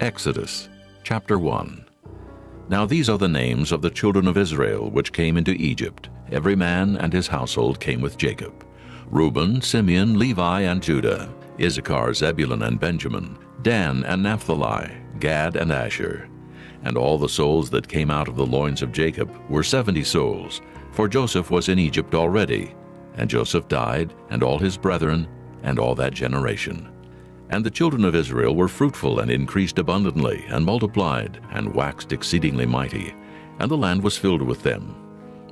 Exodus chapter 1. Now these are the names of the children of Israel which came into Egypt. Every man and his household came with Jacob: Reuben, Simeon, Levi, and Judah; Issachar, Zebulun, and Benjamin; Dan and Naphtali; Gad and Asher. And all the souls that came out of the loins of Jacob were 70 souls, for Joseph was in Egypt already. And Joseph died, and all his brethren, and all that generation. And the children of Israel were fruitful, and increased abundantly, and multiplied, and waxed exceedingly mighty, and the land was filled with them.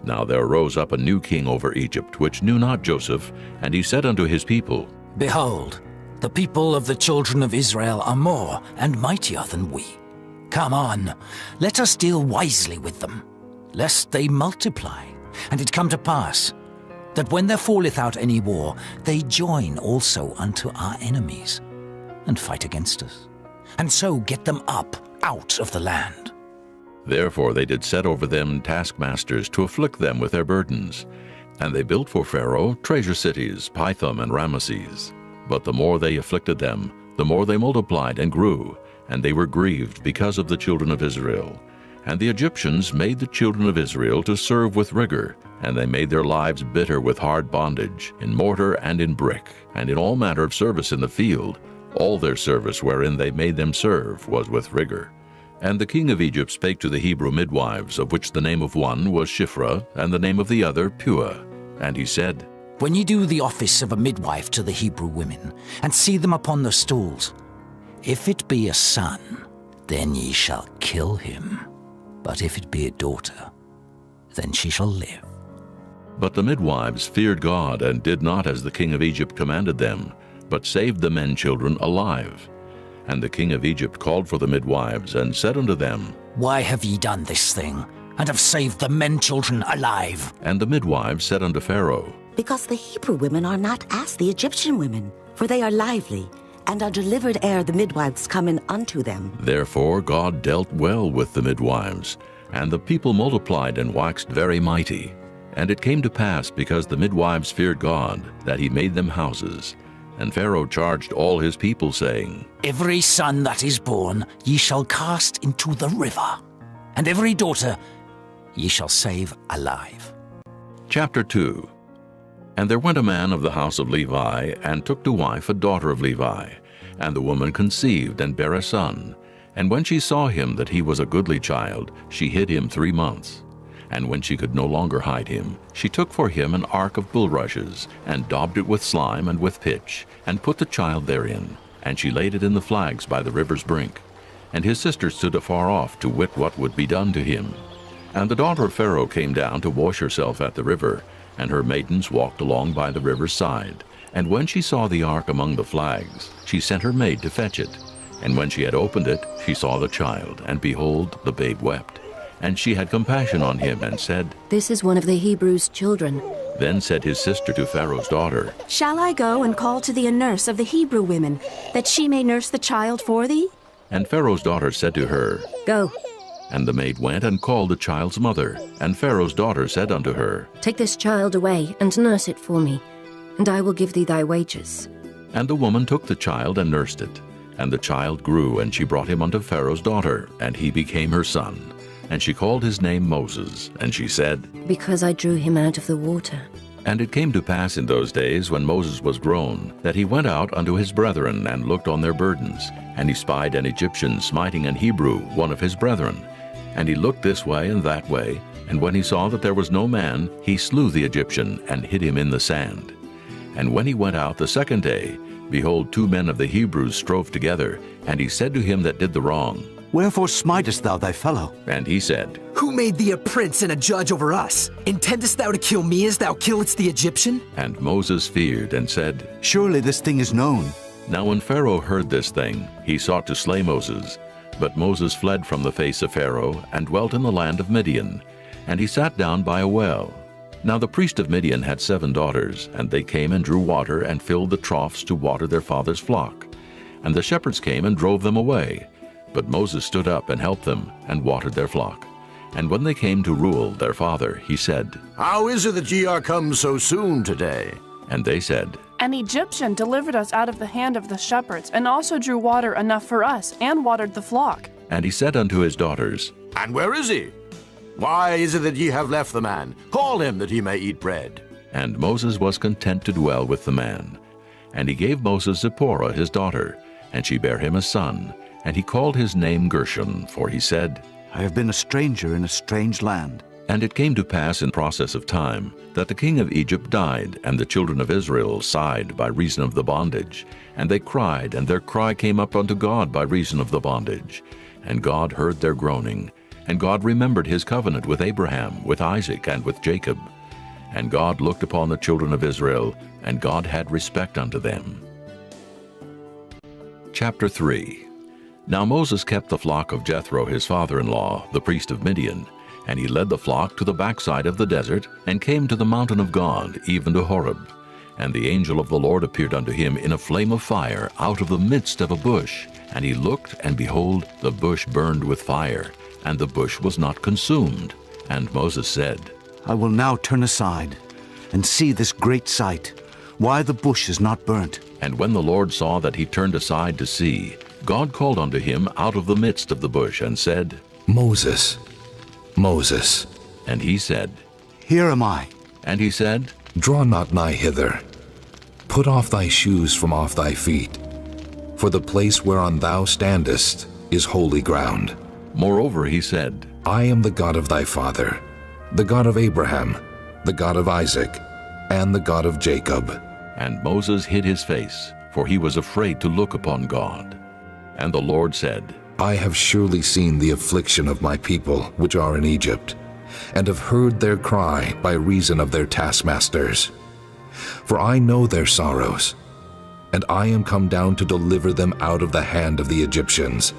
Now there rose up a new king over Egypt, which knew not Joseph, and he said unto his people, Behold, the people of the children of Israel are more and mightier than we. Come on, let us deal wisely with them, lest they multiply. And it come to pass, that when there falleth out any war, they join also unto our enemies, and fight against us, and so get them up out of the land. Therefore they did set over them taskmasters to afflict them with their burdens. And they built for Pharaoh treasure cities, Pithom and Ramesses. But the more they afflicted them, the more they multiplied and grew, and they were grieved because of the children of Israel. And the Egyptians made the children of Israel to serve with rigor, and they made their lives bitter with hard bondage, in mortar and in brick, and in all manner of service in the field. All their service wherein they made them serve was with rigor. And the king of Egypt spake to the Hebrew midwives, of which the name of one was Shiphrah, and the name of the other Puah. And he said, When ye do the office of a midwife to the Hebrew women, and see them upon the stools, if it be a son, then ye shall kill him. But if it be a daughter, then she shall live. But the midwives feared God, and did not as the king of Egypt commanded them, but saved the men children alive. And the king of Egypt called for the midwives, and said unto them, Why have ye done this thing, and have saved the men children alive? And the midwives said unto Pharaoh, Because the Hebrew women are not as the Egyptian women, for they are lively, and are delivered ere the midwives come in unto them. Therefore God dealt well with the midwives, and the people multiplied and waxed very mighty. And it came to pass, because the midwives feared God, that he made them houses. And Pharaoh charged all his people, saying, Every son that is born ye shall cast into the river, and every daughter ye shall save alive. Chapter 2. And there went a man of the house of Levi, and took to wife a daughter of Levi. And the woman conceived, and bare a son. And when she saw him that he was a goodly child, she hid him 3 months. And when she could no longer hide him, she took for him an ark of bulrushes, and daubed it with slime and with pitch, and put the child therein. And she laid it in the flags by the river's brink. And his sister stood afar off, to wit what would be done to him. And the daughter of Pharaoh came down to wash herself at the river, and her maidens walked along by the river's side. And when she saw the ark among the flags, she sent her maid to fetch it. And when she had opened it, she saw the child, and behold, the babe wept. And she had compassion on him, and said, This is one of the Hebrews' children. Then said his sister to Pharaoh's daughter, Shall I go and call to thee a nurse of the Hebrew women, that she may nurse the child for thee? And Pharaoh's daughter said to her, Go. And the maid went and called the child's mother. And Pharaoh's daughter said unto her, Take this child away, and nurse it for me, and I will give thee thy wages. And the woman took the child and nursed it. And the child grew, and she brought him unto Pharaoh's daughter, and he became her son. And she called his name Moses, and she said, Because I drew him out of the water. And it came to pass in those days, when Moses was grown, that he went out unto his brethren, and looked on their burdens. And he spied an Egyptian smiting an Hebrew, one of his brethren. And he looked this way and that way, and when he saw that there was no man, he slew the Egyptian, and hid him in the sand. And when he went out the second day, behold, 2 men of the Hebrews strove together. And he said to him that did the wrong, Wherefore smitest thou thy fellow? And he said, Who made thee a prince and a judge over us? Intendest thou to kill me as thou killedst the Egyptian? And Moses feared, and said, Surely this thing is known. Now when Pharaoh heard this thing, he sought to slay Moses. But Moses fled from the face of Pharaoh, and dwelt in the land of Midian. And he sat down by a well. Now the priest of Midian had 7 daughters, and they came and drew water, and filled the troughs to water their father's flock. And the shepherds came and drove them away. But Moses stood up and helped them, and watered their flock. And when they came to Reuel their father, he said, How is it that ye are come so soon today? And they said, An Egyptian delivered us out of the hand of the shepherds, and also drew water enough for us, and watered the flock. And he said unto his daughters, And where is he? Why is it that ye have left the man? Call him, that he may eat bread. And Moses was content to dwell with the man. And he gave Moses Zipporah his daughter, and she bare him a son. And he called his name Gershom, for he said, I have been a stranger in a strange land. And it came to pass in process of time, that the king of Egypt died, and the children of Israel sighed by reason of the bondage. And they cried, and their cry came up unto God by reason of the bondage. And God heard their groaning. And God remembered his covenant with Abraham, with Isaac, and with Jacob. And God looked upon the children of Israel, and God had respect unto them. Chapter 3. Now Moses kept the flock of Jethro his father-in-law, the priest of Midian. And he led the flock to the backside of the desert, and came to the mountain of God, even to Horeb. And the angel of the Lord appeared unto him in a flame of fire out of the midst of a bush. And he looked, and behold, the bush burned with fire, and the bush was not consumed. And Moses said, I will now turn aside and see this great sight, why the bush is not burnt. And when the Lord saw that he turned aside to see, God called unto him out of the midst of the bush, and said, Moses, Moses. And he said, Here am I. And he said, Draw not nigh hither. Put off thy shoes from off thy feet, for the place whereon thou standest is holy ground. Moreover he said, I am the God of thy father, the God of Abraham, the God of Isaac, and the God of Jacob. And Moses hid his face, for he was afraid to look upon God. And the Lord said, I have surely seen the affliction of my people which are in Egypt, and have heard their cry by reason of their taskmasters. For I know their sorrows, and I am come down to deliver them out of the hand of the Egyptians,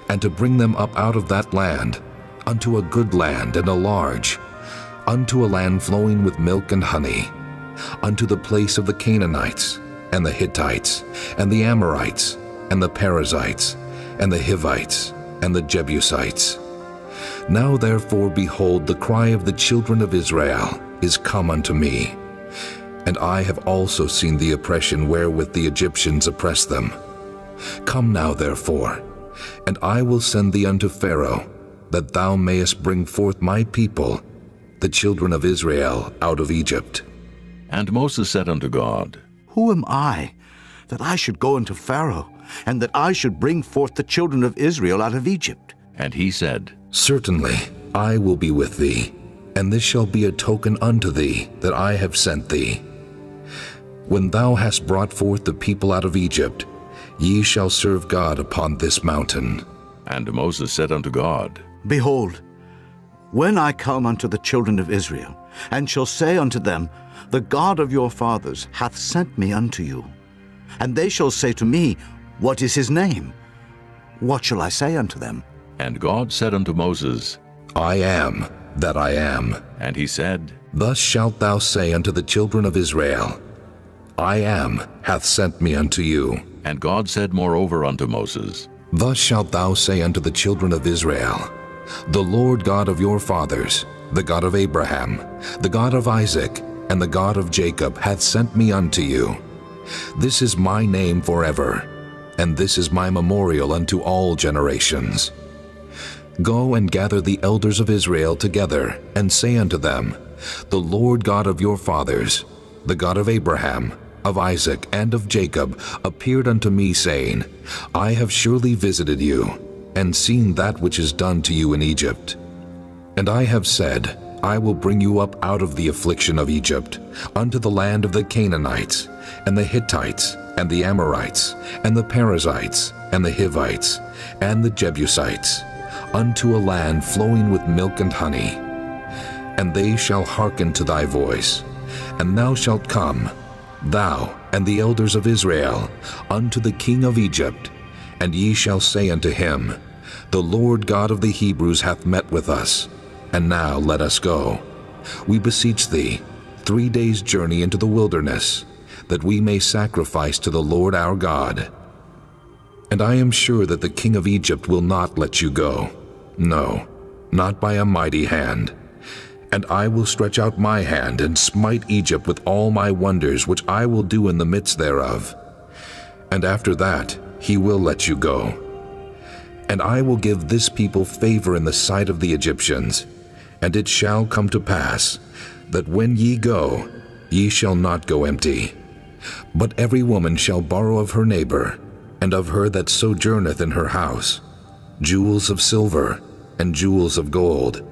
and to bring them up out of that land, unto a good land and a large, unto a land flowing with milk and honey, unto the place of the Canaanites, and the Hittites, and the Amorites, and the Perizzites, and the Hivites, and the Jebusites. Now therefore, behold, the cry of the children of Israel is come unto me, and I have also seen the oppression wherewith the Egyptians oppress them. Come now therefore, and I will send thee unto Pharaoh, that thou mayest bring forth my people, the children of Israel, out of Egypt. And Moses said unto God, Who am I, that I should go unto Pharaoh, and that I should bring forth the children of Israel out of Egypt? And he said, Certainly I will be with thee, and this shall be a token unto thee that I have sent thee. When thou hast brought forth the people out of Egypt, ye shall serve God upon this mountain. And Moses said unto God, Behold, when I come unto the children of Israel, and shall say unto them, The God of your fathers hath sent me unto you, and they shall say to me, What is his name? What shall I say unto them? And God said unto Moses, I am that I am. And he said, Thus shalt thou say unto the children of Israel, I am hath sent me unto you. And God said moreover unto Moses, Thus shalt thou say unto the children of Israel, The Lord God of your fathers, the God of Abraham, the God of Isaac, and the God of Jacob hath sent me unto you. This is my name forever, and this is my memorial unto all generations. Go and gather the elders of Israel together, and say unto them, The Lord God of your fathers, the God of Abraham, of Isaac, and of Jacob, appeared unto me, saying, I have surely visited you, and seen that which is done to you in Egypt. And I have said, I will bring you up out of the affliction of Egypt, unto the land of the Canaanites, and the Hittites, and the Amorites, and the Perizzites, and the Hivites, and the Jebusites, unto a land flowing with milk and honey. And they shall hearken to thy voice, and thou shalt come, thou and the elders of Israel, unto the king of Egypt, and ye shall say unto him, The Lord God of the Hebrews hath met with us, and now let us go. We beseech thee, 3 days' journey into the wilderness, that we may sacrifice to the Lord our God. And I am sure that the king of Egypt will not let you go, no, not by a mighty hand. And I will stretch out my hand and smite Egypt with all my wonders which I will do in the midst thereof. And after that he will let you go. And I will give this people favor in the sight of the Egyptians. And it shall come to pass, that when ye go, ye shall not go empty. But every woman shall borrow of her neighbor, and of her that sojourneth in her house, jewels of silver, and jewels of gold,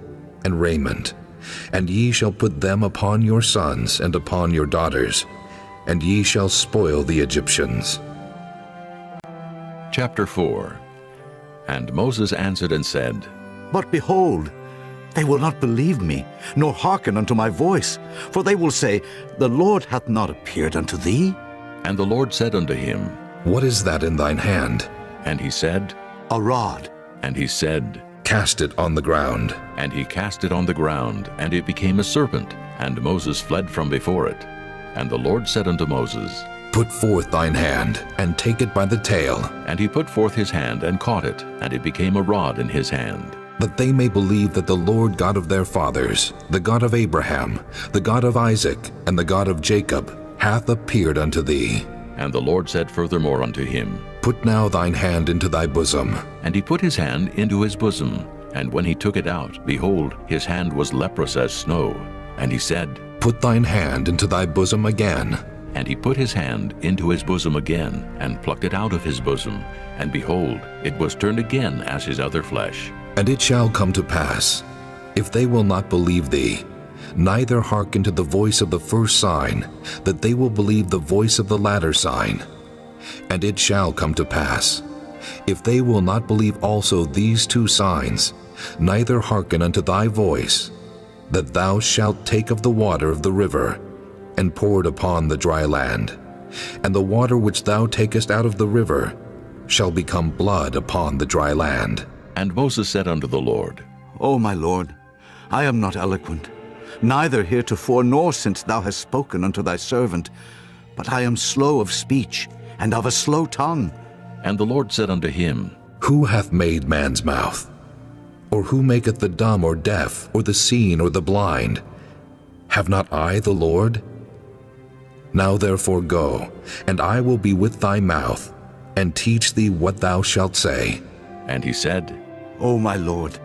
and raiment. And ye shall put them upon your sons and upon your daughters, and ye shall spoil the Egyptians. Chapter 4. And Moses answered and said, But behold, they will not believe me, nor hearken unto my voice. For they will say, The Lord hath not appeared unto thee. And the Lord said unto him, What is that in thine hand? And he said, A rod. And he said, Cast it on the ground. And he cast it on the ground, and it became a serpent, and Moses fled from before it. And the Lord said unto Moses, Put forth thine hand, and take it by the tail. And he put forth his hand, and caught it, and it became a rod in his hand. That they may believe that the Lord God of their fathers, the God of Abraham, the God of Isaac, and the God of Jacob, hath appeared unto thee. And the Lord said furthermore unto him, Put now thine hand into thy bosom. And he put his hand into his bosom. And when he took it out, behold, his hand was leprous as snow. And he said, Put thine hand into thy bosom again. And he put his hand into his bosom again, and plucked it out of his bosom. And behold, it was turned again as his other flesh. And it shall come to pass, if they will not believe thee, neither hearken to the voice of the first sign, that they will believe the voice of the latter sign. And it shall come to pass, if they will not believe also these two signs, neither hearken unto thy voice, that thou shalt take of the water of the river, and pour it upon the dry land. And the water which thou takest out of the river shall become blood upon the dry land. And Moses said unto the Lord, O my Lord, I am not eloquent, neither heretofore nor since thou hast spoken unto thy servant, but I am slow of speech, and of a slow tongue. And the Lord said unto him, Who hath made man's mouth? Or who maketh the dumb or deaf, or the seen or the blind? Have not I the Lord? Now therefore go, and I will be with thy mouth, and teach thee what thou shalt say. And he said, O my Lord,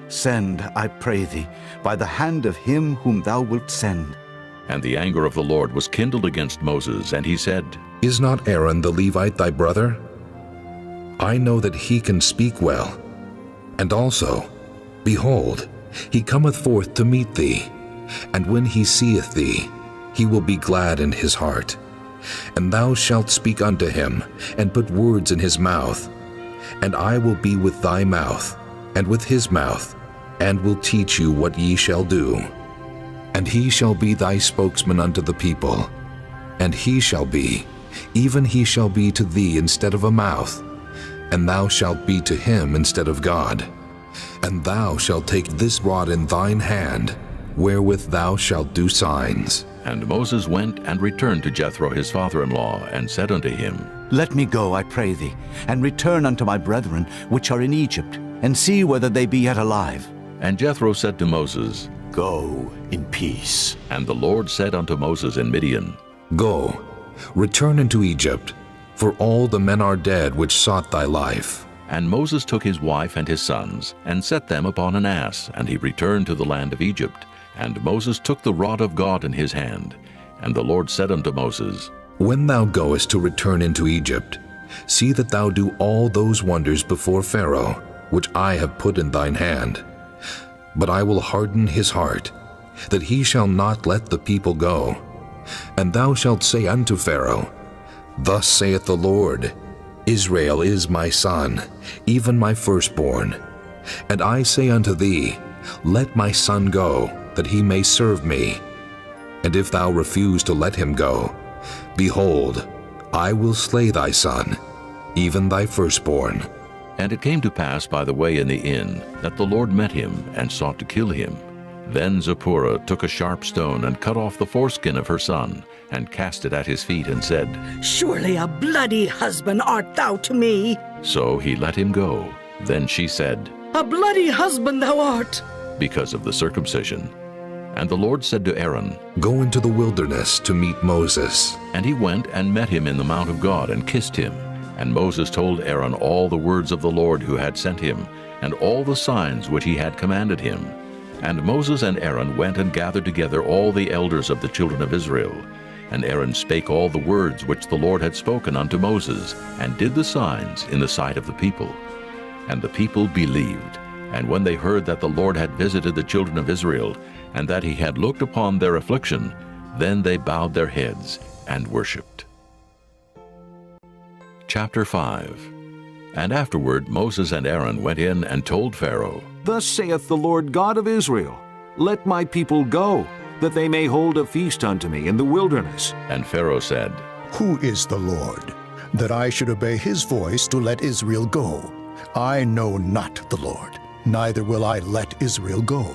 send, I pray thee, by the hand of him whom thou wilt send. And the anger of the Lord was kindled against Moses, and he said, Is not Aaron the Levite thy brother? I know that he can speak well. And also, behold, he cometh forth to meet thee, and when he seeth thee, he will be glad in his heart. And thou shalt speak unto him, and put words in his mouth. And I will be with thy mouth, and with his mouth, and will teach you what ye shall do. And he shall be thy spokesman unto the people. And he shall be, even he shall be to thee instead of a mouth, and thou shalt be to him instead of God. And thou shalt take this rod in thine hand, wherewith thou shalt do signs. And Moses went and returned to Jethro his father-in-law, and said unto him, Let me go, I pray thee, and return unto my brethren which are in Egypt, and see whether they be yet alive. And Jethro said to Moses, Go in peace. And the Lord said unto Moses in Midian, Go, return into Egypt, for all the men are dead which sought thy life. And Moses took his wife and his sons, and set them upon an ass, and he returned to the land of Egypt. And Moses took the rod of God in his hand. And the Lord said unto Moses, When thou goest to return into Egypt, see that thou do all those wonders before Pharaoh, which I have put in thine hand. But I will harden his heart, that he shall not let the people go. And thou shalt say unto Pharaoh, Thus saith the Lord, Israel is my son, even my firstborn. And I say unto thee, Let my son go, that he may serve me. And if thou refuse to let him go, behold, I will slay thy son, even thy firstborn. And it came to pass by the way in the inn, that the Lord met him, and sought to kill him. Then Zipporah took a sharp stone, and cut off the foreskin of her son, and cast it at his feet, and said, Surely a bloody husband art thou to me. So he let him go. Then she said, A bloody husband thou art. because of the circumcision. And the Lord said to Aaron, Go into the wilderness to meet Moses. And he went and met him in the mount of God and kissed him. And Moses told Aaron all the words of the Lord who had sent him, and all the signs which he had commanded him. And Moses and Aaron went and gathered together all the elders of the children of Israel. And Aaron spake all the words which the Lord had spoken unto Moses, and did the signs in the sight of the people. And the people believed. And when they heard that the Lord had visited the children of Israel, and that he had looked upon their affliction, then they bowed their heads and worshipped. Chapter 5. And afterward Moses and Aaron went in and told Pharaoh, Thus saith the Lord God of Israel, Let my people go, that they may hold a feast unto me in the wilderness. And Pharaoh said, Who is the Lord, that I should obey his voice to let Israel go? I know not the Lord, neither will I let Israel go.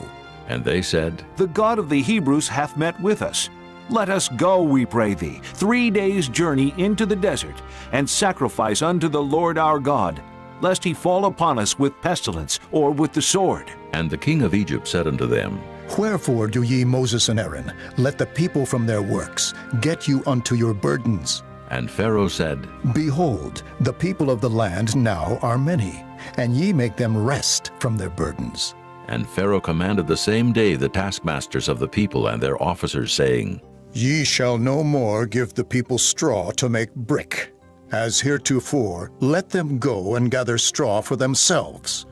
And they said, The God of the Hebrews hath met with us. Let us go, we pray thee, 3 days' journey into the desert, and sacrifice unto the Lord our God, lest he fall upon us with pestilence or with the sword. And the king of Egypt said unto them, Wherefore do ye, Moses and Aaron, let the people from their works get you unto your burdens? And Pharaoh said, Behold, the people of the land now are many, and ye make them rest from their burdens. And Pharaoh commanded the same day the taskmasters of the people and their officers, saying, Ye shall no more give the people straw to make brick. As heretofore, let them go and gather straw for themselves.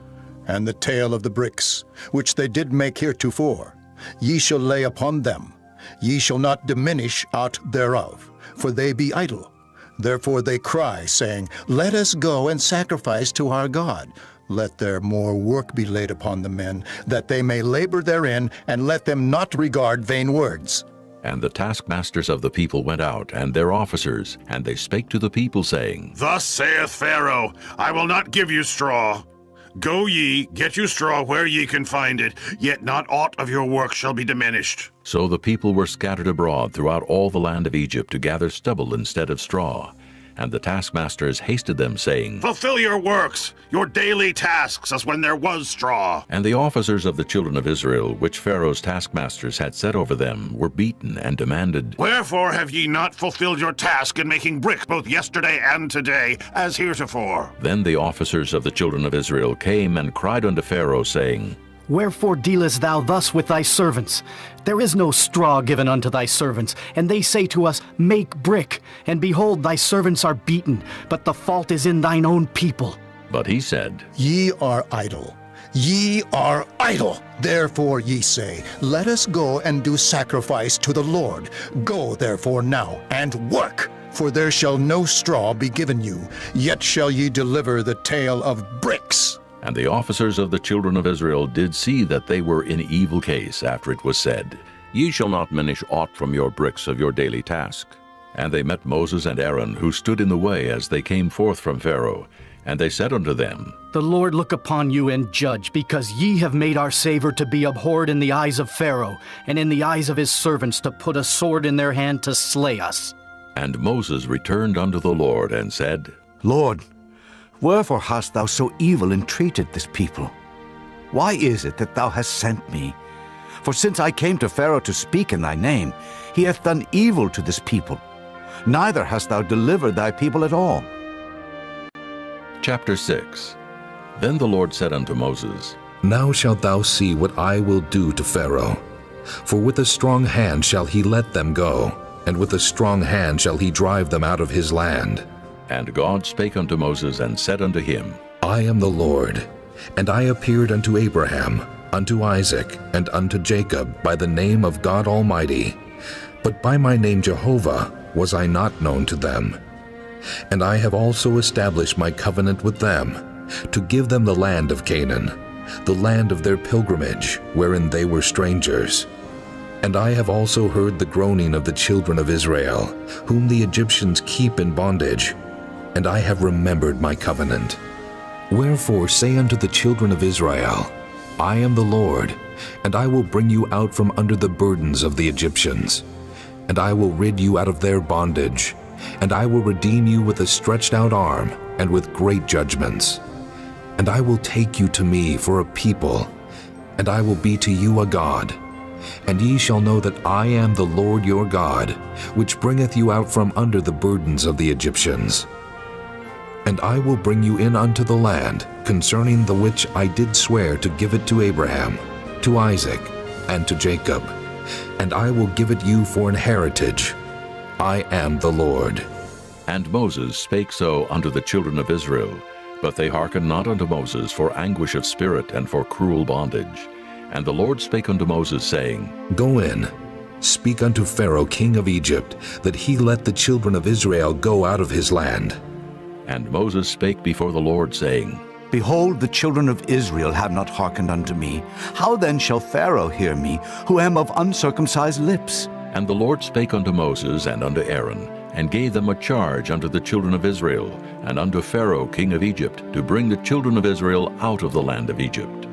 And the tale of the bricks, which they did make heretofore, ye shall lay upon them. Ye shall not diminish out thereof, for they be idle. Therefore they cry, saying, Let us go and sacrifice to our God. Let their more work be laid upon the men, that they may labor therein, and let them not regard vain words. And the taskmasters of the people went out, and their officers, and they spake to the people, saying, Thus saith Pharaoh, I will not give you straw. Go ye, get you straw where ye can find it, yet not aught of your work shall be diminished. So the people were scattered abroad throughout all the land of Egypt to gather stubble instead of straw. And the taskmasters hasted them, saying, Fulfill your works, your daily tasks, as when there was straw. And the officers of the children of Israel, which Pharaoh's taskmasters had set over them, were beaten and demanded, Wherefore have ye not fulfilled your task in making brick both yesterday and today, as heretofore? Then the officers of the children of Israel came and cried unto Pharaoh, saying, Wherefore dealest thou thus with thy servants? There is no straw given unto thy servants, and they say to us, Make brick. And behold, thy servants are beaten, but the fault is in thine own people. But he said, Ye are idle. Ye are idle. Therefore ye say, Let us go and do sacrifice to the Lord. Go therefore now, and work. For there shall no straw be given you, yet shall ye deliver the tale of bricks. And the officers of the children of Israel did see that they were in evil case after it was said, Ye shall not diminish aught from your bricks of your daily task. And they met Moses and Aaron, who stood in the way as they came forth from Pharaoh. And they said unto them, The Lord look upon you and judge, because ye have made our savor to be abhorred in the eyes of Pharaoh, and in the eyes of his servants to put a sword in their hand to slay us. And Moses returned unto the Lord and said, Lord, wherefore hast thou so evil entreated this people? Why is it that thou hast sent me? For since I came to Pharaoh to speak in thy name, he hath done evil to this people. Neither hast thou delivered thy people at all. Chapter 6. Then the Lord said unto Moses, Now shalt thou see what I will do to Pharaoh. For with a strong hand shall he let them go, and with a strong hand shall he drive them out of his land. And God spake unto Moses and said unto him, I am the Lord, and I appeared unto Abraham, unto Isaac, and unto Jacob by the name of God Almighty. But by my name Jehovah was I not known to them. And I have also established my covenant with them, to give them the land of Canaan, the land of their pilgrimage, wherein they were strangers. And I have also heard the groaning of the children of Israel, whom the Egyptians keep in bondage, and I have remembered my covenant. Wherefore say unto the children of Israel, I am the Lord, and I will bring you out from under the burdens of the Egyptians, and I will rid you out of their bondage, and I will redeem you with a stretched out arm and with great judgments. And I will take you to me for a people, and I will be to you a God. and ye shall know that I am the Lord your God, which bringeth you out from under the burdens of the Egyptians. And I will bring you in unto the land, concerning the which I did swear to give it to Abraham, to Isaac, and to Jacob, and I will give it you for an heritage. I am the Lord. And Moses spake so unto the children of Israel, but they hearkened not unto Moses for anguish of spirit and for cruel bondage. And the Lord spake unto Moses, saying, Go in, speak unto Pharaoh king of Egypt, that he let the children of Israel go out of his land. And Moses spake before the Lord, saying, Behold, the children of Israel have not hearkened unto me. How then shall Pharaoh hear me, who am of uncircumcised lips? And the Lord spake unto Moses and unto Aaron, and gave them a charge unto the children of Israel, and unto Pharaoh king of Egypt, to bring the children of Israel out of the land of Egypt.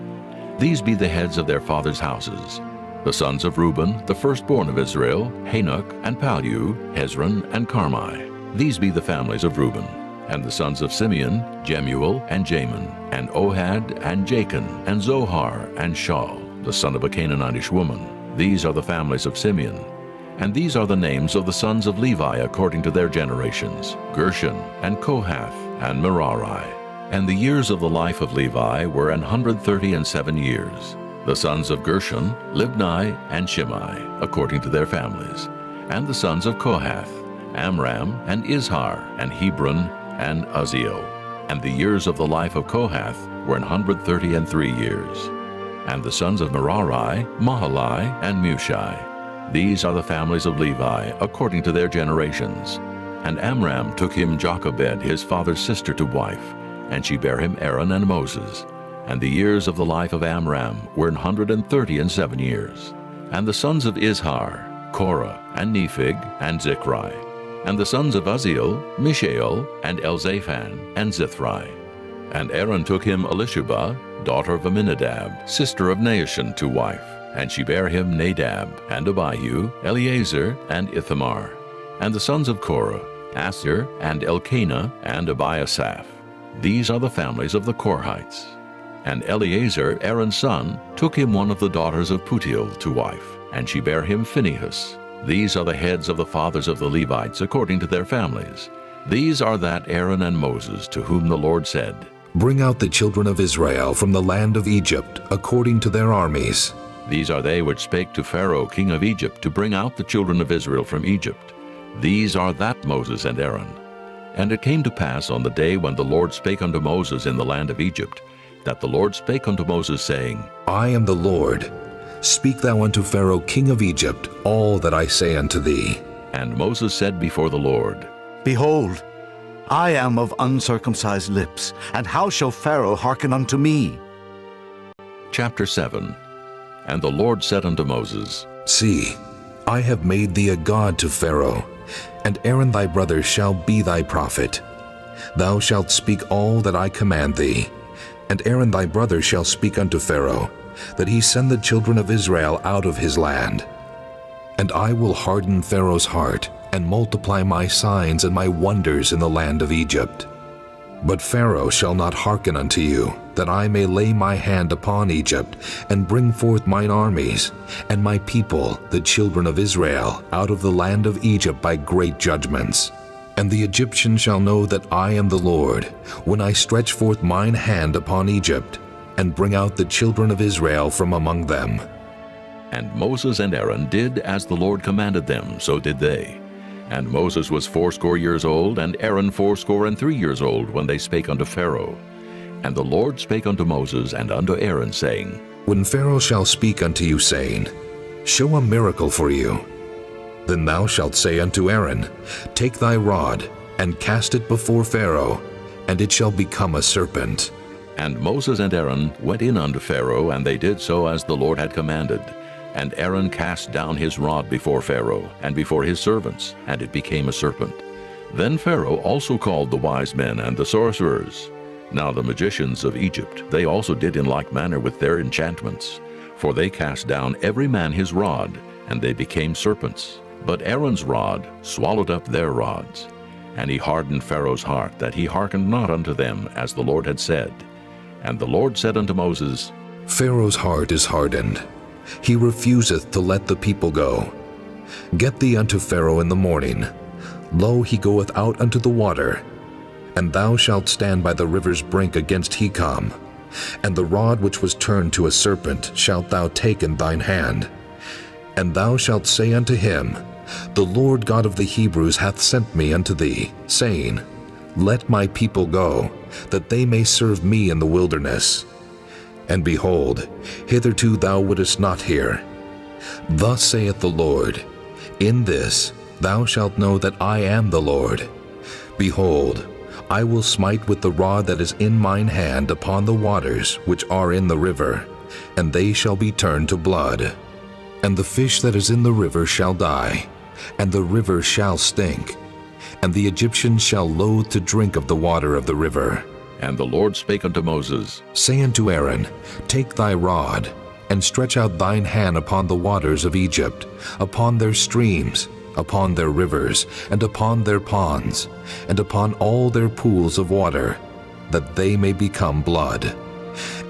These be the heads of their fathers' houses. The sons of Reuben, the firstborn of Israel, Hanok, and Palu, Hezron, and Carmi. These be the families of Reuben. And the sons of Simeon, Jemuel, and Jamin, and Ohad, and Jachin, and Zohar, and Shaul, the son of a Canaanitish woman. These are the families of Simeon. And these are the names of the sons of Levi according to their generations, Gershon, and Kohath, and Merari. And the years of the life of Levi were 137 years. The sons of Gershon, Libni, and Shimei, according to their families. And the sons of Kohath, Amram, and Izhar, and Hebron, and Uzziel. And the years of the life of Kohath were 133 years. And the sons of Merari, Mahali, and Mushi. These are the families of Levi, according to their generations. And Amram took him Jochebed, his father's sister, to wife, and she bare him Aaron and Moses. And the years of the life of Amram were 137 years. And the sons of Izhar, Korah, and Nephig, and Zichri. And the sons of Uzziel, Mishael, and Elzaphan, and Zithri. And Aaron took him Elisheba, daughter of Aminadab, sister of Naashon, to wife. And she bare him Nadab, and Abihu, Eleazar, and Ithamar. And the sons of Korah, Asir, and Elkanah, and Abiasaph. These are the families of the Korhites. And Eleazar, Aaron's son, took him one of the daughters of Putiel to wife, and she bare him Phinehas. These are the heads of the fathers of the Levites according to their families. These are that Aaron and Moses, to whom the Lord said, Bring out the children of Israel from the land of Egypt according to their armies. These are they which spake to Pharaoh king of Egypt to bring out the children of Israel from Egypt. These are that Moses and Aaron. And it came to pass on the day when the Lord spake unto Moses in the land of Egypt, that the Lord spake unto Moses, saying, I am the Lord. Speak thou unto Pharaoh king of Egypt all that I say unto thee. And Moses said before the Lord, Behold, I am of uncircumcised lips, and how shall Pharaoh hearken unto me? Chapter 7. And the Lord said unto Moses, See, I have made thee a god to Pharaoh, and Aaron thy brother shall be thy prophet. Thou shalt speak all that I command thee, and Aaron thy brother shall speak unto Pharaoh, that he send the children of Israel out of his land. And I will harden Pharaoh's heart, and multiply my signs and my wonders in the land of Egypt. But Pharaoh shall not hearken unto you, that I may lay my hand upon Egypt, and bring forth mine armies, and my people, the children of Israel, out of the land of Egypt by great judgments. And the Egyptians shall know that I am the Lord, when I stretch forth mine hand upon Egypt, and bring out the children of Israel from among them. And Moses and Aaron did as the Lord commanded them, so did they. And Moses was 80 years old, and Aaron 83 years old, when they spake unto Pharaoh. And the Lord spake unto Moses and unto Aaron, saying, When Pharaoh shall speak unto you, saying, Show a miracle for you, then thou shalt say unto Aaron, Take thy rod, and cast it before Pharaoh, and it shall become a serpent. And Moses and Aaron went in unto Pharaoh, and they did so as the Lord had commanded. And Aaron cast down his rod before Pharaoh, and before his servants, and it became a serpent. Then Pharaoh also called the wise men and the sorcerers. Now the magicians of Egypt, they also did in like manner with their enchantments. For they cast down every man his rod, and they became serpents. But Aaron's rod swallowed up their rods. And he hardened Pharaoh's heart, that he hearkened not unto them, as the Lord had said. And the Lord said unto Moses, Pharaoh's heart is hardened, he refuseth to let the people go. Get thee unto Pharaoh in the morning. Lo, he goeth out unto the water. And thou shalt stand by the river's brink against Hecom. And the rod which was turned to a serpent shalt thou take in thine hand. And thou shalt say unto him, The Lord God of the Hebrews hath sent me unto thee, saying, Let my people go, that they may serve me in the wilderness. And behold, hitherto thou wouldest not hear. Thus saith the Lord, In this thou shalt know that I am the Lord. Behold, I will smite with the rod that is in mine hand upon the waters which are in the river, and they shall be turned to blood. And the fish that is in the river shall die, and the river shall stink, and the Egyptians shall loathe to drink of the water of the river. And the Lord spake unto Moses, Say unto Aaron, Take thy rod, and stretch out thine hand upon the waters of Egypt, upon their streams, upon their rivers, and upon their ponds, and upon all their pools of water, that they may become blood.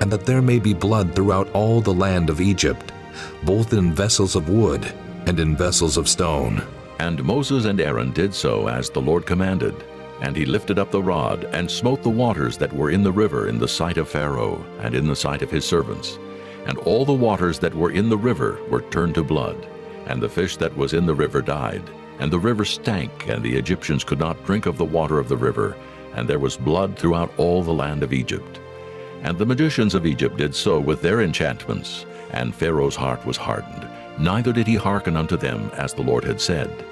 And that there may be blood throughout all the land of Egypt, both in vessels of wood and in vessels of stone. And Moses and Aaron did so as the Lord commanded. And he lifted up the rod, and smote the waters that were in the river in the sight of Pharaoh, and in the sight of his servants. And all the waters that were in the river were turned to blood, and the fish that was in the river died. And the river stank, and the Egyptians could not drink of the water of the river, and there was blood throughout all the land of Egypt. And the magicians of Egypt did so with their enchantments, and Pharaoh's heart was hardened, neither did he hearken unto them as the Lord had said.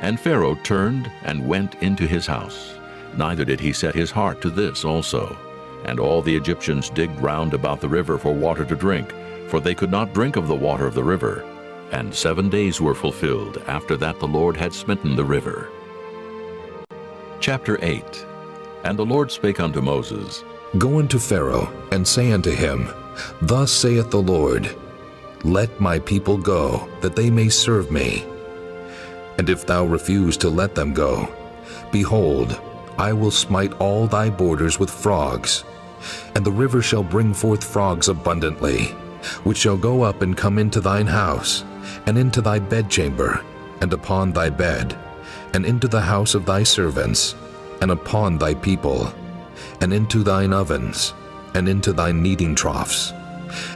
And Pharaoh turned and went into his house, neither did he set his heart to this also. And all the Egyptians digged round about the river for water to drink, for they could not drink of the water of the river. And 7 days were fulfilled after that the Lord had smitten the river. Chapter 8. And the Lord spake unto Moses, Go unto Pharaoh, and say unto him, Thus saith the Lord, Let my people go, that they may serve me. And if thou refuse to let them go, behold, I will smite all thy borders with frogs, and the river shall bring forth frogs abundantly, which shall go up and come into thine house, and into thy bedchamber, and upon thy bed, and into the house of thy servants, and upon thy people, and into thine ovens, and into thy kneading troughs.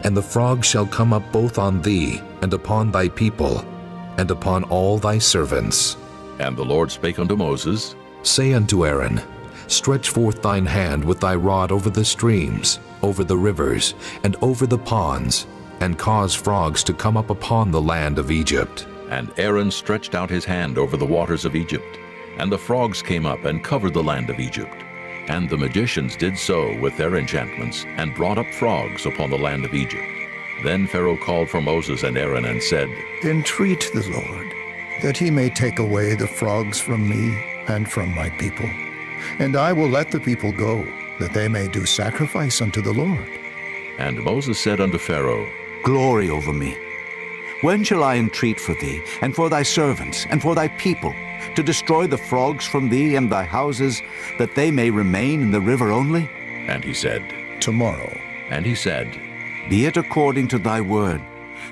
And the frogs shall come up both on thee, and upon thy people, and upon all thy servants. And the Lord spake unto Moses, Say unto Aaron, Stretch forth thine hand with thy rod over the streams, over the rivers, and over the ponds, and cause frogs to come up upon the land of Egypt. And Aaron stretched out his hand over the waters of Egypt, and the frogs came up and covered the land of Egypt. And the magicians did so with their enchantments, and brought up frogs upon the land of Egypt. Then Pharaoh called for Moses and Aaron and said, Entreat the Lord, that he may take away the frogs from me and from my people. And I will let the people go, that they may do sacrifice unto the Lord. And Moses said unto Pharaoh, Glory over me. When shall I entreat for thee, and for thy servants, and for thy people, to destroy the frogs from thee and thy houses, that they may remain in the river only? And he said, Tomorrow. And he said, Be it according to thy word,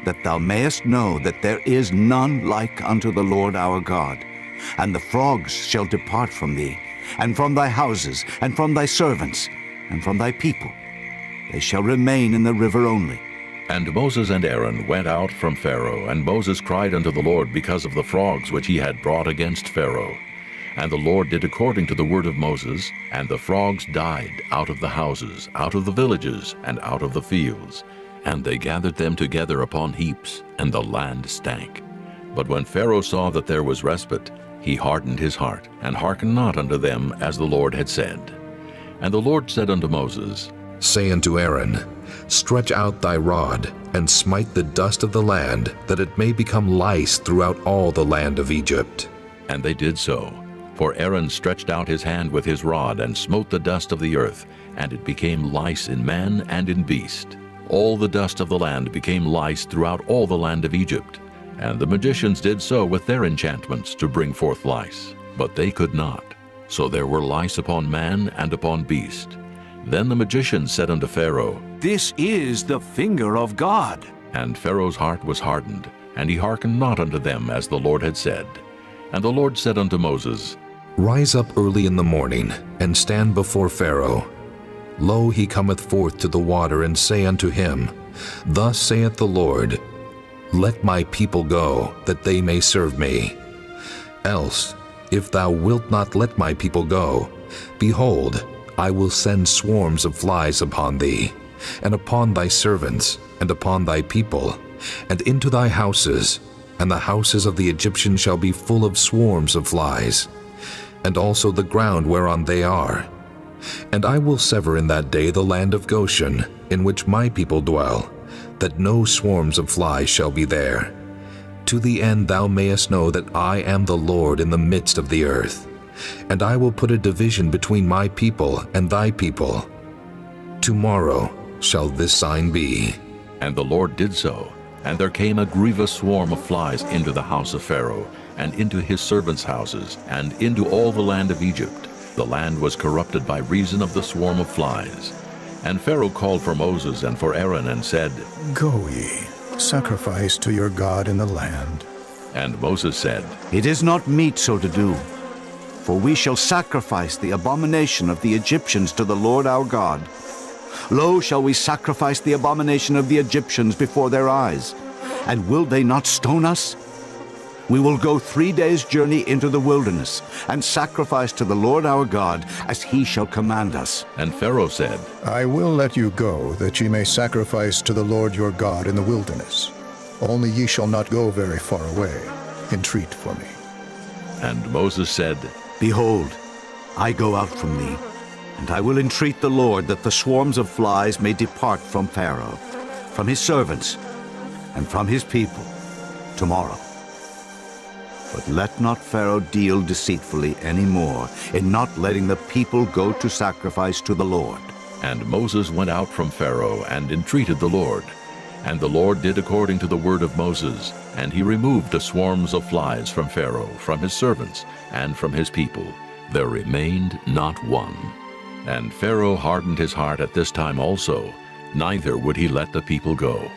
that thou mayest know that there is none like unto the Lord our God. And the frogs shall depart from thee, and from thy houses, and from thy servants, and from thy people. They shall remain in the river only. And Moses and Aaron went out from Pharaoh, and Moses cried unto the Lord because of the frogs which he had brought against Pharaoh. And the Lord did according to the word of Moses, and the frogs died out of the houses, out of the villages, and out of the fields. And they gathered them together upon heaps, and the land stank. But when Pharaoh saw that there was respite, he hardened his heart, and hearkened not unto them as the Lord had said. And the Lord said unto Moses, Say unto Aaron, Stretch out thy rod, and smite the dust of the land, that it may become lice throughout all the land of Egypt. And they did so. For Aaron stretched out his hand with his rod, and smote the dust of the earth, and it became lice in man and in beast. All the dust of the land became lice throughout all the land of Egypt. And the magicians did so with their enchantments to bring forth lice, but they could not. So there were lice upon man and upon beast. Then the magicians said unto Pharaoh, This is the finger of God. And Pharaoh's heart was hardened, and he hearkened not unto them as the Lord had said. And the Lord said unto Moses, Rise up early in the morning, and stand before Pharaoh. Lo, he cometh forth to the water, and say unto him, Thus saith the Lord, Let my people go, that they may serve me. Else, if thou wilt not let my people go, behold, I will send swarms of flies upon thee, and upon thy servants, and upon thy people, and into thy houses, and the houses of the Egyptians shall be full of swarms of flies, and also the ground whereon they are. And I will sever in that day the land of Goshen, in which my people dwell, that no swarms of flies shall be there, to the end thou mayest know that I am the Lord in the midst of the earth. And I will put a division between my people and thy people. Tomorrow shall this sign be. And the Lord did so, and there came a grievous swarm of flies into the house of Pharaoh, and into his servants' houses, and into all the land of Egypt. The land was corrupted by reason of the swarm of flies. And Pharaoh called for Moses and for Aaron, and said, Go ye, sacrifice to your God in the land. And Moses said, It is not meet so to do, for we shall sacrifice the abomination of the Egyptians to the Lord our God. Lo, shall we sacrifice the abomination of the Egyptians before their eyes? And will they not stone us? We will go 3 days' journey into the wilderness, and sacrifice to the Lord our God, as he shall command us. And Pharaoh said, I will let you go, that ye may sacrifice to the Lord your God in the wilderness. Only ye shall not go very far away. Entreat for me. And Moses said, Behold, I go out from thee, and I will entreat the Lord that the swarms of flies may depart from Pharaoh, from his servants, and from his people tomorrow. But let not Pharaoh deal deceitfully any more in not letting the people go to sacrifice to the Lord. And Moses went out from Pharaoh and entreated the Lord. And the Lord did according to the word of Moses, and he removed the swarms of flies from Pharaoh, from his servants, and from his people. There remained not one. And Pharaoh hardened his heart at this time also, neither would he let the people go.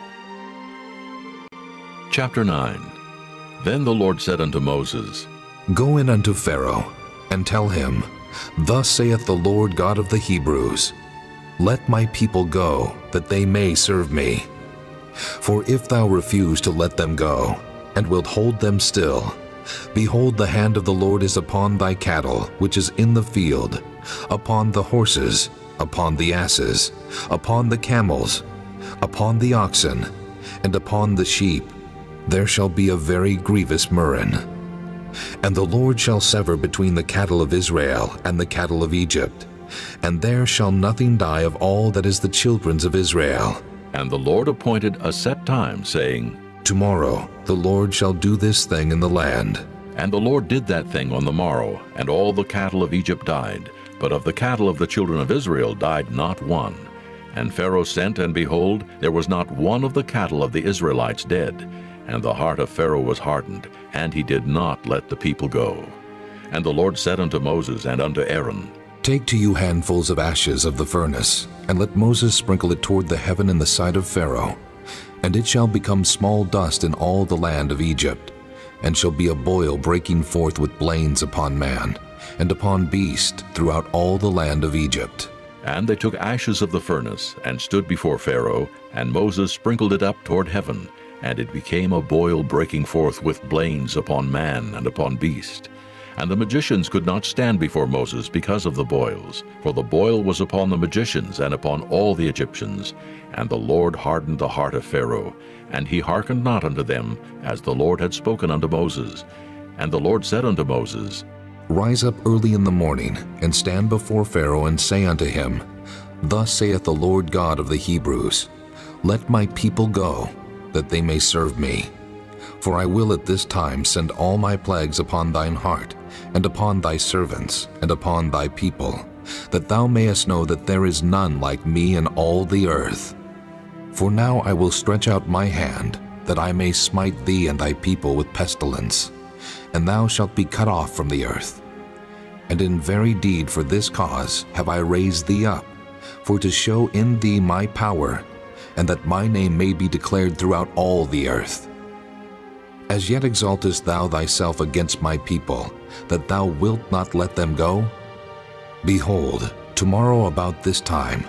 Chapter 9. Then the Lord said unto Moses, Go in unto Pharaoh, and tell him, Thus saith the Lord God of the Hebrews, Let my people go, that they may serve me. For if thou refuse to let them go, and wilt hold them still, behold, the hand of the Lord is upon thy cattle, which is in the field, upon the horses, upon the asses, upon the camels, upon the oxen, and upon the sheep. There shall be a very grievous murrain. And the Lord shall sever between the cattle of Israel and the cattle of Egypt, and there shall nothing die of all that is the children's of Israel. And the Lord appointed a set time, saying, Tomorrow the Lord shall do this thing in the land. And the Lord did that thing on the morrow, and all the cattle of Egypt died, but of the cattle of the children of Israel died not one. And Pharaoh sent, and behold, there was not one of the cattle of the Israelites dead. And the heart of Pharaoh was hardened, and he did not let the people go. And the Lord said unto Moses and unto Aaron, Take to you handfuls of ashes of the furnace, and let Moses sprinkle it toward the heaven in the sight of Pharaoh. And it shall become small dust in all the land of Egypt, and shall be a boil breaking forth with blains upon man, and upon beast throughout all the land of Egypt. And they took ashes of the furnace, and stood before Pharaoh, and Moses sprinkled it up toward heaven, and it became a boil breaking forth with blains upon man and upon beast. And the magicians could not stand before Moses because of the boils, for the boil was upon the magicians and upon all the Egyptians. And the Lord hardened the heart of Pharaoh, and he hearkened not unto them, as the Lord had spoken unto Moses. And the Lord said unto Moses, Rise up early in the morning, and stand before Pharaoh, and say unto him, Thus saith the Lord God of the Hebrews, Let my people go, that they may serve me. For I will at this time send all my plagues upon thine heart, and upon thy servants, and upon thy people, that thou mayest know that there is none like me in all the earth. For now I will stretch out my hand, that I may smite thee and thy people with pestilence, and thou shalt be cut off from the earth. And in very deed for this cause have I raised thee up, for to show in thee my power, and that my name may be declared throughout all the earth. As yet exaltest thou thyself against my people, that thou wilt not let them go? Behold, tomorrow about this time,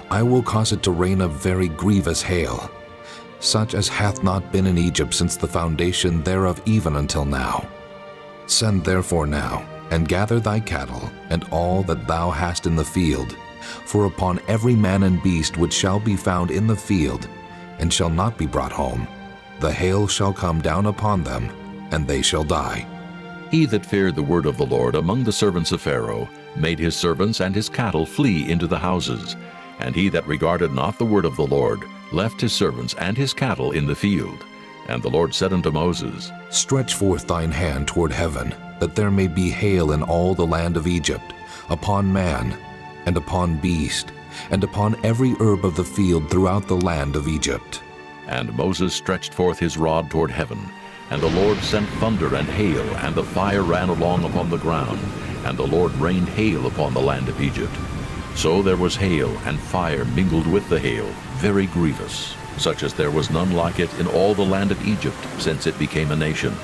I will cause it to rain a very grievous hail, such as hath not been in Egypt since the foundation thereof even until now. Send therefore now, and gather thy cattle, and all that thou hast in the field, for upon every man and beast which shall be found in the field, and shall not be brought home, the hail shall come down upon them, and they shall die. He that feared the word of the Lord among the servants of Pharaoh made his servants and his cattle flee into the houses, and he that regarded not the word of the Lord left his servants and his cattle in the field. And the Lord said unto Moses, Stretch forth thine hand toward heaven, that there may be hail in all the land of Egypt, upon man, and upon beast, and upon every herb of the field throughout the land of Egypt. And Moses stretched forth his rod toward heaven, and the Lord sent thunder and hail, and the fire ran along upon the ground, and the Lord rained hail upon the land of Egypt. So there was hail and fire mingled with the hail, very grievous, such as there was none like it in all the land of Egypt, since it became a nation.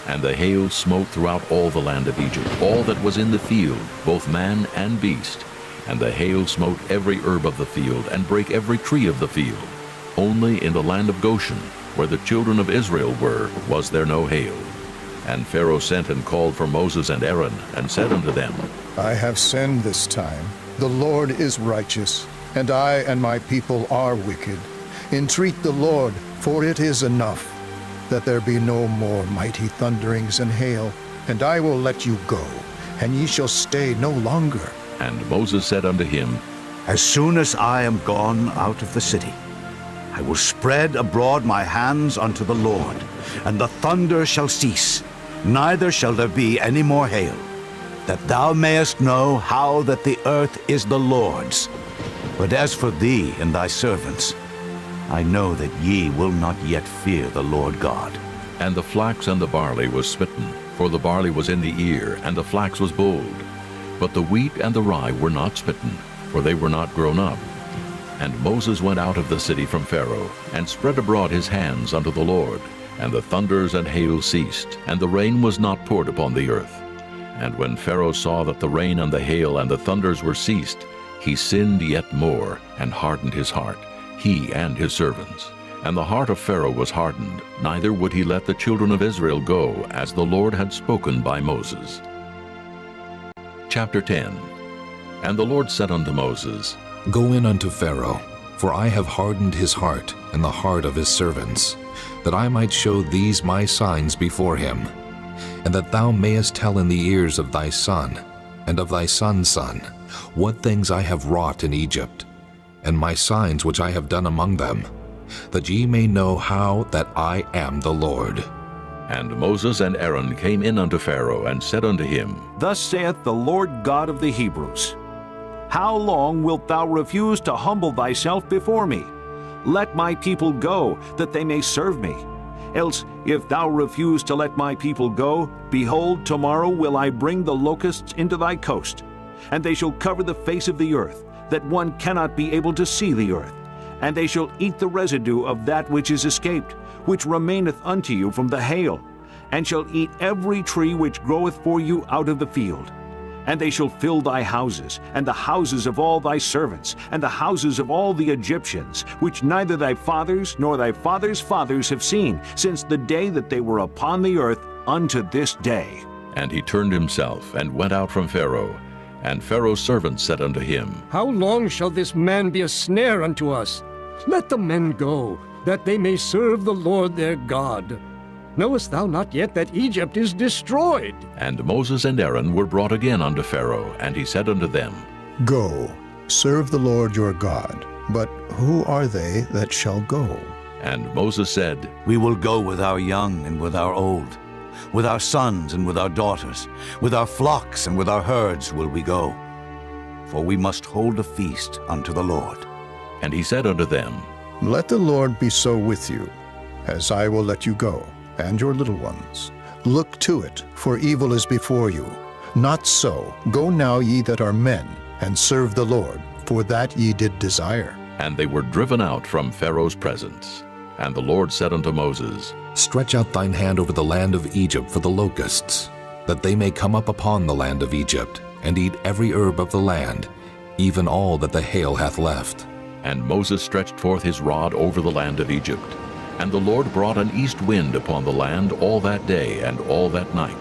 And the hail smote throughout all the land of Egypt, all that was in the field, both man and beast. And the hail smote every herb of the field, and brake every tree of the field. Only in the land of Goshen, where the children of Israel were, was there no hail. And Pharaoh sent and called for Moses and Aaron, and said unto them, I have sinned this time. The Lord is righteous, and I and my people are wicked. Entreat the Lord, for it is enough, that there be no more mighty thunderings and hail, and I will let you go, and ye shall stay no longer. And Moses said unto him, As soon as I am gone out of the city, I will spread abroad my hands unto the Lord, and the thunder shall cease, neither shall there be any more hail, that thou mayest know how that the earth is the Lord's. But as for thee and thy servants, I know that ye will not yet fear the Lord God. And the flax and the barley was smitten, for the barley was in the ear, and the flax was bold. But the wheat and the rye were not smitten, for they were not grown up. And Moses went out of the city from Pharaoh, and spread abroad his hands unto the Lord. And the thunders and hail ceased, and the rain was not poured upon the earth. And when Pharaoh saw that the rain and the hail and the thunders were ceased, he sinned yet more, and hardened his heart, he and his servants. And the heart of Pharaoh was hardened, neither would he let the children of Israel go, as the Lord had spoken by Moses. Chapter 10. And the Lord said unto Moses, Go in unto Pharaoh, for I have hardened his heart and the heart of his servants, that I might show these my signs before him, and that thou mayest tell in the ears of thy son, and of thy son's son, what things I have wrought in Egypt, and my signs which I have done among them, that ye may know how that I am the Lord. And Moses and Aaron came in unto Pharaoh, and said unto him, Thus saith the Lord God of the Hebrews, How long wilt thou refuse to humble thyself before me? Let my people go, that they may serve me. Else, if thou refuse to let my people go, behold, tomorrow will I bring the locusts into thy coast, and they shall cover the face of the earth, that one cannot be able to see the earth. And they shall eat the residue of that which is escaped, which remaineth unto you from the hail, and shall eat every tree which groweth for you out of the field. And they shall fill thy houses, and the houses of all thy servants, and the houses of all the Egyptians, which neither thy fathers nor thy fathers' fathers have seen, since the day that they were upon the earth unto this day. And he turned himself, and went out from Pharaoh. And Pharaoh's servants said unto him, How long shall this man be a snare unto us? Let the men go, that they may serve the Lord their God. Knowest thou not yet that Egypt is destroyed? And Moses and Aaron were brought again unto Pharaoh, and he said unto them, Go, serve the Lord your God. But who are they that shall go? And Moses said, We will go with our young and with our old, with our sons and with our daughters, with our flocks and with our herds will we go. For we must hold a feast unto the Lord. And he said unto them, Let the Lord be so with you, as I will let you go, and your little ones. Look to it, for evil is before you. Not so. Go now, ye that are men, and serve the Lord, for that ye did desire. And they were driven out from Pharaoh's presence. And the Lord said unto Moses, Stretch out thine hand over the land of Egypt for the locusts, that they may come up upon the land of Egypt, and eat every herb of the land, even all that the hail hath left. And Moses stretched forth his rod over the land of Egypt. And the Lord brought an east wind upon the land all that day and all that night.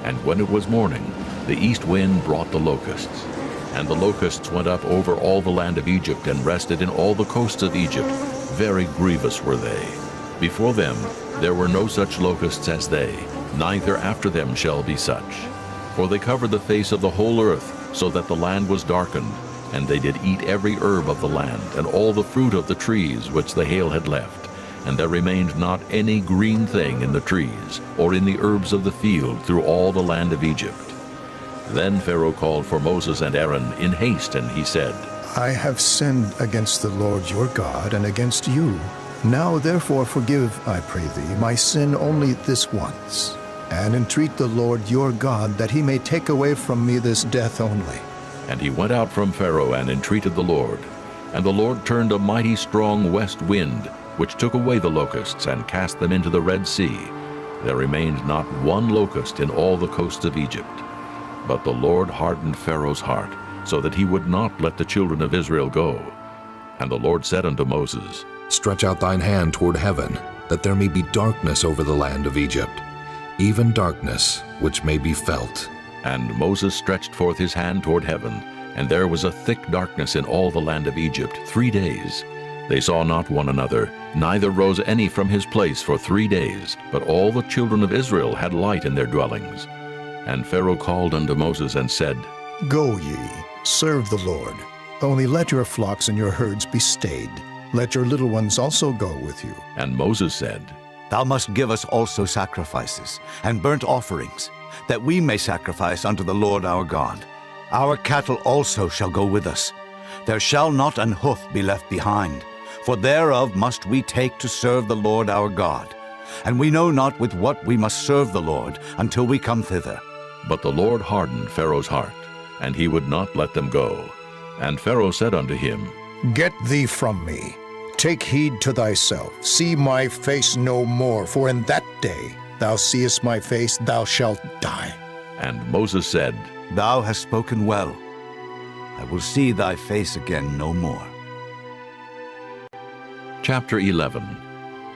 And when it was morning, the east wind brought the locusts. And the locusts went up over all the land of Egypt, and rested in all the coasts of Egypt. Very grievous were they. Before them there were no such locusts as they, neither after them shall be such. For they covered the face of the whole earth, so that the land was darkened. And they did eat every herb of the land, and all the fruit of the trees which the hail had left. And there remained not any green thing in the trees, or in the herbs of the field, through all the land of Egypt. Then Pharaoh called for Moses and Aaron in haste, and he said, I have sinned against the Lord your God and against you. Now therefore forgive, I pray thee, my sin only this once, and entreat the Lord your God that he may take away from me this death only. And he went out from Pharaoh and entreated the Lord. And the Lord turned a mighty strong west wind, which took away the locusts and cast them into the Red Sea. There remained not one locust in all the coasts of Egypt. But the Lord hardened Pharaoh's heart, so that he would not let the children of Israel go. And the Lord said unto Moses, Stretch out thine hand toward heaven, that there may be darkness over the land of Egypt, even darkness which may be felt. And Moses stretched forth his hand toward heaven, and there was a thick darkness in all the land of Egypt 3 days. They saw not one another, neither rose any from his place for 3 days, but all the children of Israel had light in their dwellings. And Pharaoh called unto Moses and said, Go ye, serve the Lord. Only let your flocks and your herds be stayed. Let your little ones also go with you. And Moses said, Thou must give us also sacrifices and burnt offerings, that we may sacrifice unto the Lord our God. Our cattle also shall go with us. There shall not an hoof be left behind, for thereof must we take to serve the Lord our God. And we know not with what we must serve the Lord until we come thither. But the Lord hardened Pharaoh's heart, and he would not let them go. And Pharaoh said unto him, Get thee from me. Take heed to thyself. See my face no more, for in that day thou seest my face, thou shalt die. And Moses said, Thou hast spoken well. I will see thy face again no more. Chapter 11.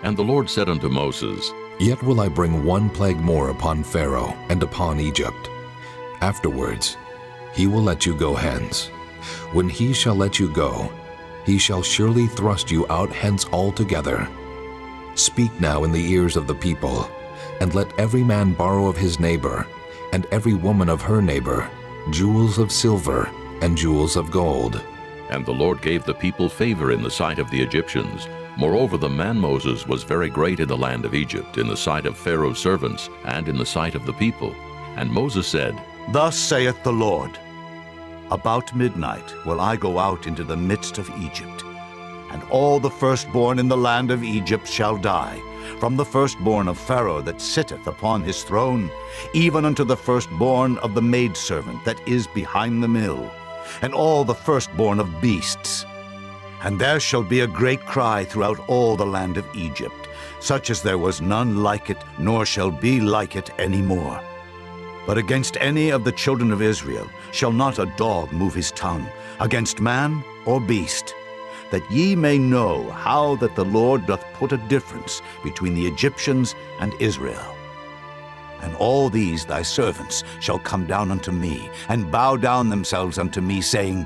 And the Lord said unto Moses, Yet will I bring one plague more upon Pharaoh and upon Egypt. Afterwards he will let you go hence. When he shall let you go, he shall surely thrust you out hence altogether. Speak now in the ears of the people, and let every man borrow of his neighbor, and every woman of her neighbor, jewels of silver and jewels of gold. And the Lord gave the people favor in the sight of the Egyptians. Moreover, the man Moses was very great in the land of Egypt, in the sight of Pharaoh's servants, and in the sight of the people. And Moses said, Thus saith the Lord, About midnight will I go out into the midst of Egypt, and all the firstborn in the land of Egypt shall die, from the firstborn of Pharaoh that sitteth upon his throne, even unto the firstborn of the maidservant that is behind the mill, and all the firstborn of beasts. And there shall be a great cry throughout all the land of Egypt, such as there was none like it, nor shall be like it any more. But against any of the children of Israel shall not a dog move his tongue, against man or beast, that ye may know how that the Lord doth put a difference between the Egyptians and Israel. And all these thy servants shall come down unto me, and bow down themselves unto me, saying,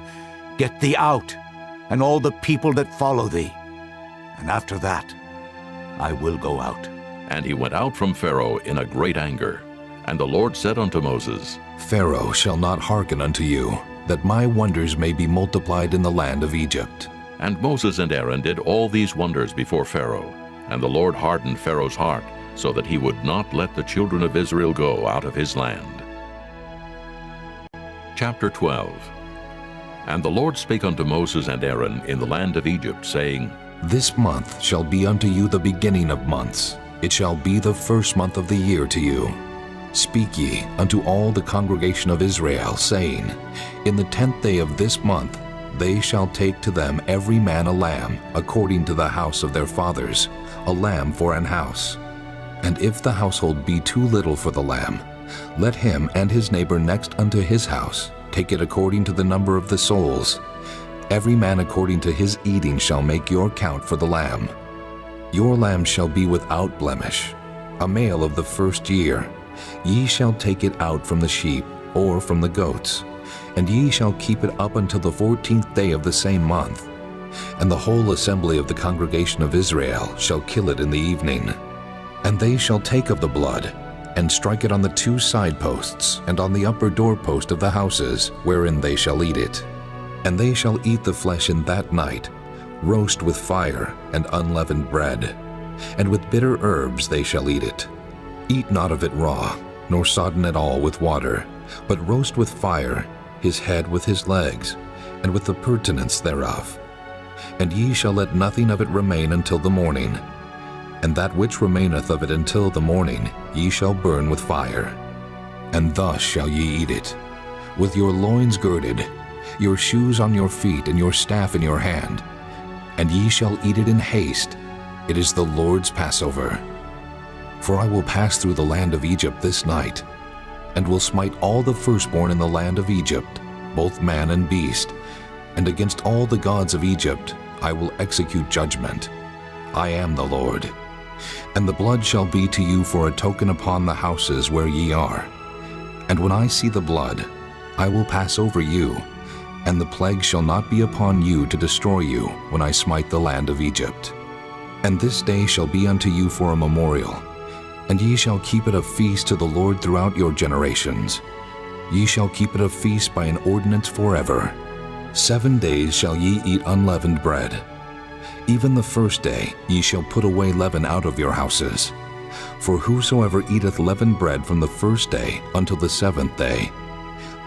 Get thee out, and all the people that follow thee. And after that I will go out. And he went out from Pharaoh in a great anger. And the Lord said unto Moses, Pharaoh shall not hearken unto you, that my wonders may be multiplied in the land of Egypt. And Moses and Aaron did all these wonders before Pharaoh. And the Lord hardened Pharaoh's heart, so that he would not let the children of Israel go out of his land. Chapter 12. And the Lord spake unto Moses and Aaron in the land of Egypt, saying, This month shall be unto you the beginning of months. It shall be the first month of the year to you. Speak ye unto all the congregation of Israel, saying, In the 10th day of this month they shall take to them every man a lamb, according to the house of their fathers, a lamb for an house. And if the household be too little for the lamb, let him and his neighbor next unto his house take it according to the number of the souls. Every man according to his eating shall make your count for the lamb. Your lamb shall be without blemish, a male of the first year. Ye shall take it out from the sheep, or from the goats, and ye shall keep it up until the 14th day of the same month. And the whole assembly of the congregation of Israel shall kill it in the evening. And they shall take of the blood, and strike it on the 2 side posts, and on the upper doorpost of the houses, wherein they shall eat it. And they shall eat the flesh in that night, roast with fire and unleavened bread, and with bitter herbs they shall eat it. Eat not of it raw, nor sodden at all with water, but roast with fire his head with his legs, and with the purtenance thereof. And ye shall let nothing of it remain until the morning. And that which remaineth of it until the morning ye shall burn with fire. And thus shall ye eat it, with your loins girded, your shoes on your feet, and your staff in your hand. And ye shall eat it in haste. It is the Lord's Passover. For I will pass through the land of Egypt this night, and will smite all the firstborn in the land of Egypt, both man and beast, and against all the gods of Egypt I will execute judgment. I am the Lord. And the blood shall be to you for a token upon the houses where ye are. And when I see the blood, I will pass over you, and the plague shall not be upon you to destroy you when I smite the land of Egypt. And this day shall be unto you for a memorial, and ye shall keep it a feast to the Lord throughout your generations. Ye shall keep it a feast by an ordinance forever. 7 days shall ye eat unleavened bread. Even the first day ye shall put away leaven out of your houses. For whosoever eateth leavened bread from the first day until the 7th day,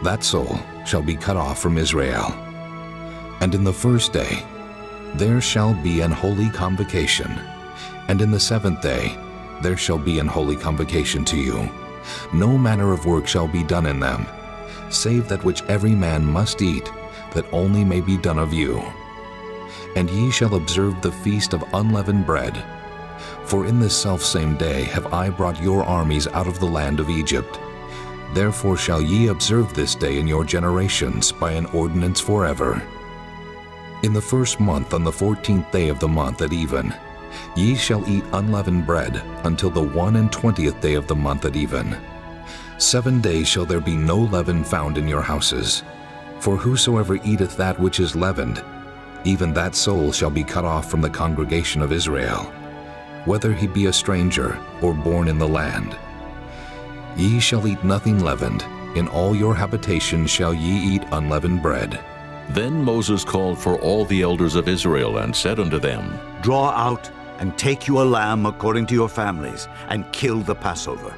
that soul shall be cut off from Israel. And in the first day there shall be an holy convocation, and in the 7th day there shall be an holy convocation to you. No manner of work shall be done in them, save that which every man must eat, that only may be done of you. And ye shall observe the feast of unleavened bread. For in this selfsame day have I brought your armies out of the land of Egypt. Therefore shall ye observe this day in your generations by an ordinance forever. In the first month, on the 14th day of the month at even, ye shall eat unleavened bread until the 21st day of the month at even. 7 days shall there be no leaven found in your houses. For whosoever eateth that which is leavened, even that soul shall be cut off from the congregation of Israel, whether he be a stranger or born in the land. Ye shall eat nothing leavened. In all your habitations shall ye eat unleavened bread. Then Moses called for all the elders of Israel and said unto them, Draw out and take you a lamb according to your families, and kill the Passover.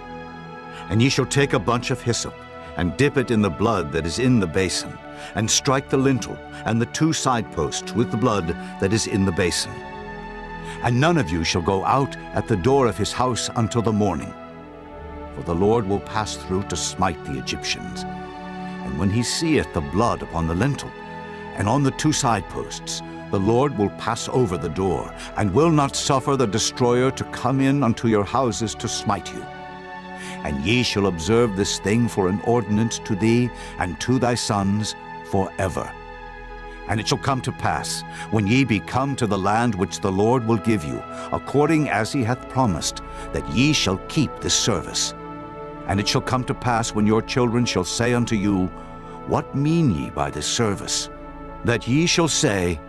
And ye shall take a bunch of hyssop, and dip it in the blood that is in the basin, and strike the lintel and the 2 side posts with the blood that is in the basin. And none of you shall go out at the door of his house until the morning, for the Lord will pass through to smite the Egyptians. And when he seeth the blood upon the lintel and on the 2 side posts, the Lord will pass over the door, and will not suffer the destroyer to come in unto your houses to smite you. And ye shall observe this thing for an ordinance to thee and to thy sons forever. And it shall come to pass, when ye be come to the land which the Lord will give you, according as he hath promised, that ye shall keep this service. And it shall come to pass, when your children shall say unto you, What mean ye by this service? That ye shall say,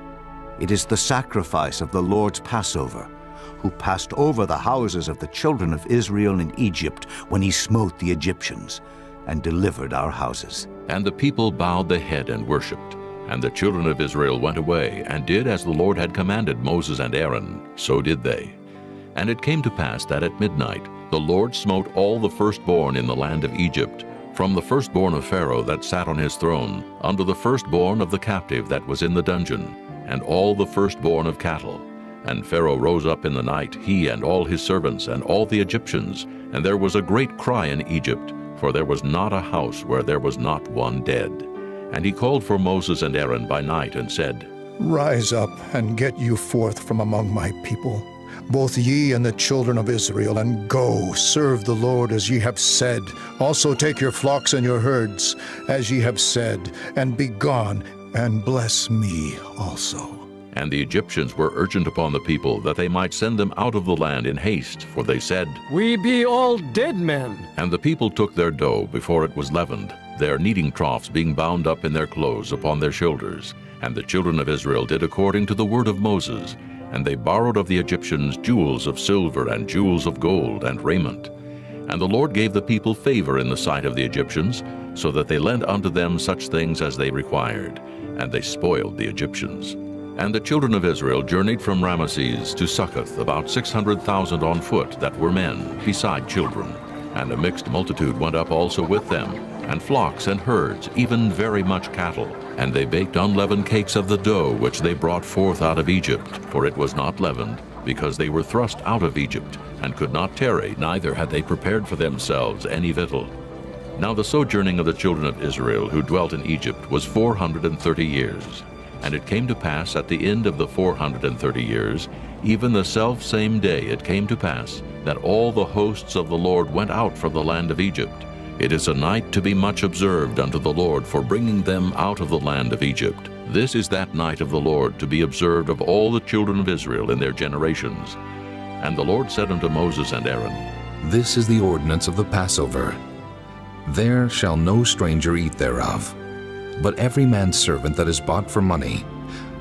It is the sacrifice of the Lord's Passover, who passed over the houses of the children of Israel in Egypt when he smote the Egyptians, and delivered our houses. And the people bowed the head and worshipped. And the children of Israel went away, and did as the Lord had commanded Moses and Aaron, so did they. And it came to pass that at midnight the Lord smote all the firstborn in the land of Egypt, from the firstborn of Pharaoh that sat on his throne, unto the firstborn of the captive that was in the dungeon, and all the firstborn of cattle. And Pharaoh rose up in the night, he and all his servants, and all the Egyptians, and there was a great cry in Egypt, for there was not a house where there was not one dead. And he called for Moses and Aaron by night and said, Rise up and get you forth from among my people, both ye and the children of Israel, and go, serve the Lord as ye have said. Also take your flocks and your herds, as ye have said, and be gone, and bless me also. And the Egyptians were urgent upon the people that they might send them out of the land in haste, for they said, We be all dead men. And the people took their dough before it was leavened, their kneading troughs being bound up in their clothes upon their shoulders. And the children of Israel did according to the word of Moses, and they borrowed of the Egyptians jewels of silver and jewels of gold and raiment. And the Lord gave the people favor in the sight of the Egyptians, so that they lent unto them such things as they required, and they spoiled the Egyptians. And the children of Israel journeyed from Ramesses to Succoth, about 600,000 on foot that were men, beside children. And a mixed multitude went up also with them, and flocks and herds, even very much cattle. And they baked unleavened cakes of the dough which they brought forth out of Egypt, for it was not leavened, because they were thrust out of Egypt, and could not tarry, neither had they prepared for themselves any victual. Now the sojourning of the children of Israel who dwelt in Egypt was 430 years. And it came to pass at the end of the 430 years, even the selfsame day it came to pass, that all the hosts of the Lord went out from the land of Egypt. It is a night to be much observed unto the Lord for bringing them out of the land of Egypt. This is that night of the Lord to be observed of all the children of Israel in their generations. And the Lord said unto Moses and Aaron, This is the ordinance of the Passover. There shall no stranger eat thereof. But every man's servant that is bought for money,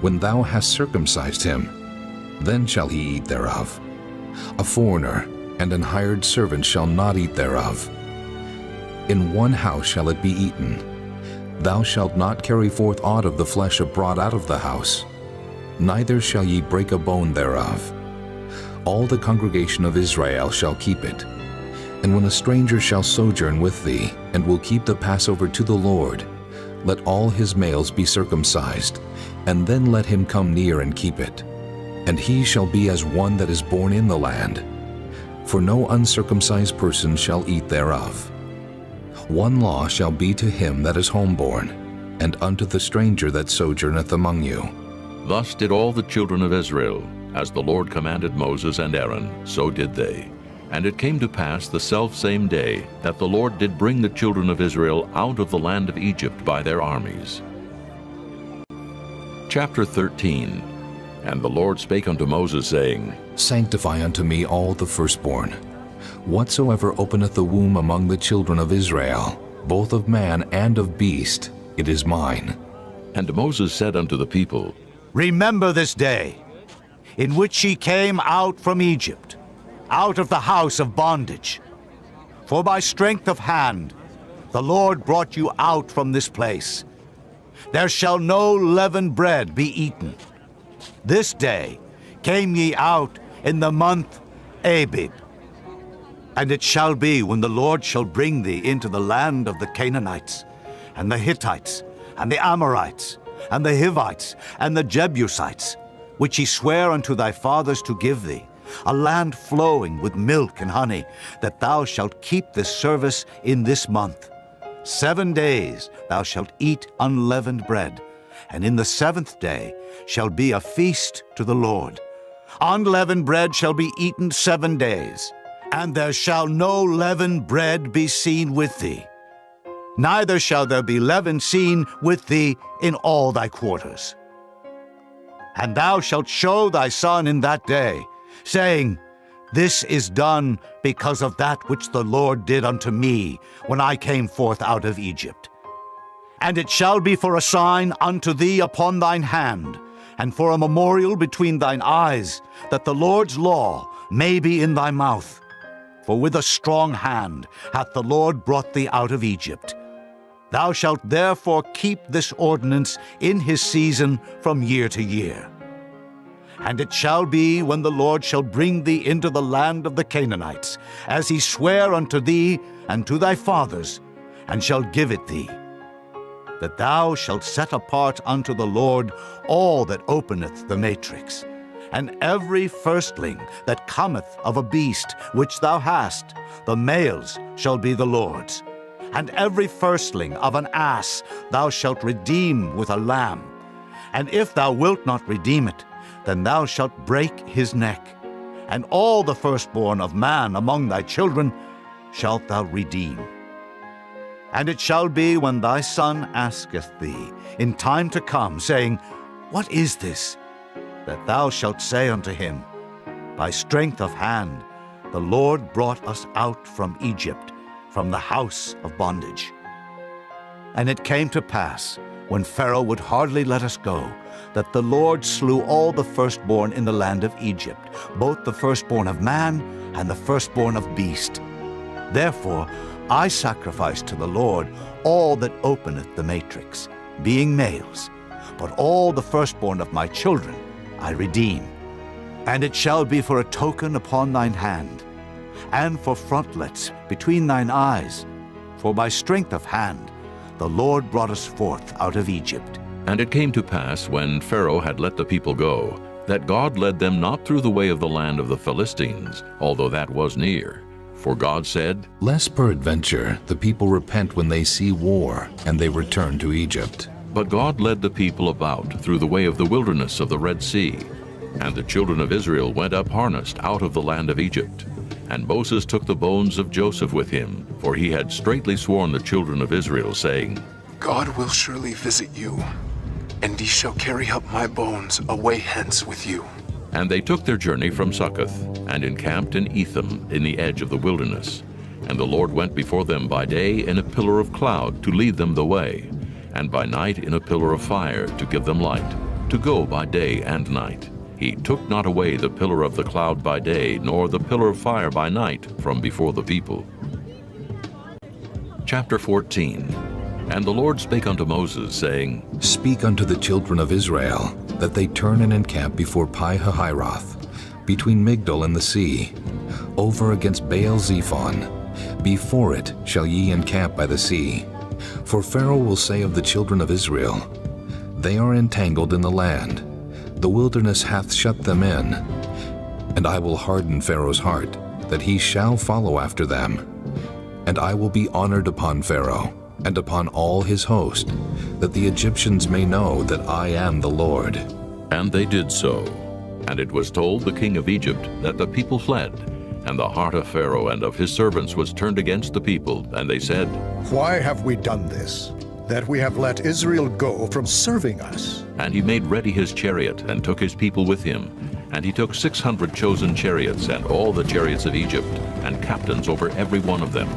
when thou hast circumcised him, then shall he eat thereof. A foreigner and an hired servant shall not eat thereof. In one house shall it be eaten. Thou shalt not carry forth aught of the flesh abroad out of the house, neither shall ye break a bone thereof. All the congregation of Israel shall keep it. And when a stranger shall sojourn with thee, and will keep the Passover to the Lord, let all his males be circumcised, and then let him come near and keep it. And he shall be as one that is born in the land, for no uncircumcised person shall eat thereof. One law shall be to him that is homeborn, and unto the stranger that sojourneth among you. Thus did all the children of Israel, as the Lord commanded Moses and Aaron, so did they. And it came to pass the selfsame day that the Lord did bring the children of Israel out of the land of Egypt by their armies. Chapter 13. And the Lord spake unto Moses, saying, Sanctify unto me all the firstborn. Whatsoever openeth the womb among the children of Israel, both of man and of beast, it is mine. And Moses said unto the people, Remember this day, in which ye came out from Egypt, out of the house of bondage. For by strength of hand the Lord brought you out from this place. There shall no leavened bread be eaten. This day came ye out in the month Abib. And it shall be, when the Lord shall bring thee into the land of the Canaanites, and the Hittites, and the Amorites, and the Hivites, and the Jebusites, which he sware unto thy fathers to give thee, a land flowing with milk and honey, that thou shalt keep this service in this month. 7 days thou shalt eat unleavened bread, and in the 7th day shall be a feast to the Lord. Unleavened bread shall be eaten 7 days, and there shall no leavened bread be seen with thee. Neither shall there be leaven seen with thee in all thy quarters. And thou shalt show thy son in that day, saying, This is done because of that which the Lord did unto me when I came forth out of Egypt. And it shall be for a sign unto thee upon thine hand, and for a memorial between thine eyes, that the Lord's law may be in thy mouth. For with a strong hand hath the Lord brought thee out of Egypt. Thou shalt therefore keep this ordinance in his season from year to year. And it shall be, when the Lord shall bring thee into the land of the Canaanites, as he sware unto thee and to thy fathers, and shall give it thee, that thou shalt set apart unto the Lord all that openeth the matrix, and every firstling that cometh of a beast which thou hast, the males shall be the Lord's. And every firstling of an ass thou shalt redeem with a lamb. And if thou wilt not redeem it, then thou shalt break his neck. And all the firstborn of man among thy children shalt thou redeem. And it shall be when thy son asketh thee in time to come, saying, What is this? That thou shalt say unto him, By strength of hand the Lord brought us out from Egypt, from the house of bondage. And it came to pass, when Pharaoh would hardly let us go, that the Lord slew all the firstborn in the land of Egypt, both the firstborn of man and the firstborn of beast. Therefore I sacrifice to the Lord all that openeth the matrix, being males, but all the firstborn of my children I redeem. And it shall be for a token upon thine hand, and for frontlets between thine eyes, for by strength of hand the Lord brought us forth out of Egypt. And it came to pass, when Pharaoh had let the people go, that God led them not through the way of the land of the Philistines, although that was near. For God said, Lest peradventure the people repent when they see war, and they return to Egypt. But God led the people about through the way of the wilderness of the Red Sea. And the children of Israel went up harnessed out of the land of Egypt. And Moses took the bones of Joseph with him, for he had straitly sworn the children of Israel, saying, God will surely visit you, and ye shall carry up my bones away hence with you. And they took their journey from Succoth, and encamped in Etham in the edge of the wilderness. And the Lord went before them by day in a pillar of cloud to lead them the way, and by night in a pillar of fire to give them light, to go by day and night. He took not away the pillar of the cloud by day, nor the pillar of fire by night from before the people. Chapter 14. And the Lord spake unto Moses, saying, Speak unto the children of Israel, that they turn and encamp before Pi-hahiroth, between Migdol and the sea, over against Baal-zephon. Before it shall ye encamp by the sea. For Pharaoh will say of the children of Israel, They are entangled in the land. The wilderness hath shut them in. And I will harden Pharaoh's heart, that he shall follow after them. And I will be honored upon Pharaoh, and upon all his host, that the Egyptians may know that I am the Lord. And they did so. And it was told the king of Egypt that the people fled. And the heart of Pharaoh and of his servants was turned against the people, and they said, Why have we done this, that we have let Israel go from serving us? And he made ready his chariot, and took his people with him. And he took 600 chosen chariots, and all the chariots of Egypt, and captains over every one of them.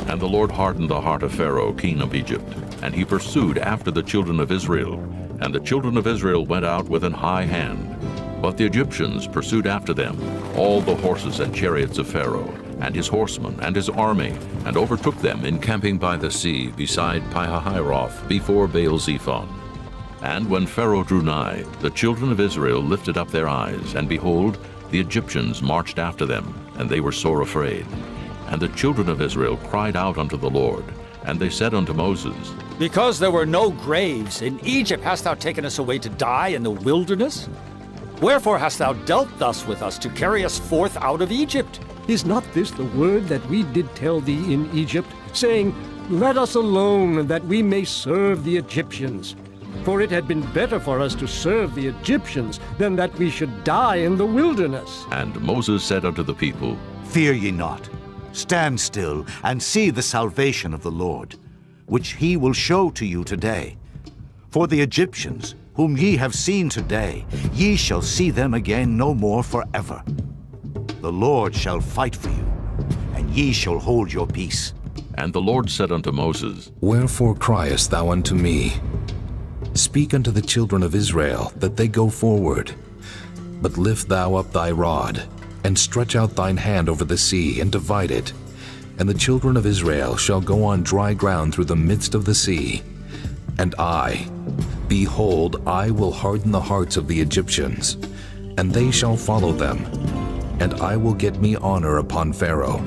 And the Lord hardened the heart of Pharaoh, king of Egypt, and he pursued after the children of Israel. And the children of Israel went out with an high hand. But the Egyptians pursued after them, all the horses and chariots of Pharaoh, and his horsemen, and his army, and overtook them encamping by the sea beside Pi-hahiroth, before Baal-zephon. And when Pharaoh drew nigh, the children of Israel lifted up their eyes, and behold, the Egyptians marched after them, and they were sore afraid. And the children of Israel cried out unto the Lord, and they said unto Moses, Because there were no graves in Egypt hast thou taken us away to die in the wilderness? Wherefore hast thou dealt thus with us, to carry us forth out of Egypt? Is not this the word that we did tell thee in Egypt, saying, Let us alone, that we may serve the Egyptians? For it had been better for us to serve the Egyptians than that we should die in the wilderness. And Moses said unto the people, Fear ye not. Stand still, and see the salvation of the Lord, which he will show to you today. For the Egyptians, whom ye have seen today, ye shall see them again no more forever. The Lord shall fight for you, and ye shall hold your peace. And the Lord said unto Moses, Wherefore criest thou unto me? Speak unto the children of Israel, that they go forward. But lift thou up thy rod, and stretch out thine hand over the sea, and divide it. And the children of Israel shall go on dry ground through the midst of the sea. And I, behold, I will harden the hearts of the Egyptians, and they shall follow them. And I will get me honor upon Pharaoh,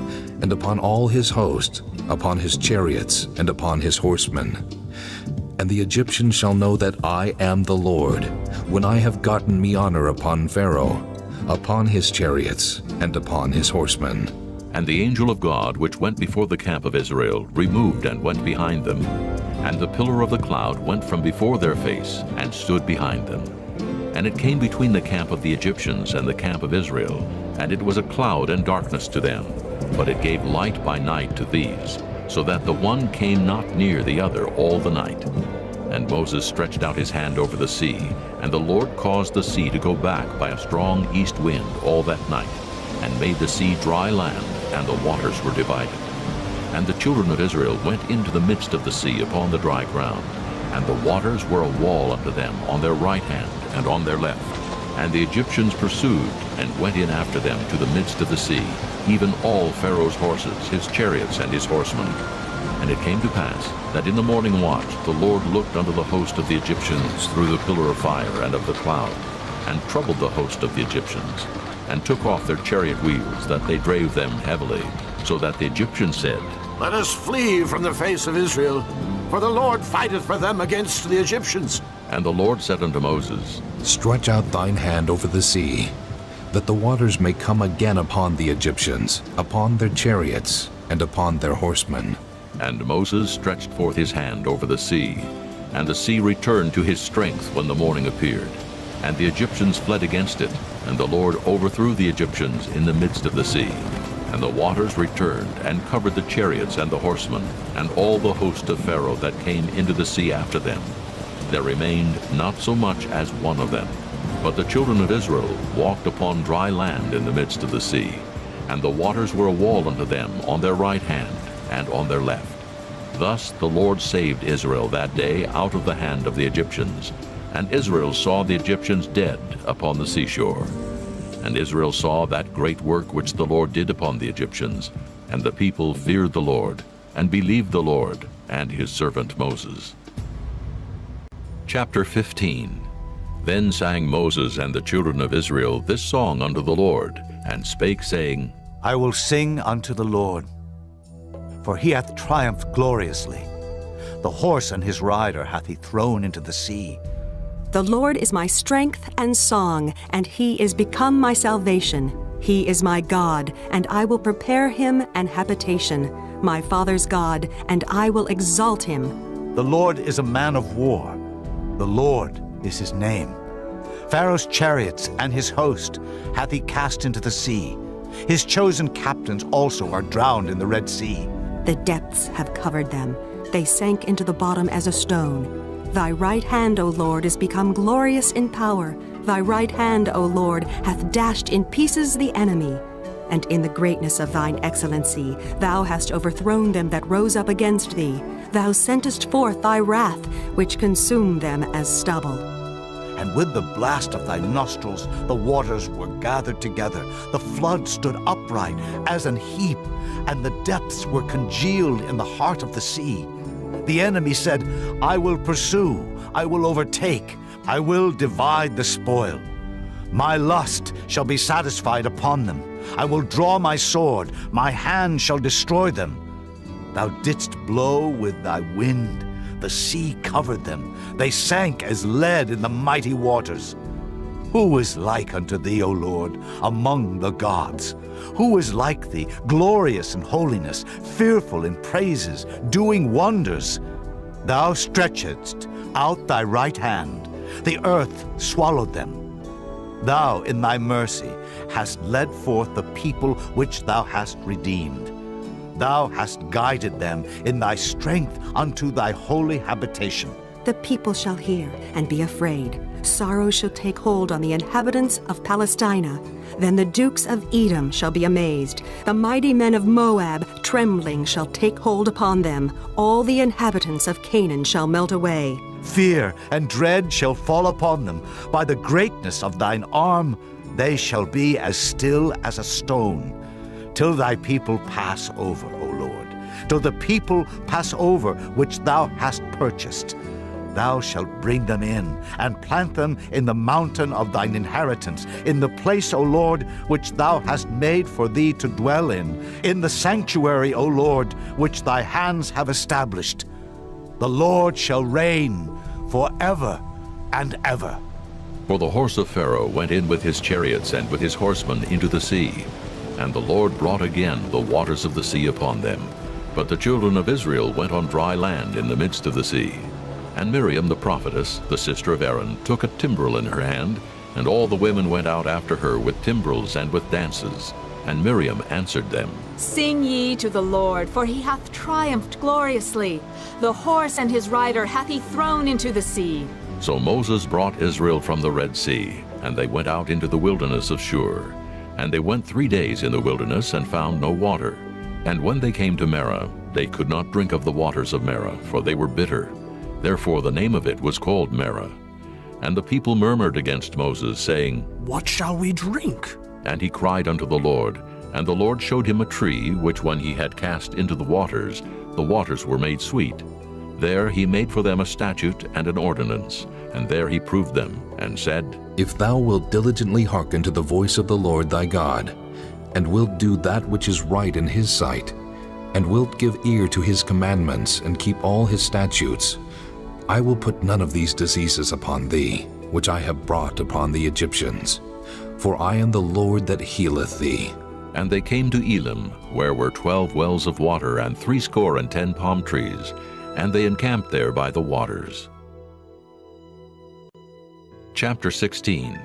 and upon all his host, upon his chariots, and upon his horsemen. And the Egyptians shall know that I am the Lord, when I have gotten me honor upon Pharaoh, upon his chariots, and upon his horsemen. And the angel of God, which went before the camp of Israel, removed and went behind them. And the pillar of the cloud went from before their face, and stood behind them. And it came between the camp of the Egyptians and the camp of Israel, and it was a cloud and darkness to them, but it gave light by night to these, so that the one came not near the other all the night. And Moses stretched out his hand over the sea, and the Lord caused the sea to go back by a strong east wind all that night, and made the sea dry land, and the waters were divided. And the children of Israel went into the midst of the sea upon the dry ground, and the waters were a wall unto them on their right hand and on their left. And the Egyptians pursued, and went in after them to the midst of the sea, even all Pharaoh's horses, his chariots, and his horsemen. And it came to pass that in the morning watch the Lord looked unto the host of the Egyptians through the pillar of fire and of the cloud, and troubled the host of the Egyptians, and took off their chariot wheels, that they drave them heavily, so that the Egyptians said, Let us flee from the face of Israel, for the Lord fighteth for them against the Egyptians. And the Lord said unto Moses, Stretch out thine hand over the sea, that the waters may come again upon the Egyptians, upon their chariots, and upon their horsemen. And Moses stretched forth his hand over the sea, and the sea returned to his strength when the morning appeared. And the Egyptians fled against it, and the Lord overthrew the Egyptians in the midst of the sea. And the waters returned, and covered the chariots and the horsemen, and all the host of Pharaoh that came into the sea after them. There remained not so much as one of them. But the children of Israel walked upon dry land in the midst of the sea, and the waters were a wall unto them on their right hand and on their left. Thus the Lord saved Israel that day out of the hand of the Egyptians. And Israel saw the Egyptians dead upon the seashore. And Israel saw that great work which the Lord did upon the Egyptians. And the people feared the Lord, and believed the Lord and his servant Moses. Chapter 15. Then sang Moses and the children of Israel this song unto the Lord, and spake, saying, I will sing unto the Lord, for he hath triumphed gloriously. The horse and his rider hath he thrown into the sea. The Lord is my strength and song, and he is become my salvation. He is my God, and I will prepare him an habitation, my father's God, and I will exalt him. The Lord is a man of war. The Lord is his name. Pharaoh's chariots and his host hath he cast into the sea. His chosen captains also are drowned in the Red Sea. The depths have covered them. They sank into the bottom as a stone. Thy right hand, O Lord, is become glorious in power. Thy right hand, O Lord, hath dashed in pieces the enemy. And in the greatness of thine excellency, thou hast overthrown them that rose up against thee. Thou sentest forth thy wrath, which consumed them as stubble. And with the blast of thy nostrils the waters were gathered together. The flood stood upright as an heap, and the depths were congealed in the heart of the sea. The enemy said, I will pursue, I will overtake, I will divide the spoil. My lust shall be satisfied upon them. I will draw my sword, my hand shall destroy them. Thou didst blow with thy wind, the sea covered them. They sank as lead in the mighty waters. Who is like unto thee, O Lord, among the gods? Who is like thee, glorious in holiness, fearful in praises, doing wonders? Thou stretchedst out thy right hand, the earth swallowed them. Thou in thy mercy hast led forth the people which thou hast redeemed. Thou hast guided them in thy strength unto thy holy habitation. The people shall hear and be afraid. Sorrow shall take hold on the inhabitants of Palestina. Then the dukes of Edom shall be amazed. The mighty men of Moab, trembling, shall take hold upon them. All the inhabitants of Canaan shall melt away. Fear and dread shall fall upon them. By the greatness of thine arm, they shall be as still as a stone, till thy people pass over, O Lord, till the people pass over which thou hast purchased. Thou shalt bring them in, and plant them in the mountain of thine inheritance, in the place, O Lord, which thou hast made for thee to dwell in the sanctuary, O Lord, which thy hands have established. The Lord shall reign forever and ever. For the horse of Pharaoh went in with his chariots and with his horsemen into the sea, And the Lord brought again the waters of the sea upon them. But the children of Israel went on dry land in the midst of the sea. And Miriam the prophetess, the sister of Aaron, took a timbrel in her hand, and all the women went out after her with timbrels and with dances. And Miriam answered them, Sing ye to the Lord, for he hath triumphed gloriously. The horse and his rider hath he thrown into the sea. So Moses brought Israel from the Red Sea, and they went out into the wilderness of Shur. And they went 3 days in the wilderness and found no water. And when they came to Marah, they could not drink of the waters of Marah, for they were bitter. Therefore the name of it was called Marah. And the people murmured against Moses, saying, What shall we drink? And he cried unto the Lord. And the Lord showed him a tree, which when he had cast into the waters were made sweet. There he made for them a statute and an ordinance, and there he proved them, and said, If thou wilt diligently hearken to the voice of the Lord thy God, and wilt do that which is right in his sight, and wilt give ear to his commandments, and keep all his statutes, I will put none of these diseases upon thee, which I have brought upon the Egyptians. For I am the Lord that healeth thee. And they came to Elim, where were 12 wells of water, and 70 palm trees, and they encamped there by the waters. Chapter 16.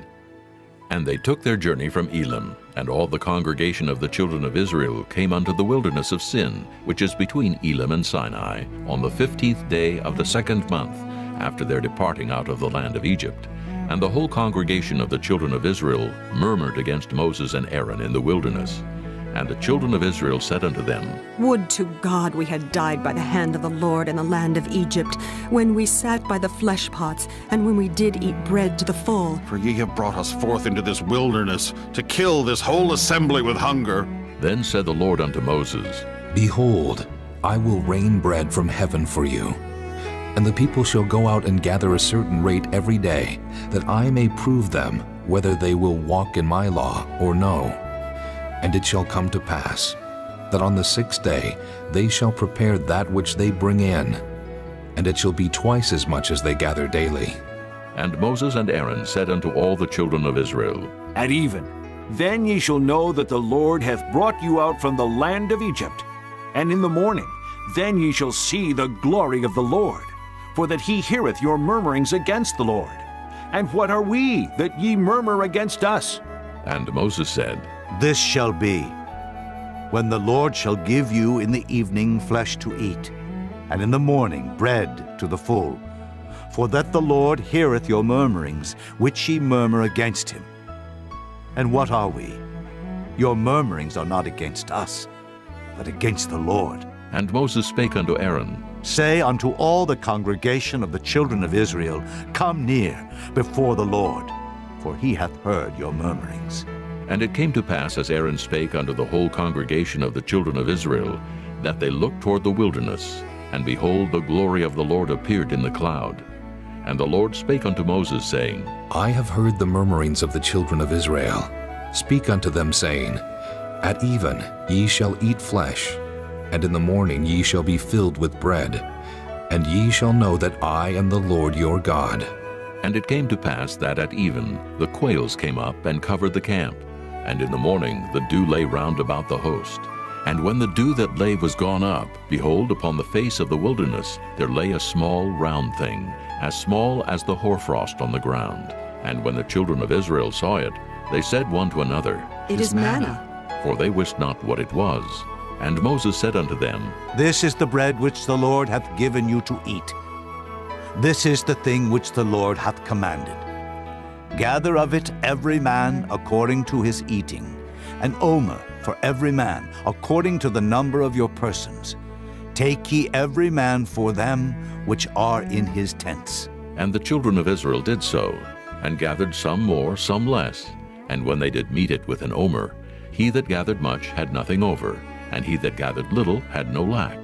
And they took their journey from Elim, and all the congregation of the children of Israel came unto the wilderness of Sin, which is between Elim and Sinai, on the 15th day of the 2nd month, after their departing out of the land of Egypt. And the whole congregation of the children of Israel murmured against Moses and Aaron in the wilderness. And the children of Israel said unto them, Would to God we had died by the hand of the Lord in the land of Egypt, when we sat by the flesh pots, and when we did eat bread to the full. For ye have brought us forth into this wilderness, to kill this whole assembly with hunger. Then said the Lord unto Moses, Behold, I will rain bread from heaven for you. And the people shall go out and gather a certain rate every day, that I may prove them whether they will walk in my law or no. And it shall come to pass, that on the 6th day they shall prepare that which they bring in, and it shall be twice as much as they gather daily. And Moses and Aaron said unto all the children of Israel, At even, then ye shall know that the Lord hath brought you out from the land of Egypt. And in the morning, then ye shall see the glory of the Lord, for that he heareth your murmurings against the Lord. And what are we, that ye murmur against us? And Moses said, This shall be, when the Lord shall give you in the evening flesh to eat, and in the morning bread to the full, for that the Lord heareth your murmurings, which ye murmur against him. And what are we? Your murmurings are not against us, but against the Lord. And Moses spake unto Aaron, Say unto all the congregation of the children of Israel, Come near before the Lord, for he hath heard your murmurings. And it came to pass, as Aaron spake unto the whole congregation of the children of Israel, that they looked toward the wilderness, and behold, the glory of the Lord appeared in the cloud. And the Lord spake unto Moses, saying, I have heard the murmurings of the children of Israel. Speak unto them, saying, At even ye shall eat flesh, and in the morning ye shall be filled with bread, and ye shall know that I am the Lord your God. And it came to pass that at even the quails came up and covered the camp, and in the morning the dew lay round about the host. And when the dew that lay was gone up, behold, upon the face of the wilderness there lay a small round thing, as small as the hoarfrost on the ground. And when the children of Israel saw it, they said one to another, It is manna. For they wist not what it was. And Moses said unto them, This is the bread which the Lord hath given you to eat. This is the thing which the Lord hath commanded. Gather of it every man according to his eating, an omer for every man according to the number of your persons. Take ye every man for them which are in his tents. And the children of Israel did so, and gathered some more, some less. And when they did meet it with an omer, he that gathered much had nothing over, and he that gathered little had no lack.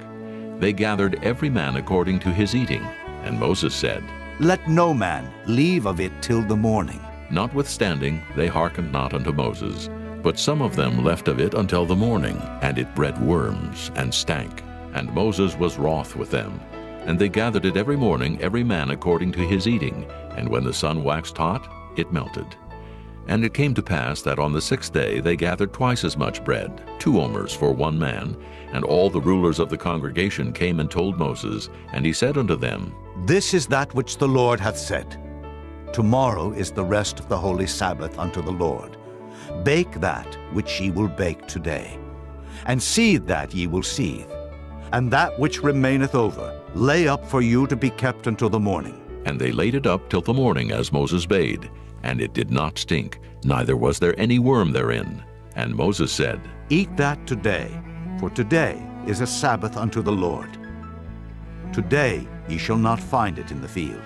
They gathered every man according to his eating. And Moses said, Let no man leave of it till the morning. Notwithstanding, they hearkened not unto Moses, but some of them left of it until the morning, and it bred worms, and stank. And Moses was wroth with them. And they gathered it every morning, every man according to his eating, and when the sun waxed hot, it melted. And it came to pass that on the 6th day they gathered twice as much bread, 2 omers for one man. And all the rulers of the congregation came and told Moses, and he said unto them, This is that which the Lord hath said. Tomorrow is the rest of the holy Sabbath unto the Lord. Bake that which ye will bake today, and seethe that ye will seethe, and that which remaineth over lay up for you to be kept until the morning. And they laid it up till the morning, as Moses bade. And it did not stink, neither was there any worm therein. And Moses said, Eat that today, for today is a Sabbath unto the Lord. Today ye shall not find it in the field.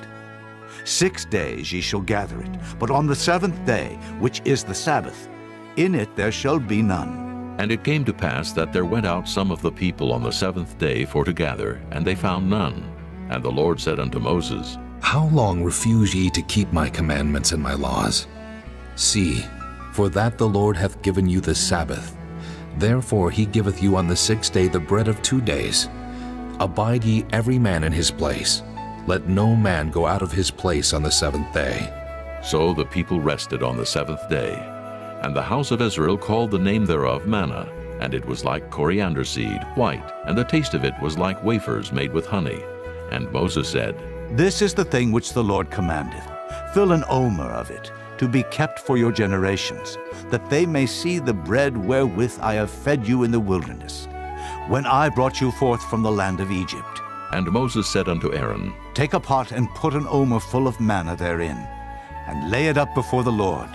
6 days ye shall gather it, but on the 7th day, which is the Sabbath, in it there shall be none. And it came to pass that there went out some of the people on the 7th day for to gather, and they found none. And the Lord said unto Moses, How long refuse ye to keep my commandments and my laws? See, for that the Lord hath given you the Sabbath. Therefore he giveth you on the 6th day the bread of 2 days. Abide ye every man in his place. Let no man go out of his place on the 7th day. So the people rested on the 7th day. And the house of Israel called the name thereof manna, and it was like coriander seed, white, and the taste of it was like wafers made with honey. And Moses said, This is the thing which the Lord commandeth. Fill an omer of it, to be kept for your generations, that they may see the bread wherewith I have fed you in the wilderness, when I brought you forth from the land of Egypt. And Moses said unto Aaron, Take a pot and put an omer full of manna therein, and lay it up before the Lord,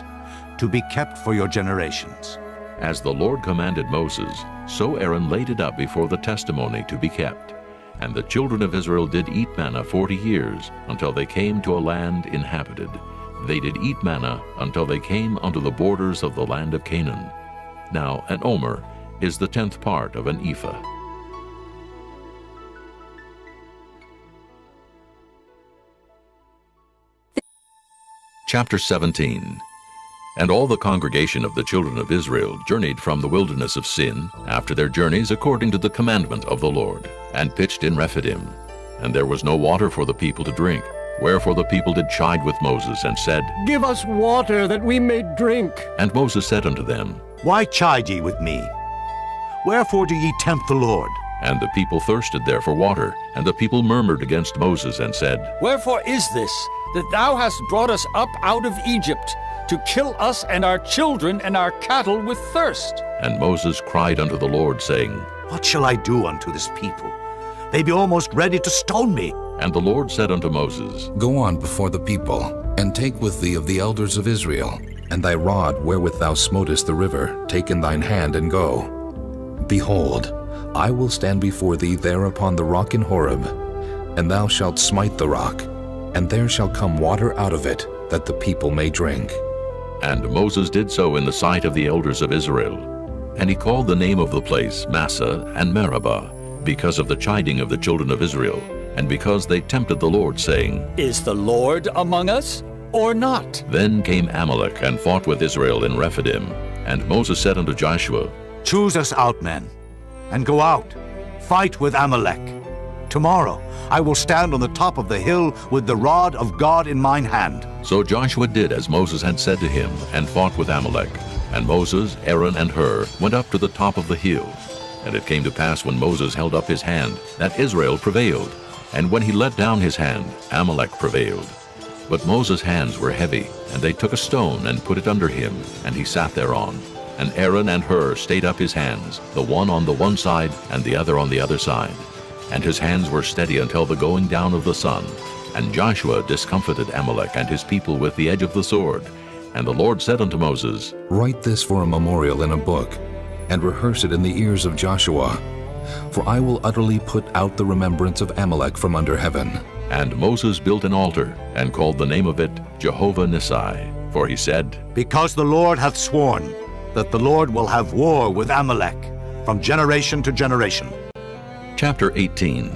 to be kept for your generations. As the Lord commanded Moses, so Aaron laid it up before the testimony to be kept. And the children of Israel did eat manna 40 years, until they came to a land inhabited. They did eat manna until they came unto the borders of the land of Canaan. Now an omer is the 10th part of an ephah. Chapter 17. And all the congregation of the children of Israel journeyed from the wilderness of Sin, after their journeys according to the commandment of the Lord, and pitched in Rephidim. And there was no water for the people to drink. Wherefore the people did chide with Moses, and said, Give us water, that we may drink. And Moses said unto them, Why chide ye with me? Wherefore do ye tempt the Lord? And the people thirsted there for water. And the people murmured against Moses, and said, Wherefore is this, that thou hast brought us up out of Egypt, to kill us and our children and our cattle with thirst? And Moses cried unto the Lord, saying, What shall I do unto this people? They be almost ready to stone me. And the Lord said unto Moses, Go on before the people, and take with thee of the elders of Israel, and thy rod wherewith thou smotest the river, take in thine hand, and go. Behold, I will stand before thee there upon the rock in Horeb, and thou shalt smite the rock, and there shall come water out of it, that the people may drink. And Moses did so in the sight of the elders of Israel. And he called the name of the place Massah and Meribah, because of the chiding of the children of Israel, and because they tempted the Lord, saying, Is the Lord among us, or not? Then came Amalek and fought with Israel in Rephidim. And Moses said unto Joshua, Choose us out men, and go out, fight with Amalek. Tomorrow I will stand on the top of the hill with the rod of God in mine hand. So Joshua did as Moses had said to him, and fought with Amalek. And Moses, Aaron, and Hur went up to the top of the hill. And it came to pass, when Moses held up his hand, that Israel prevailed. And when he let down his hand, Amalek prevailed. But Moses' hands were heavy, and they took a stone and put it under him, and he sat thereon. And Aaron and Hur stayed up his hands, the one on the one side, and the other on the other side. And his hands were steady until the going down of the sun. And Joshua discomfited Amalek and his people with the edge of the sword. And the Lord said unto Moses, Write this for a memorial in a book, and rehearse it in the ears of Joshua. For I will utterly put out the remembrance of Amalek from under heaven. And Moses built an altar, and called the name of it Jehovah Nissi. For he said, Because the Lord hath sworn that the Lord will have war with Amalek from generation to generation. Chapter 18.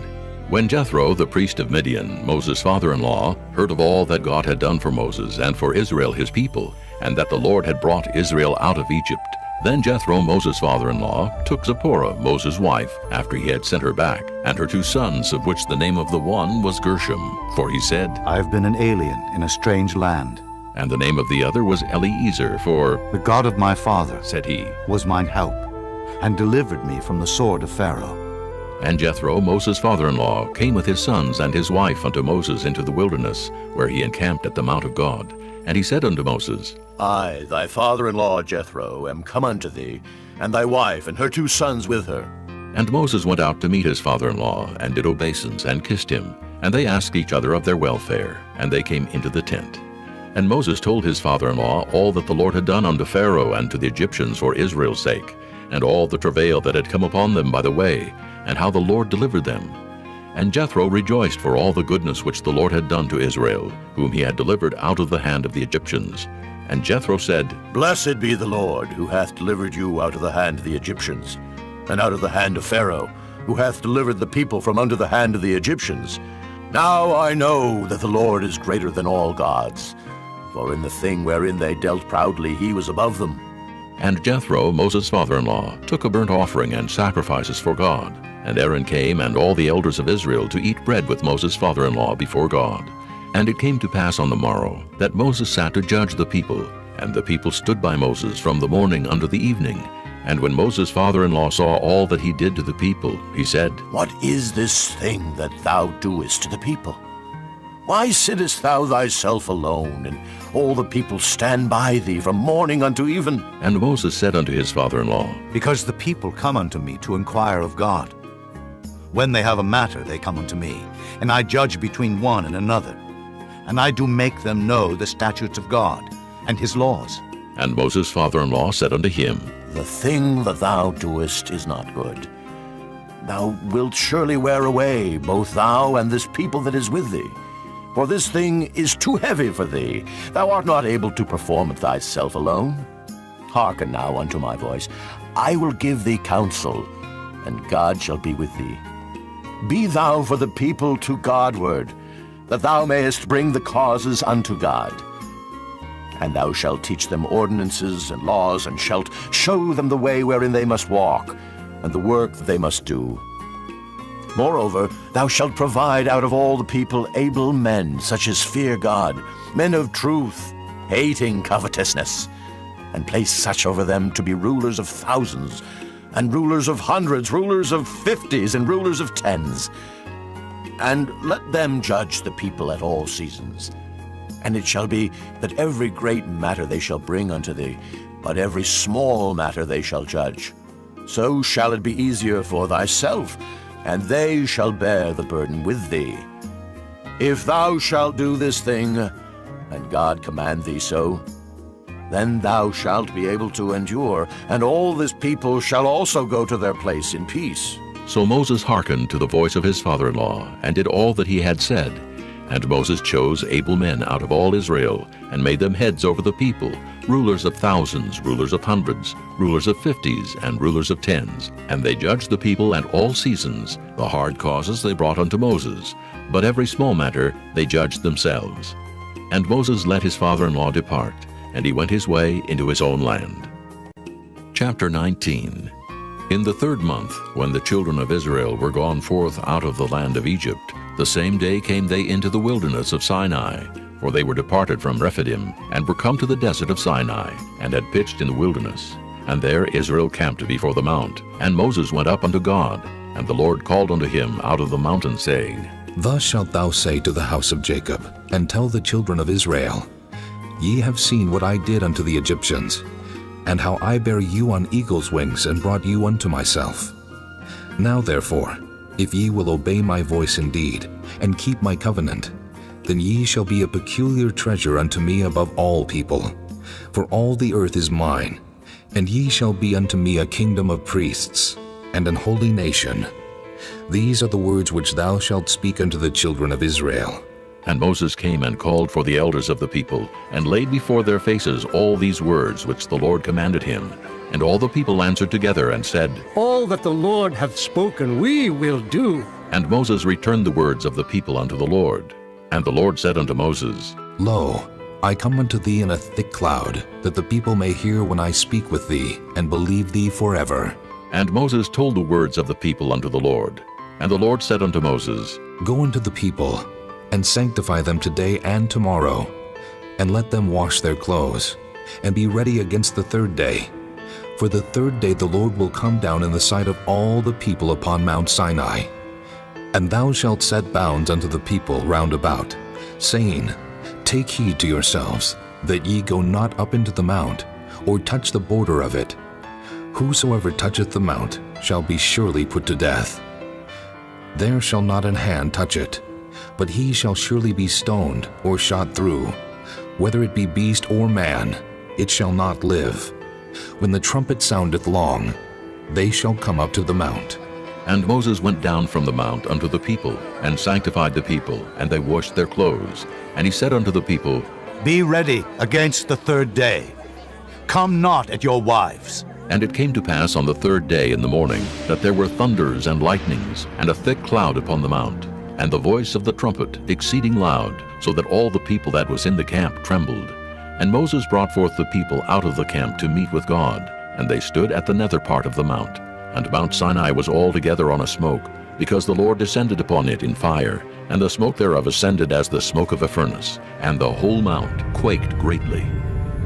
When Jethro, the priest of Midian, Moses' father-in-law, heard of all that God had done for Moses and for Israel his people, and that the Lord had brought Israel out of Egypt, then Jethro, Moses' father-in-law, took Zipporah, Moses' wife, after he had sent her back, and her 2 sons, of which the name of the one was Gershom. For he said, I have been an alien in a strange land. And the name of the other was Eliezer, for "The God of my father," said he, "was mine help, and delivered me from the sword of Pharaoh." And Jethro, Moses' father-in-law, came with his sons and his wife unto Moses into the wilderness, where he encamped at the mount of God. And he said unto Moses, I, thy father-in-law Jethro, am come unto thee, and thy wife and her 2 sons with her. And Moses went out to meet his father-in-law, and did obeisance, and kissed him. And they asked each other of their welfare, and they came into the tent. And Moses told his father-in-law all that the Lord had done unto Pharaoh and to the Egyptians for Israel's sake, and all the travail that had come upon them by the way, and how the Lord delivered them. And Jethro rejoiced for all the goodness which the Lord had done to Israel, whom he had delivered out of the hand of the Egyptians. And Jethro said, Blessed be the Lord, who hath delivered you out of the hand of the Egyptians, and out of the hand of Pharaoh, who hath delivered the people from under the hand of the Egyptians. Now I know that the Lord is greater than all gods, for in the thing wherein they dealt proudly he was above them. And Jethro, Moses' father-in-law, took a burnt offering and sacrifices for God. And Aaron came and all the elders of Israel to eat bread with Moses' father-in-law before God. And it came to pass on the morrow that Moses sat to judge the people, and the people stood by Moses from the morning unto the evening. And when Moses' father-in-law saw all that he did to the people, he said, What is this thing that thou doest to the people? Why sittest thou thyself alone, and all the people stand by thee from morning unto even? And Moses said unto his father-in-law, Because the people come unto me to inquire of God. When they have a matter, they come unto me, and I judge between one and another. And I do make them know the statutes of God and his laws. And Moses' father-in-law said unto him, The thing that thou doest is not good. Thou wilt surely wear away, both thou and this people that is with thee. For this thing is too heavy for thee. Thou art not able to perform it thyself alone. Hearken now unto my voice. I will give thee counsel, and God shall be with thee. Be thou for the people to Godward, that thou mayest bring the causes unto God. And thou shalt teach them ordinances and laws, and shalt show them the way wherein they must walk, and the work that they must do. Moreover, thou shalt provide out of all the people able men, such as fear God, men of truth, hating covetousness, and place such over them to be rulers of thousands, and rulers of hundreds, rulers of 50s, and rulers of 10s. And let them judge the people at all seasons. And it shall be that every great matter they shall bring unto thee, but every small matter they shall judge. So shall it be easier for thyself, and they shall bear the burden with thee. If thou shalt do this thing, and God command thee so, then thou shalt be able to endure, and all this people shall also go to their place in peace. So Moses hearkened to the voice of his father-in-law, and did all that he had said. And Moses chose able men out of all Israel, and made them heads over the people, rulers of thousands, rulers of hundreds, rulers of 50s, and rulers of 10s. And they judged the people at all seasons. The hard causes they brought unto Moses, but every small matter they judged themselves. And Moses let his father-in-law depart, and he went his way into his own land. Chapter 19. In the 3rd month, when the children of Israel were gone forth out of the land of Egypt, the same day came they into the wilderness of Sinai, for they were departed from Rephidim, and were come to the desert of Sinai, and had pitched in the wilderness. And there Israel camped before the mount. And Moses went up unto God, and the Lord called unto him out of the mountain, saying, Thus shalt thou say to the house of Jacob, and tell the children of Israel, Ye have seen what I did unto the Egyptians, and how I bare you on eagle's wings, and brought you unto myself. Now therefore, if ye will obey my voice indeed, and keep my covenant, then ye shall be a peculiar treasure unto me above all people. For all the earth is mine, and ye shall be unto me a kingdom of priests, and an holy nation. These are the words which thou shalt speak unto the children of Israel. And Moses came and called for the elders of the people, and laid before their faces all these words which the Lord commanded him. And all the people answered together and said, All that the Lord hath spoken we will do. And Moses returned the words of the people unto the Lord. And the Lord said unto Moses, Lo, I come unto thee in a thick cloud, that the people may hear when I speak with thee, and believe thee forever. And Moses told the words of the people unto the Lord. And the Lord said unto Moses, Go unto the people, and sanctify them today and tomorrow. and let them wash their clothes, and be ready against the third day. For the third day the Lord will come down in the sight of all the people upon Mount Sinai. And thou shalt set bounds unto the people round about, saying, Take heed to yourselves, that ye go not up into the mount, or touch the border of it. Whosoever toucheth the mount shall be surely put to death. There shall not an hand touch it, but he shall surely be stoned or shot through. Whether it be beast or man, it shall not live. When the trumpet soundeth long, they shall come up to the mount. And Moses went down from the mount unto the people, and sanctified the people, and they washed their clothes. And he said unto the people, Be ready against the third day. Come not at your wives. And it came to pass on the third day in the morning, that there were thunders and lightnings, and a thick cloud upon the mount, and the voice of the trumpet exceeding loud, so that all the people that was in the camp trembled. And Moses brought forth the people out of the camp to meet with God, and they stood at the nether part of the mount. And Mount Sinai was altogether on a smoke, because the Lord descended upon it in fire, and the smoke thereof ascended as the smoke of a furnace, and the whole mount quaked greatly.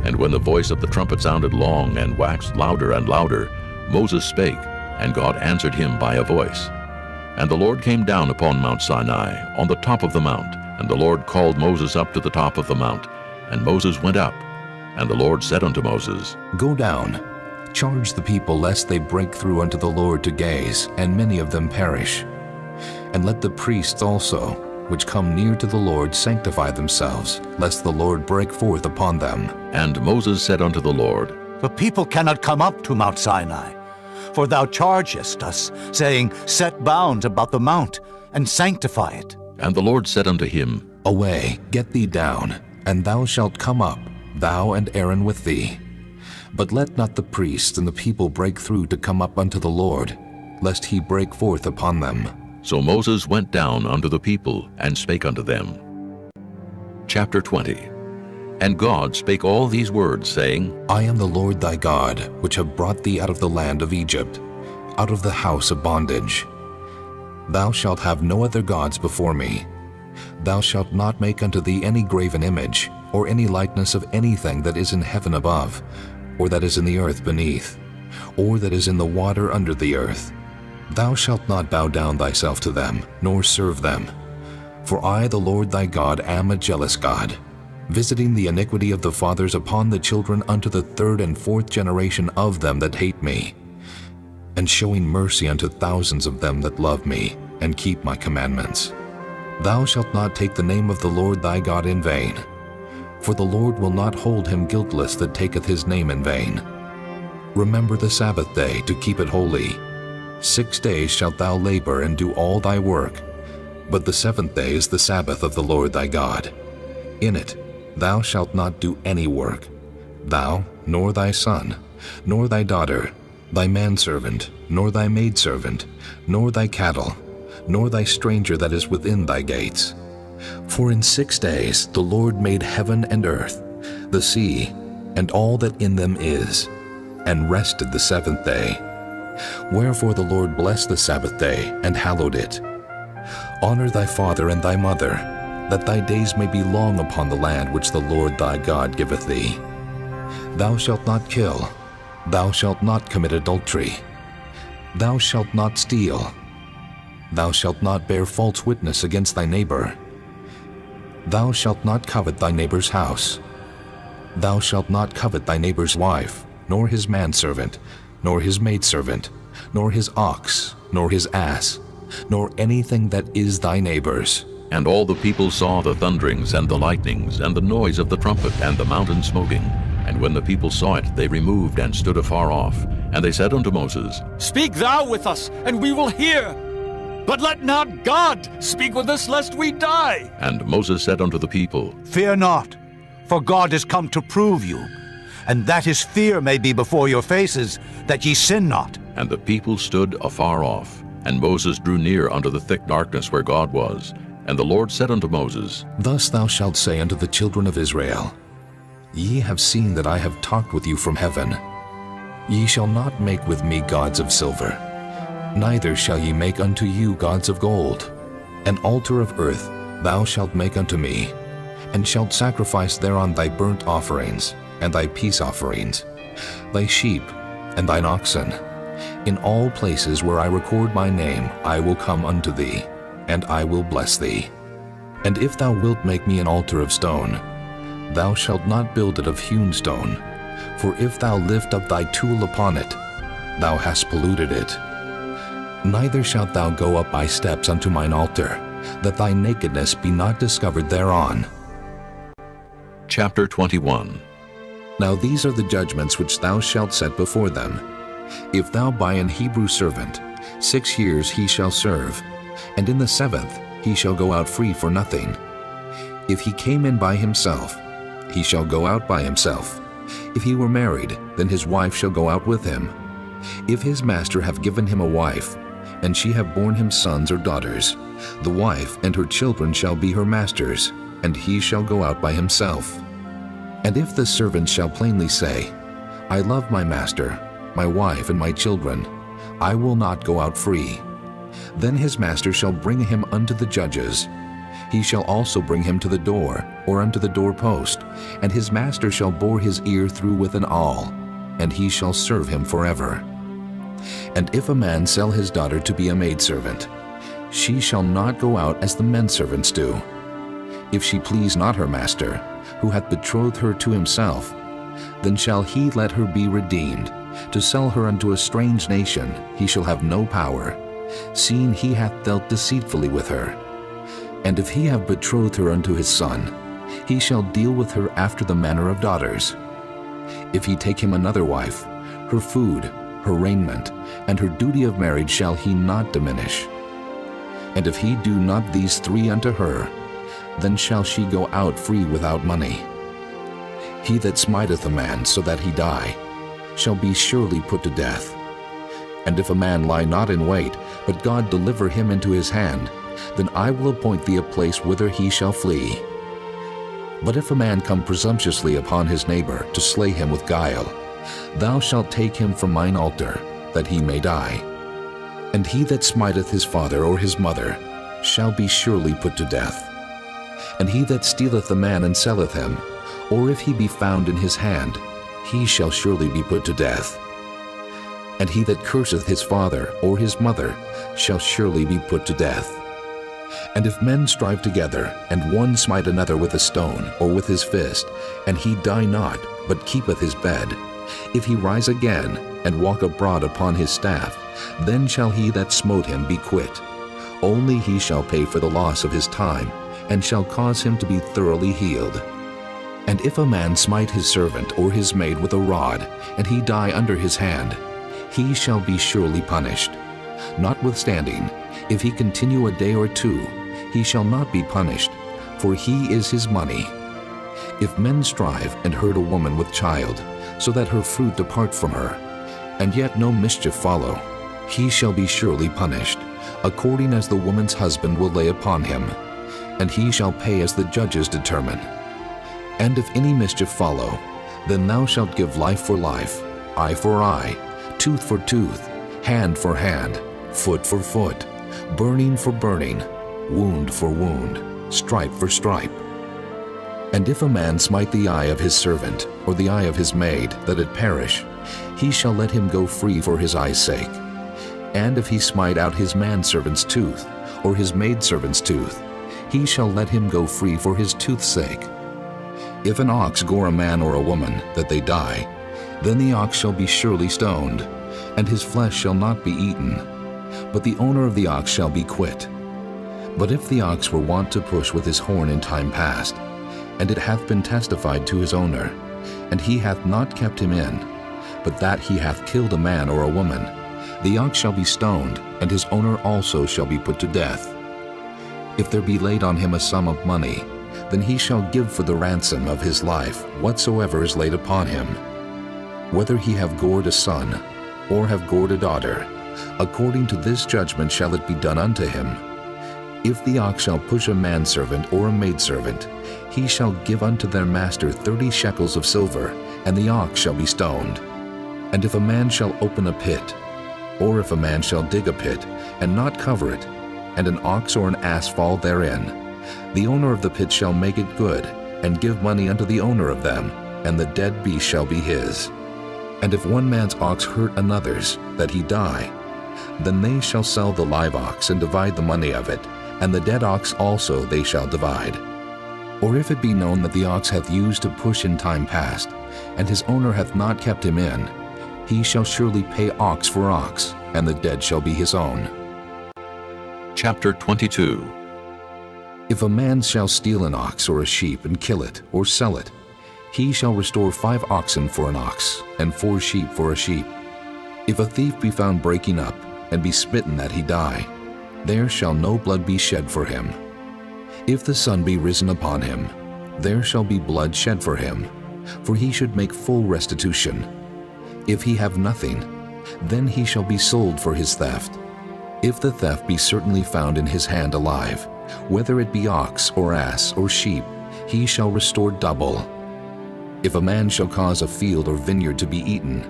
And when the voice of the trumpet sounded long, and waxed louder and louder, Moses spake, and God answered him by a voice. And the Lord came down upon Mount Sinai, on the top of the mount, and the Lord called Moses up to the top of the mount, and Moses went up. And the Lord said unto Moses, Go down, charge the people lest they break through unto the Lord to gaze, and many of them perish. And let the priests also, which come near to the Lord, sanctify themselves, lest the Lord break forth upon them. And Moses said unto the Lord, The people cannot come up to Mount Sinai, for thou chargest us, saying, Set bounds about the mount, and sanctify it. And the Lord said unto him, Away, get thee down, and thou shalt come up, thou and Aaron with thee. But let not the priests and the people break through to come up unto the Lord, lest he break forth upon them. So Moses went down unto the people, and spake unto them. Chapter 20. And God spake all these words, saying, I am the Lord thy God, which have brought thee out of the land of Egypt, out of the house of bondage. Thou shalt have no other gods before me. Thou shalt not make unto thee any graven image, or any likeness of anything that is in heaven above, or that is in the earth beneath, or that is in the water under the earth. Thou shalt not bow down thyself to them, nor serve them. For I, the Lord thy God, am a jealous God, visiting the iniquity of the fathers upon the children unto the third and fourth generation of them that hate me, and showing mercy unto thousands of them that love me, and keep my commandments. Thou shalt not take the name of the Lord thy God in vain, for the Lord will not hold him guiltless that taketh his name in vain. Remember the Sabbath day to keep it holy. 6 days shalt thou labor and do all thy work, but the seventh day is the Sabbath of the Lord thy God. In it thou shalt not do any work, thou, nor thy son, nor thy daughter, thy manservant, nor thy maidservant, nor thy cattle, nor thy stranger that is within thy gates. For in 6 days the Lord made heaven and earth, the sea, and all that in them is, and rested the seventh day. Wherefore the Lord blessed the Sabbath day, and hallowed it. Honor thy father and thy mother, that thy days may be long upon the land which the Lord thy God giveth thee. Thou shalt not kill. Thou shalt not commit adultery. Thou shalt not steal. Thou shalt not bear false witness against thy neighbor. Thou shalt not covet thy neighbor's house. Thou shalt not covet thy neighbor's wife, nor his manservant, nor his maidservant, nor his ox, nor his ass, nor anything that is thy neighbor's. And all the people saw the thunderings and the lightnings, and the noise of the trumpet, and the mountain smoking. And when the people saw it, they removed and stood afar off. And they said unto Moses, Speak thou with us, and we will hear. But let not God speak with us, lest we die. And Moses said unto the people, Fear not, for God is come to prove you, and that his fear may be before your faces, that ye sin not. And the people stood afar off. And Moses drew near unto the thick darkness where God was. And the Lord said unto Moses, Thus thou shalt say unto the children of Israel, Ye have seen that I have talked with you from heaven. Ye shall not make with me gods of silver, neither shall ye make unto you gods of gold. An altar of earth thou shalt make unto me, and shalt sacrifice thereon thy burnt offerings, and thy peace offerings, thy sheep, and thine oxen. In all places where I record my name I will come unto thee, and I will bless thee. And if thou wilt make me an altar of stone, thou shalt not build it of hewn stone, for if thou lift up thy tool upon it, thou hast polluted it. Neither shalt thou go up by steps unto mine altar, that thy nakedness be not discovered thereon. Chapter 21. Now these are the judgments which thou shalt set before them. If thou buy an Hebrew servant, 6 years he shall serve, and in the 7th he shall go out free for nothing. If he came in by himself, he shall go out by himself. If he were married, then his wife shall go out with him. If his master have given him a wife, and she have borne him sons or daughters, the wife and her children shall be her master's, and he shall go out by himself. And if the servant shall plainly say, I love my master, my wife, and my children, I will not go out free, then his master shall bring him unto the judges. He shall also bring him to the door, or unto the doorpost, and his master shall bore his ear through with an awl, and he shall serve him forever. And if a man sell his daughter to be a maidservant, she shall not go out as the men servants do. If she please not her master, who hath betrothed her to himself, then shall he let her be redeemed. To sell her unto a strange nation he shall have no power, seeing he hath dealt deceitfully with her. And if he have betrothed her unto his son, he shall deal with her after the manner of daughters. If he take him another wife, her food, her raiment, and her duty of marriage shall he not diminish. And if he do not these 3 unto her, then shall she go out free without money. He that smiteth a man so that he die, shall be surely put to death. And if a man lie not in wait, but God deliver him into his hand, then I will appoint thee a place whither he shall flee. But if a man come presumptuously upon his neighbor to slay him with guile, thou shalt take him from mine altar, that he may die. And he that smiteth his father or his mother shall be surely put to death. And he that stealeth a man and selleth him, or if he be found in his hand, he shall surely be put to death. And he that curseth his father or his mother shall surely be put to death. And if men strive together, and one smite another with a stone or with his fist, and he die not, but keepeth his bed, if he rise again, and walk abroad upon his staff, then shall he that smote him be quit. Only he shall pay for the loss of his time, and shall cause him to be thoroughly healed. And if a man smite his servant or his maid with a rod, and he die under his hand, he shall be surely punished. Notwithstanding, if he continue a day or 2, he shall not be punished, for he is his money. If men strive and hurt a woman with child, so that her fruit depart from her, and yet no mischief follow, he shall be surely punished, according as the woman's husband will lay upon him, and he shall pay as the judges determine. And if any mischief follow, then thou shalt give life for life, eye for eye, tooth for tooth, hand for hand, foot for foot, burning for burning, wound for wound, stripe for stripe. And if a man smite the eye of his servant, or the eye of his maid, that it perish, he shall let him go free for his eye's sake. And if he smite out his manservant's tooth, or his maidservant's tooth, he shall let him go free for his tooth's sake. If an ox gore a man or a woman, that they die, then the ox shall be surely stoned, and his flesh shall not be eaten, but the owner of the ox shall be quit. But if the ox were wont to push with his horn in time past, and it hath been testified to his owner, and he hath not kept him in, but that he hath killed a man or a woman, the ox shall be stoned, and his owner also shall be put to death. If there be laid on him a sum of money, then he shall give for the ransom of his life whatsoever is laid upon him. Whether he have gored a son, or have gored a daughter, according to this judgment shall it be done unto him. If the ox shall push a manservant or a maidservant, he shall give unto their master 30 shekels of silver, and the ox shall be stoned. And if a man shall open a pit, or if a man shall dig a pit, and not cover it, and an ox or an ass fall therein, the owner of the pit shall make it good, and give money unto the owner of them, and the dead beast shall be his. And if one man's ox hurt another's, that he die, then they shall sell the live ox and divide the money of it, and the dead ox also they shall divide. Or if it be known that the ox hath used to push in time past, and his owner hath not kept him in, he shall surely pay ox for ox, and the dead shall be his own. Chapter 22. If a man shall steal an ox or a sheep and kill it or sell it, he shall restore 5 oxen for an ox, and 4 sheep for a sheep. If a thief be found breaking up, and be smitten that he die, there shall no blood be shed for him. If the sun be risen upon him, there shall be blood shed for him, for he should make full restitution. If he have nothing, then he shall be sold for his theft. If the theft be certainly found in his hand alive, whether it be ox or ass or sheep, he shall restore double. If a man shall cause a field or vineyard to be eaten,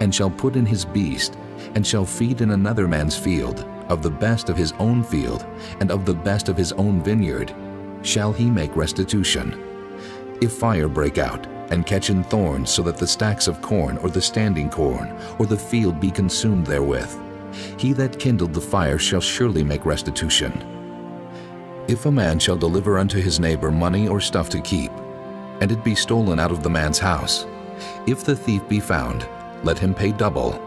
and shall put in his beast, and shall feed in another man's field, of the best of his own field, and of the best of his own vineyard, shall he make restitution. If fire break out, and catch in thorns, so that the stacks of corn, or the standing corn, or the field be consumed therewith, he that kindled the fire shall surely make restitution. If a man shall deliver unto his neighbor money or stuff to keep, and it be stolen out of the man's house, if the thief be found, let him pay double.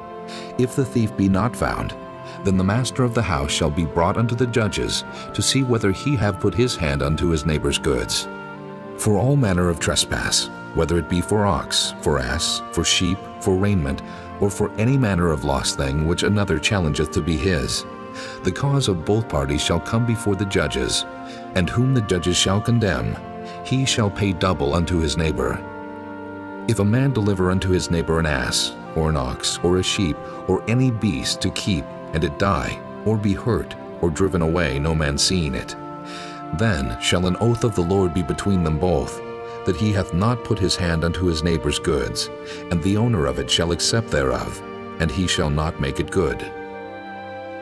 If the thief be not found, then the master of the house shall be brought unto the judges, to see whether he have put his hand unto his neighbor's goods. For all manner of trespass, whether it be for ox, for ass, for sheep, for raiment, or for any manner of lost thing which another challengeth to be his, the cause of both parties shall come before the judges, and whom the judges shall condemn, he shall pay double unto his neighbor. If a man deliver unto his neighbor an ass, or an ox, or a sheep, or any beast to keep, and it die, or be hurt, or driven away, no man seeing it, then shall an oath of the Lord be between them both, that he hath not put his hand unto his neighbor's goods, and the owner of it shall accept thereof, and he shall not make it good.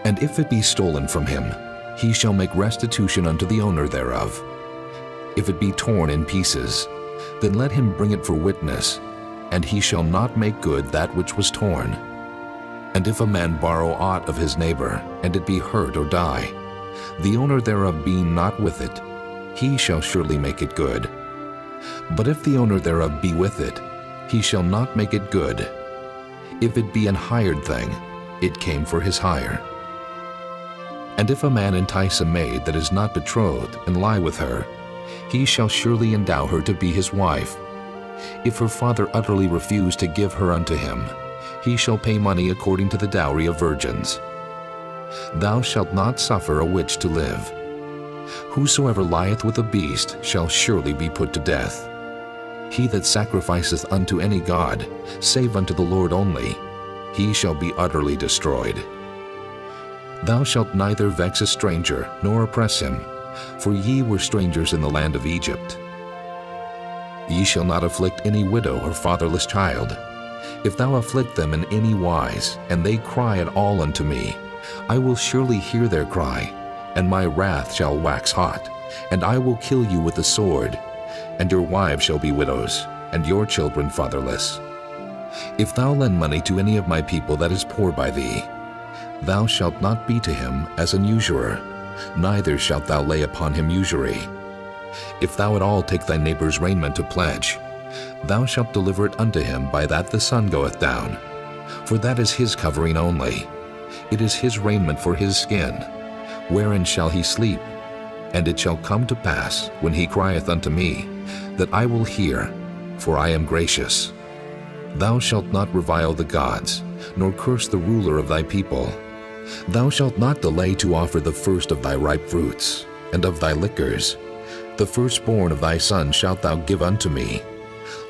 And if it be stolen from him, he shall make restitution unto the owner thereof. If it be torn in pieces, then let him bring it for witness, and he shall not make good that which was torn. And if a man borrow aught of his neighbor, and it be hurt or die, the owner thereof being not with it, he shall surely make it good. But if the owner thereof be with it, he shall not make it good. If it be an hired thing, it came for his hire. And if a man entice a maid that is not betrothed, and lie with her, he shall surely endow her to be his wife. If her father utterly refuse to give her unto him, he shall pay money according to the dowry of virgins. Thou shalt not suffer a witch to live. Whosoever lieth with a beast shall surely be put to death. He that sacrificeth unto any god, save unto the Lord only, he shall be utterly destroyed. Thou shalt neither vex a stranger, nor oppress him, for ye were strangers in the land of Egypt. Ye shall not afflict any widow or fatherless child. If thou afflict them in any wise, and they cry at all unto me, I will surely hear their cry, and my wrath shall wax hot, and I will kill you with the sword, and your wives shall be widows, and your children fatherless. If thou lend money to any of my people that is poor by thee, thou shalt not be to him as an usurer, neither shalt thou lay upon him usury. If thou at all take thy neighbor's raiment to pledge, thou shalt deliver it unto him by that the sun goeth down, for that is his covering only. It is his raiment for his skin. Wherein shall he sleep? And it shall come to pass, when he crieth unto me, that I will hear, for I am gracious. Thou shalt not revile the gods, nor curse the ruler of thy people. Thou shalt not delay to offer the first of thy ripe fruits, and of thy liquors. The firstborn of thy son shalt thou give unto me.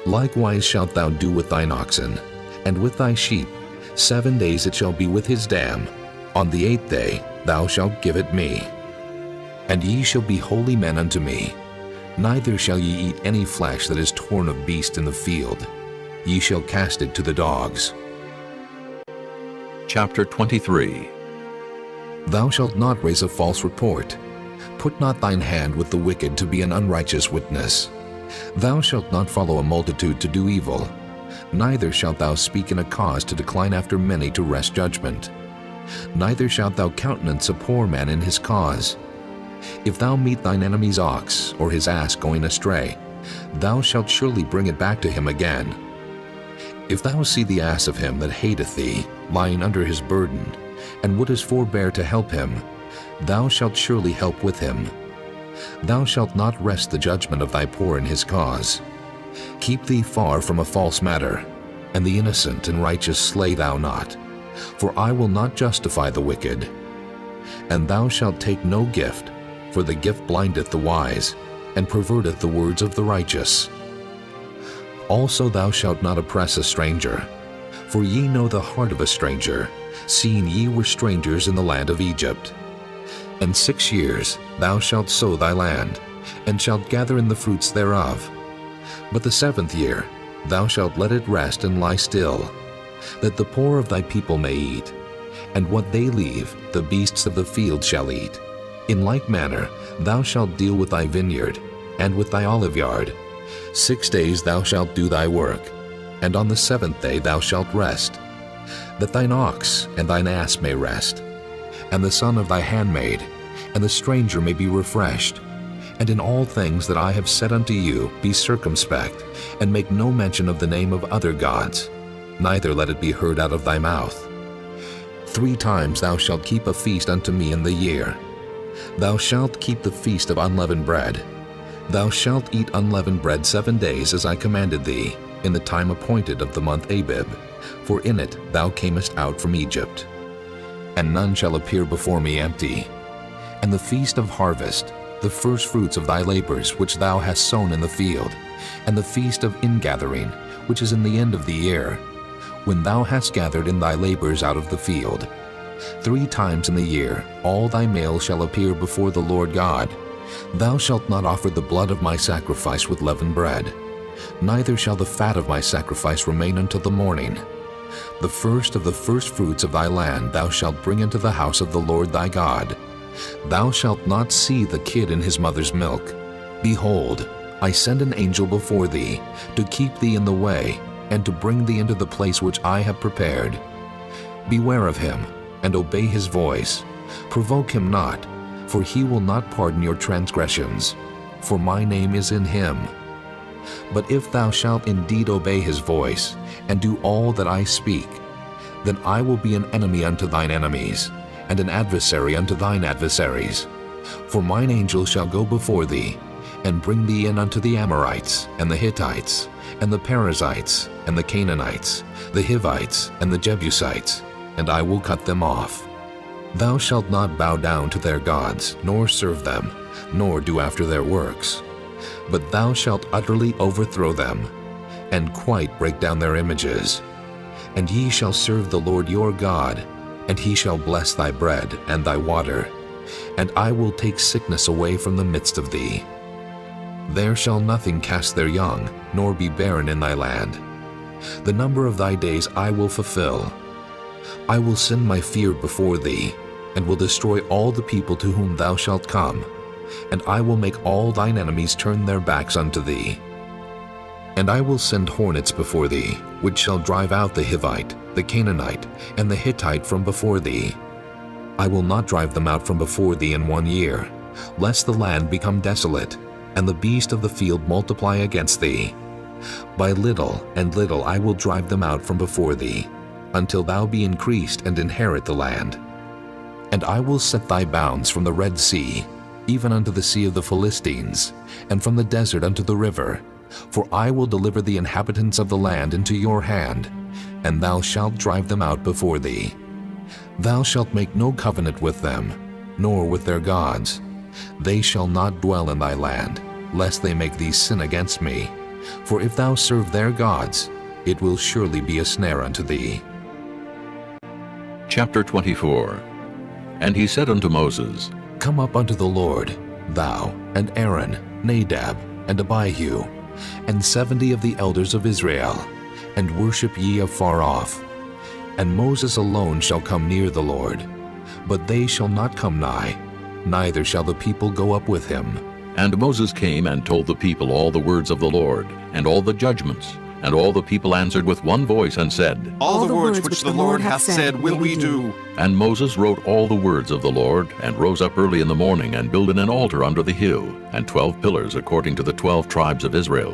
Likewise shalt thou do with thine oxen, and with thy sheep. 7 days it shall be with his dam. On the 8th day thou shalt give it me. And ye shall be holy men unto me. Neither shall ye eat any flesh that is torn of beast in the field. Ye shall cast it to the dogs. Chapter 23. Thou shalt not raise a false report. Put not thine hand with the wicked to be an unrighteous witness. Thou shalt not follow a multitude to do evil, neither shalt thou speak in a cause to decline after many to wrest judgment. Neither shalt thou countenance a poor man in his cause. If thou meet thine enemy's ox or his ass going astray, thou shalt surely bring it back to him again. If thou see the ass of him that hateth thee lying under his burden, and wouldest forbear to help him, thou shalt surely help with him. Thou shalt not wrest the judgment of thy poor in his cause. Keep thee far from a false matter, and the innocent and righteous slay thou not, for I will not justify the wicked. And thou shalt take no gift, for the gift blindeth the wise, and perverteth the words of the righteous. Also thou shalt not oppress a stranger, for ye know the heart of a stranger, seeing ye were strangers in the land of Egypt. And 6 years thou shalt sow thy land, and shalt gather in the fruits thereof. But the 7th year thou shalt let it rest and lie still, that the poor of thy people may eat, and what they leave the beasts of the field shall eat. In like manner thou shalt deal with thy vineyard, and with thy oliveyard. 6 days thou shalt do thy work, and on the 7th day thou shalt rest, that thine ox and thine ass may rest, and the son of thy handmaid, and the stranger may be refreshed. And in all things that I have said unto you be circumspect, and make no mention of the name of other gods, neither let it be heard out of thy mouth. 3 times thou shalt keep a feast unto me in the year. Thou shalt keep the feast of unleavened bread. Thou shalt eat unleavened bread 7 days, as I commanded thee, in the time appointed of the month Abib, for in it thou camest out from Egypt. And none shall appear before me empty. And the feast of harvest, the first fruits of thy labors which thou hast sown in the field, and the feast of ingathering, which is in the end of the year, when thou hast gathered in thy labors out of the field. 3 times in the year all thy males shall appear before the Lord God. Thou shalt not offer the blood of my sacrifice with leavened bread, neither shall the fat of my sacrifice remain until the morning. The first of the first fruits of thy land thou shalt bring into the house of the Lord thy God. Thou shalt not see the kid in his mother's milk. Behold, I send an angel before thee, to keep thee in the way, and to bring thee into the place which I have prepared. Beware of him, and obey his voice. Provoke him not, for he will not pardon your transgressions, for my name is in him. But if thou shalt indeed obey his voice, and do all that I speak, then I will be an enemy unto thine enemies, and an adversary unto thine adversaries. For mine angel shall go before thee, and bring thee in unto the Amorites, and the Hittites, and the Perizzites, and the Canaanites, the Hivites, and the Jebusites, and I will cut them off. Thou shalt not bow down to their gods, nor serve them, nor do after their works. But thou shalt utterly overthrow them, and quite break down their images. And ye shall serve the Lord your God, and he shall bless thy bread and thy water, and I will take sickness away from the midst of thee. There shall nothing cast their young, nor be barren in thy land. The number of thy days I will fulfill. I will send my fear before thee, and will destroy all the people to whom thou shalt come, and I will make all thine enemies turn their backs unto thee. And I will send hornets before thee, which shall drive out the Hivite, the Canaanite, and the Hittite from before thee. I will not drive them out from before thee in 1 year, lest the land become desolate, and the beast of the field multiply against thee. By little and little I will drive them out from before thee, until thou be increased and inherit the land. And I will set thy bounds from the Red Sea, even unto the sea of the Philistines, and from the desert unto the river. For I will deliver the inhabitants of the land into your hand, and thou shalt drive them out before thee. Thou shalt make no covenant with them, nor with their gods. They shall not dwell in thy land, lest they make thee sin against me. For if thou serve their gods, it will surely be a snare unto thee. Chapter 24. And he said unto Moses, Come up unto the Lord, thou, and Aaron, Nadab, and Abihu, and 70 of the elders of Israel, and worship ye afar off. And Moses alone shall come near the Lord, but they shall not come nigh, neither shall the people go up with him. And Moses came and told the people all the words of the Lord, and all the judgments. And all the people answered with one voice and said, All the words which the Lord hath said will we do. And Moses wrote all the words of the Lord, and rose up early in the morning, and builded an altar under the hill, and 12 pillars according to the 12 tribes of Israel.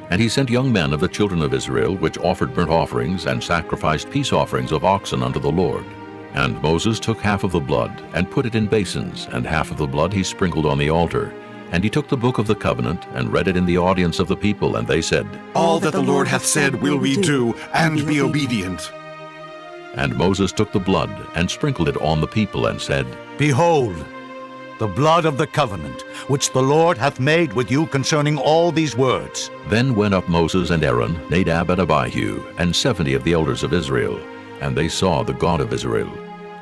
And he sent young men of the children of Israel, which offered burnt offerings, and sacrificed peace offerings of oxen unto the Lord. And Moses took half of the blood, and put it in basins, and half of the blood he sprinkled on the altar. And he took the book of the covenant, and read it in the audience of the people, and they said, All that the Lord hath said will we do, and be obedient. And Moses took the blood, and sprinkled it on the people, and said, Behold, the blood of the covenant, which the Lord hath made with you concerning all these words. Then went up Moses and Aaron, Nadab and Abihu, and 70 of the elders of Israel, and they saw the God of Israel.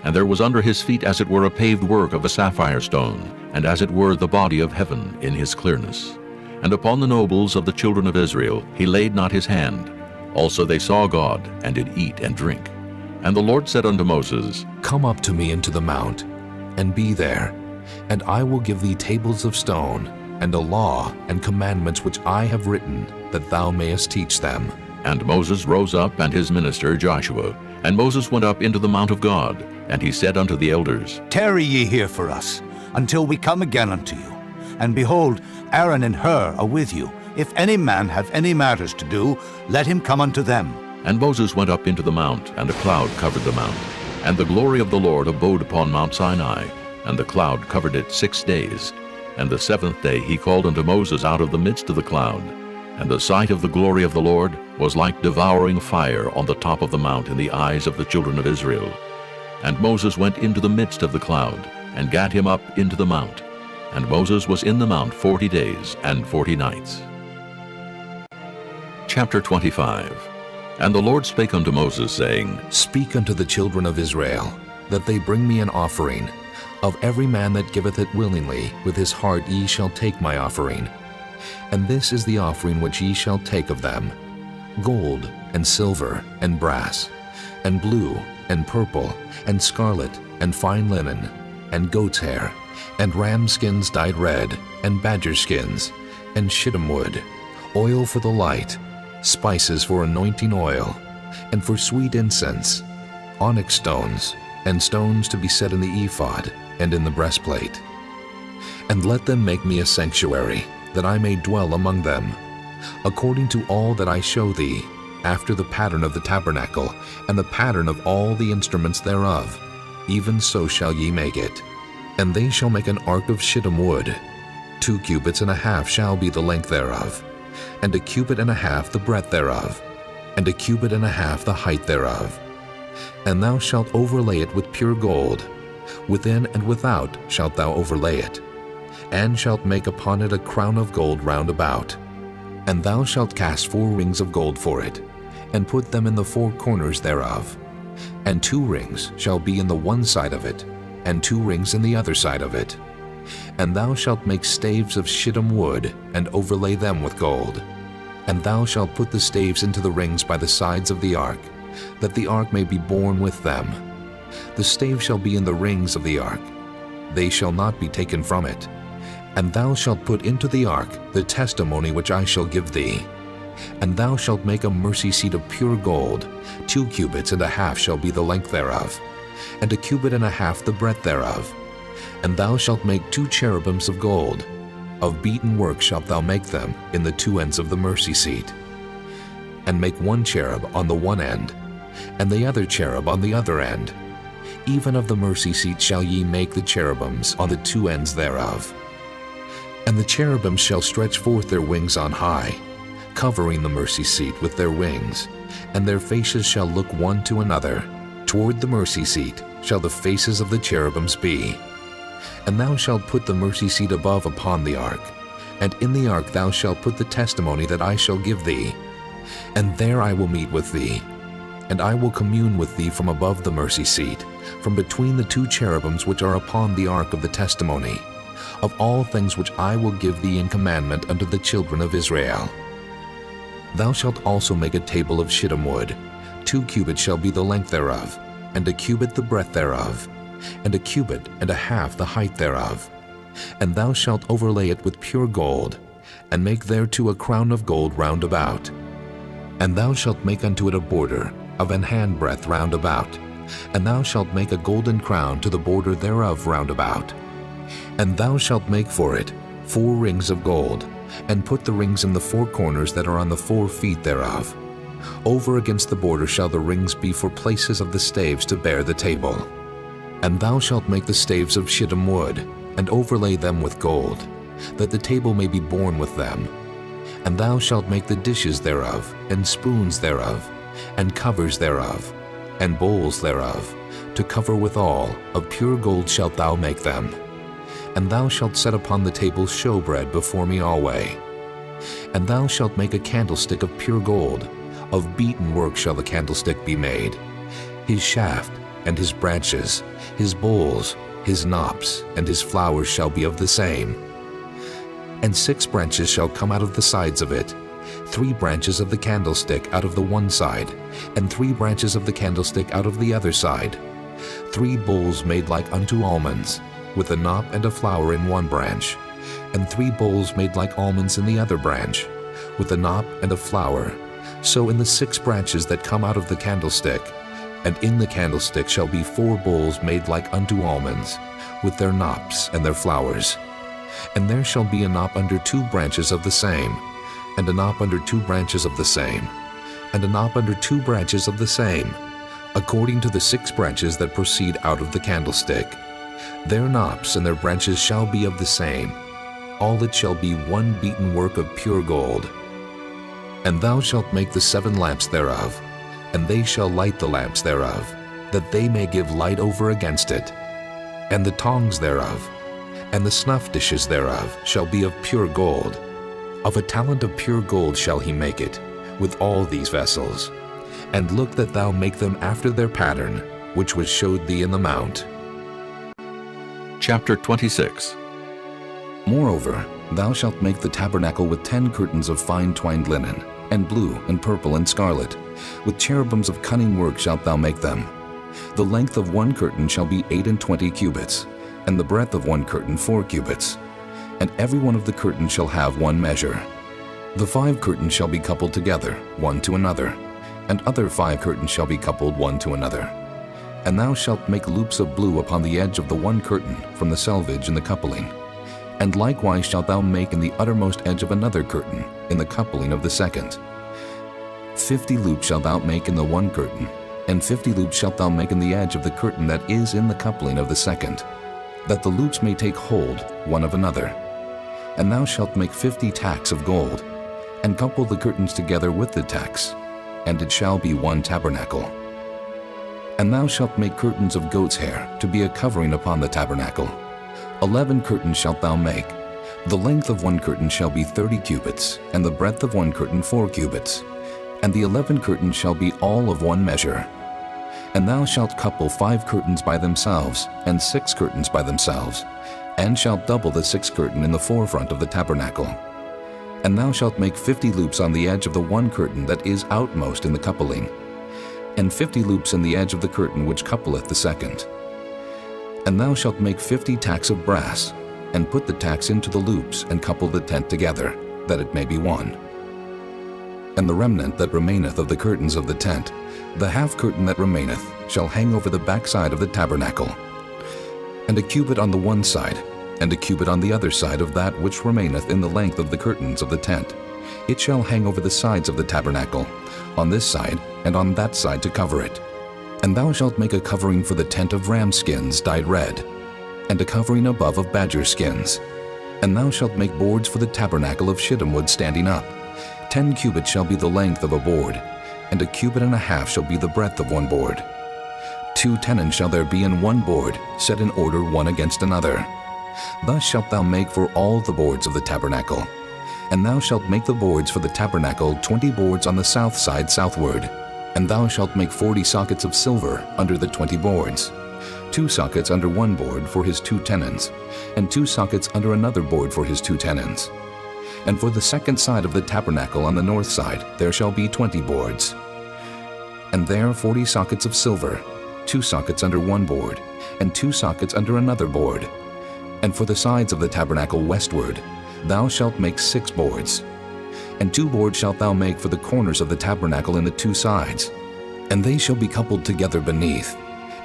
And there was under his feet as it were a paved work of a sapphire stone, and as it were the body of heaven in his clearness. And upon the nobles of the children of Israel he laid not his hand. Also they saw God, and did eat and drink. And the Lord said unto Moses, Come up to me into the mount, and be there, and I will give thee tables of stone, and a law and commandments which I have written, that thou mayest teach them. And Moses rose up, and his minister Joshua. And Moses went up into the mount of God, and he said unto the elders, Tarry ye here for us, until we come again unto you. And behold, Aaron and Hur are with you. If any man have any matters to do, let him come unto them. And Moses went up into the mount, and a cloud covered the mount. And the glory of the Lord abode upon Mount Sinai, and the cloud covered it 6 days. And the 7th day he called unto Moses out of the midst of the cloud. And the sight of the glory of the Lord was like devouring fire on the top of the mount in the eyes of the children of Israel. And Moses went into the midst of the cloud, and gat him up into the mount. And Moses was in the mount 40 days and 40 nights. Chapter 25. And the Lord spake unto Moses, saying, Speak unto the children of Israel, that they bring me an offering. Of every man that giveth it willingly, with his heart ye shall take my offering. And this is the offering which ye shall take of them: gold, and silver, and brass, and blue, and purple, and scarlet, and fine linen, and goat's hair, and ram skins dyed red, and badger skins, and shittim wood, oil for the light, spices for anointing oil, and for sweet incense, onyx stones, and stones to be set in the ephod, and in the breastplate. And let them make me a sanctuary, that I may dwell among them, according to all that I show thee, after the pattern of the tabernacle, and the pattern of all the instruments thereof, even so shall ye make it. And they shall make an ark of shittim wood. 2 cubits and a half shall be the length thereof, and 1 cubit and a half the breadth thereof, and 1 cubit and a half the height thereof. And thou shalt overlay it with pure gold. Within and without shalt thou overlay it, and shalt make upon it a crown of gold round about. And thou shalt cast 4 rings of gold for it, and put them in the 4 corners thereof. And 2 rings shall be in the one side of it, and 2 rings in the other side of it. And thou shalt make staves of shittim wood, and overlay them with gold. And thou shalt put the staves into the rings by the sides of the ark, that the ark may be borne with them. The stave shall be in the rings of the ark. They shall not be taken from it. And thou shalt put into the ark the testimony which I shall give thee. And thou shalt make a mercy seat of pure gold. 2 cubits and a half shall be the length thereof, and 1 cubit and a half the breadth thereof. And thou shalt make 2 cherubims of gold. Of beaten work shalt thou make them in the 2 ends of the mercy seat. And make 1 cherub on the one end, and the other cherub on the other end. Even of the mercy seat shall ye make the cherubims on the 2 ends thereof. And the cherubims shall stretch forth their wings on high, covering the mercy seat with their wings, and their faces shall look one to another. Toward the mercy seat shall the faces of the cherubims be. And thou shalt put the mercy seat above upon the ark, and in the ark thou shalt put the testimony that I shall give thee. And there I will meet with thee, and I will commune with thee from above the mercy seat, from between the 2 cherubims which are upon the ark of the testimony, of all things which I will give thee in commandment unto the children of Israel. Thou shalt also make a table of shittim wood. 2 cubits shall be the length thereof, and 1 cubit the breadth thereof, and 1 cubit and a half the height thereof. And thou shalt overlay it with pure gold, and make thereto a crown of gold round about. And thou shalt make unto it a border of an handbreadth round about, and thou shalt make a golden crown to the border thereof round about. And thou shalt make for it 4 rings of gold, and put the rings in the 4 corners that are on the 4 feet thereof. Over against the border shall the rings be for places of the staves to bear the table. And thou shalt make the staves of shittim wood, and overlay them with gold, that the table may be borne with them. And thou shalt make the dishes thereof, and spoons thereof, and covers thereof, and bowls thereof, to cover withal, of pure gold shalt thou make them. And thou shalt set upon the table showbread before me alway. And thou shalt make a candlestick of pure gold, of beaten work shall the candlestick be made. His shaft, and his branches, his bowls, his knops, and his flowers shall be of the same. And 6 branches shall come out of the sides of it, 3 branches of the candlestick out of the one side, and 3 branches of the candlestick out of the other side. 3 bowls made like unto almonds, with a knop and a flower in one branch, and 3 bowls made like almonds in the other branch, with a knop and a flower. So in the 6 branches that come out of the candlestick, and in the candlestick shall be 4 bowls made like unto almonds, with their knops and their flowers. And there shall be a knop under 2 branches of the same, and a knop under 2 branches of the same, and a knop under 2 branches of the same, according to the 6 branches that proceed out of the candlestick. Their knops and their branches shall be of the same. All it shall be one beaten work of pure gold. And thou shalt make the 7 lamps thereof, and they shall light the lamps thereof, that they may give light over against it. And the tongs thereof, and the snuff dishes thereof shall be of pure gold. Of a talent of pure gold shall he make it, with all these vessels. And look that thou make them after their pattern, which was showed thee in the mount. Chapter 26. Moreover, thou shalt make the tabernacle with 10 curtains of fine twined linen, and blue, and purple, and scarlet. With cherubims of cunning work shalt thou make them. The length of one curtain shall be 28 cubits, and the breadth of one curtain 4 cubits. And every one of the curtains shall have one measure. The 5 curtains shall be coupled together, one to another, and other 5 curtains shall be coupled one to another. And thou shalt make loops of blue upon the edge of the one curtain from the selvage in the coupling. And likewise shalt thou make in the uttermost edge of another curtain, in the coupling of the second. 50 loops shalt thou make in the one curtain, and 50 loops shalt thou make in the edge of the curtain that is in the coupling of the second, that the loops may take hold one of another. And thou shalt make 50 tacks of gold, and couple the curtains together with the tacks, and it shall be one tabernacle. And thou shalt make curtains of goat's hair to be a covering upon the tabernacle. 11 curtains shalt thou make. The length of one curtain shall be 30 cubits, and the breadth of one curtain 4 cubits. And the 11 curtains shall be all of one measure. And thou shalt couple 5 curtains by themselves, and 6 curtains by themselves, and shalt double the 6th curtain in the forefront of the tabernacle. And thou shalt make 50 loops on the edge of the one curtain that is outmost in the coupling, and 50 loops in the edge of the curtain which coupleth the second. And thou shalt make 50 tacks of brass, and put the tacks into the loops, and couple the tent together, that it may be one. And the remnant that remaineth of the curtains of the tent, the half curtain that remaineth, shall hang over the backside of the tabernacle. And a cubit on the one side, and a cubit on the other side of that which remaineth in the length of the curtains of the tent. It shall hang over the sides of the tabernacle, on this side and on that side to cover it. And thou shalt make a covering for the tent of ram skins dyed red, and a covering above of badger skins. And thou shalt make boards for the tabernacle of shittim wood standing up. 10 cubits shall be the length of a board, and a cubit and a half shall be the breadth of one board. 2 tenons shall there be in one board, set in order one against another. Thus shalt thou make for all the boards of the tabernacle. And thou shalt make the boards for the tabernacle 20 boards on the south side southward. And thou shalt make 40 sockets of silver under the 20 boards, 2 sockets under one board for his 2 tenons, and 2 sockets under another board for his 2 tenons. And for the second side of the tabernacle on the north side there shall be 20 boards. And there 40 sockets of silver, 2 sockets under one board, and 2 sockets under another board. And for the sides of the tabernacle westward, thou shalt make 6 boards. And 2 boards shalt thou make for the corners of the tabernacle in the 2 sides. And they shall be coupled together beneath,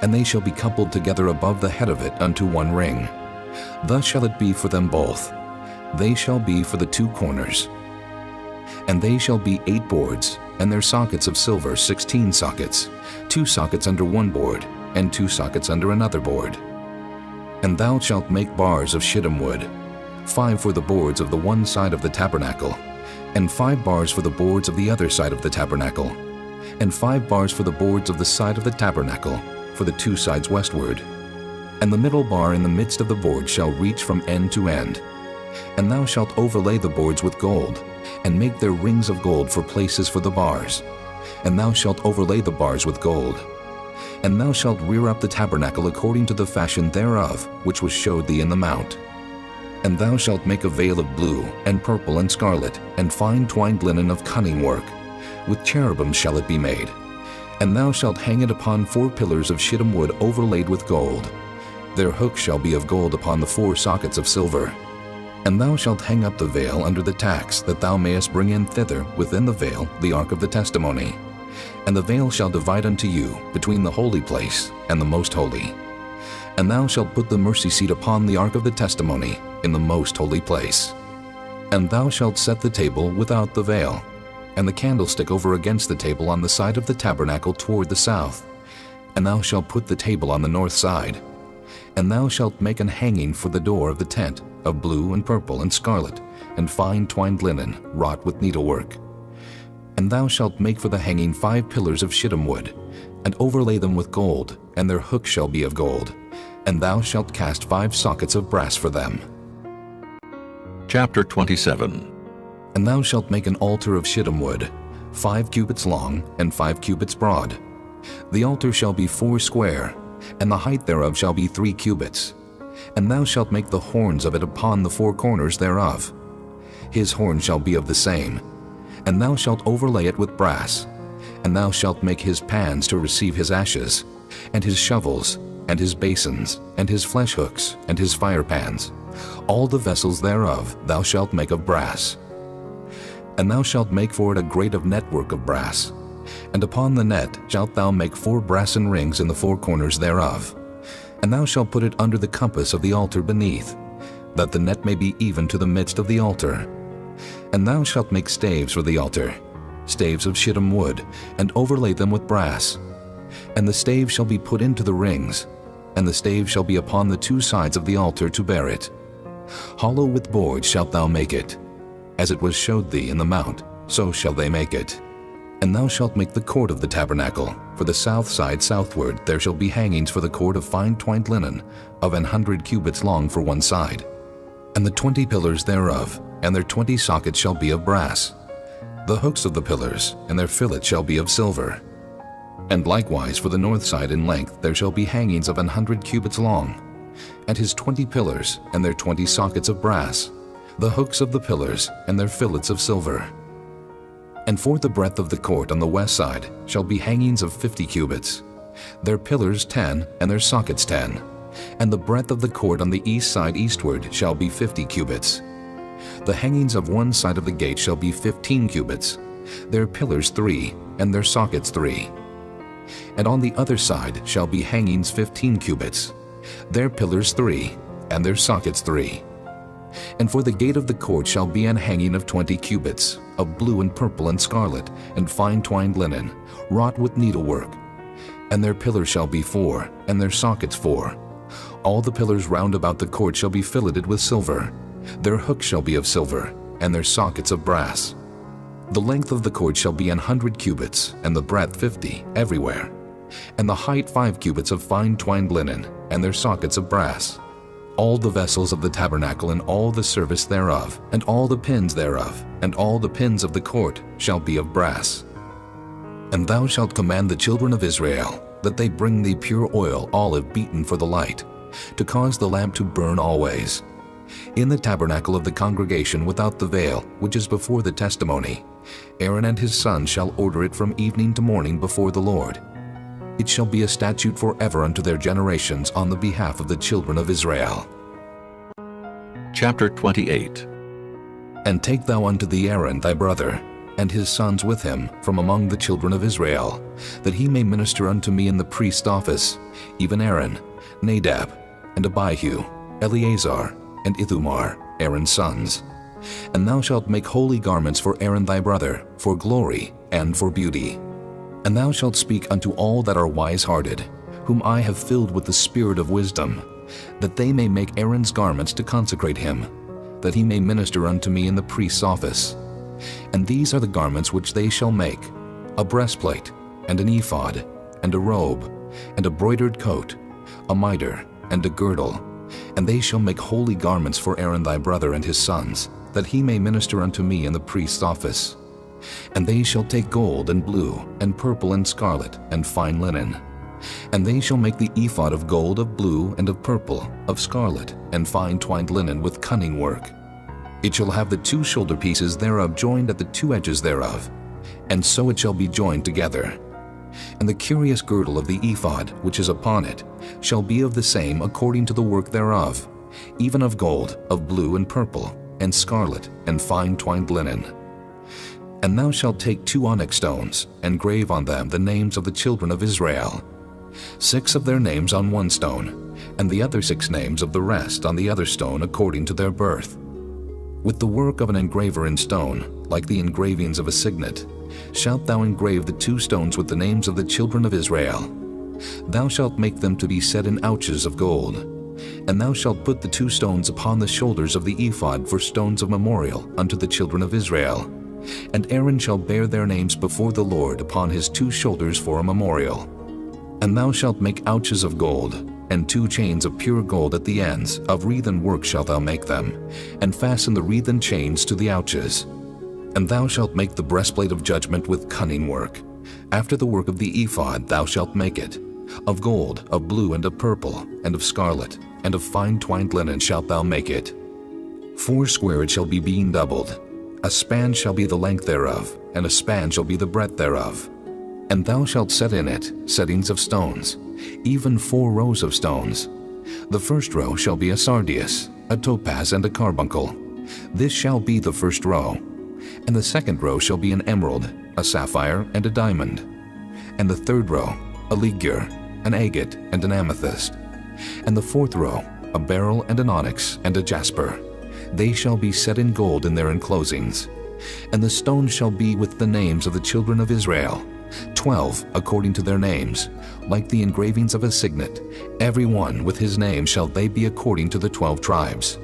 and they shall be coupled together above the head of it unto 1 ring. Thus shall it be for them both. They shall be for the 2 corners. And they shall be 8 boards, and their sockets of silver 16 sockets, 2 sockets under 1 board, and 2 sockets under another board. And thou shalt make bars of shittim wood, 5 for the boards of the one side of the tabernacle, and 5 bars for the boards of the other side of the tabernacle, and 5 bars for the boards of the side of the tabernacle, for the 2 sides westward. And the middle bar in the midst of the board shall reach from end to end. And thou shalt overlay the boards with gold, and make their rings of gold for places for the bars. And thou shalt overlay the bars with gold. And thou shalt rear up the tabernacle according to the fashion thereof, which was showed thee in the mount. And thou shalt make a veil of blue, and purple, and scarlet, and fine twined linen of cunning work. With cherubims shall it be made. And thou shalt hang it upon 4 pillars of shittim wood overlaid with gold. Their hooks shall be of gold upon the 4 sockets of silver. And thou shalt hang up the veil under the tacks, that thou mayest bring in thither within the veil the ark of the testimony. And the veil shall divide unto you between the holy place and the most holy. And thou shalt put the mercy seat upon the ark of the testimony in the most holy place. And thou shalt set the table without the veil, and the candlestick over against the table on the side of the tabernacle toward the south. And thou shalt put the table on the north side. And thou shalt make an hanging for the door of the tent, of blue and purple and scarlet, and fine twined linen, wrought with needlework. And thou shalt make for the hanging 5 pillars of shittim wood, and overlay them with gold, and their hooks shall be of gold. And thou shalt cast 5 sockets of brass for them. Chapter 27. And thou shalt make an altar of shittim wood, 5 cubits long, and 5 cubits broad. The altar shall be 4 square, and the height thereof shall be 3 cubits. And thou shalt make the horns of it upon the 4 corners thereof. His horn shall be of the same. And thou shalt overlay it with brass. And thou shalt make his pans to receive his ashes, and his shovels, and his basins, and his flesh hooks, and his fire pans. All the vessels thereof thou shalt make of brass. And thou shalt make for it a grate of network of brass. And upon the net shalt thou make 4 brassen rings in the 4 corners thereof. And thou shalt put it under the compass of the altar beneath, that the net may be even to the midst of the altar. And thou shalt make staves for the altar, staves of shittim wood, and overlay them with brass. And the staves shall be put into the rings, and the staves shall be upon the 2 sides of the altar to bear it. Hollow with boards shalt thou make it. As it was showed thee in the mount, so shall they make it. And thou shalt make the court of the tabernacle. For the south side southward there shall be hangings for the cord of fine twined linen, of 100 cubits long for one side. And the 20 pillars thereof, and their 20 sockets shall be of brass. The hooks of the pillars, and their fillets shall be of silver. And likewise for the north side in length there shall be hangings of 100 cubits long, and his 20 pillars, and their 20 sockets of brass. The hooks of the pillars, and their fillets of silver. And for the breadth of the court on the west side shall be hangings of 50 cubits, their pillars 10, and their sockets 10. And the breadth of the court on the east side eastward shall be 50 cubits. The hangings of one side of the gate shall be 15 cubits, their pillars 3, and their sockets 3. And on the other side shall be hangings 15 cubits, their pillars 3, and their sockets 3. And for the gate of the court shall be an hanging of 20 cubits, of blue and purple and scarlet, and fine twined linen, wrought with needlework. And their pillars shall be 4, and their sockets 4. All the pillars round about the court shall be filleted with silver. Their hooks shall be of silver, and their sockets of brass. The length of the court shall be 100 cubits, and the breadth 50, everywhere. And the height 5 cubits of fine twined linen, and their sockets of brass. All the vessels of the tabernacle and all the service thereof, and all the pins thereof, and all the pins of the court shall be of brass. And thou shalt command the children of Israel that they bring thee pure oil, olive beaten for the light, to cause the lamp to burn always. In the tabernacle of the congregation without the veil, which is before the testimony, Aaron and his sons shall order it from evening to morning before the Lord. It shall be a statute forever unto their generations on the behalf of the children of Israel. Chapter 28. And take thou unto thee Aaron thy brother, and his sons with him from among the children of Israel, that he may minister unto me in the priest's office, even Aaron, Nadab, and Abihu, Eleazar, and Ithamar, Aaron's sons. And thou shalt make holy garments for Aaron thy brother, for glory and for beauty. And thou shalt speak unto all that are wise-hearted, whom I have filled with the spirit of wisdom, that they may make Aaron's garments to consecrate him, that he may minister unto me in the priest's office. And these are the garments which they shall make: a breastplate, and an ephod, and a robe, and a broidered coat, a mitre, and a girdle. And they shall make holy garments for Aaron thy brother and his sons, that he may minister unto me in the priest's office. And they shall take gold, and blue, and purple, and scarlet, and fine linen. And they shall make the ephod of gold, of blue, and of purple, of scarlet, and fine twined linen with cunning work. It shall have the two shoulder pieces thereof joined at the two edges thereof, and so it shall be joined together. And the curious girdle of the ephod which is upon it shall be of the same according to the work thereof, even of gold, of blue, and purple, and scarlet, and fine twined linen. And thou shalt take 2 onyx stones, and grave on them the names of the children of Israel, 6 of their names on one stone, and the other 6 names of the rest on the other stone according to their birth. With the work of an engraver in stone, like the engravings of a signet, shalt thou engrave the 2 stones with the names of the children of Israel. Thou shalt make them to be set in ouches of gold. And thou shalt put the 2 stones upon the shoulders of the ephod for stones of memorial unto the children of Israel. And Aaron shall bear their names before the Lord upon his 2 shoulders for a memorial. And thou shalt make ouches of gold, and 2 chains of pure gold at the ends, of wreathen work shalt thou make them, and fasten the wreathen chains to the ouches. And thou shalt make the breastplate of judgment with cunning work. After the work of the ephod thou shalt make it. Of gold, of blue, and of purple, and of scarlet, and of fine twined linen shalt thou make it. 4 square it shall be being doubled. A span shall be the length thereof, and a span shall be the breadth thereof. And thou shalt set in it settings of stones, even 4 rows of stones. The first row shall be a sardius, a topaz, and a carbuncle. This shall be the first row. And the second row shall be an emerald, a sapphire, and a diamond. And the third row, a ligure, an agate, and an amethyst. And the 4th row, a beryl, and an onyx, and a jasper. They shall be set in gold in their enclosings. And the stones shall be with the names of the children of Israel, 12 according to their names, like the engravings of a signet. Every one with his name shall they be according to the 12 tribes.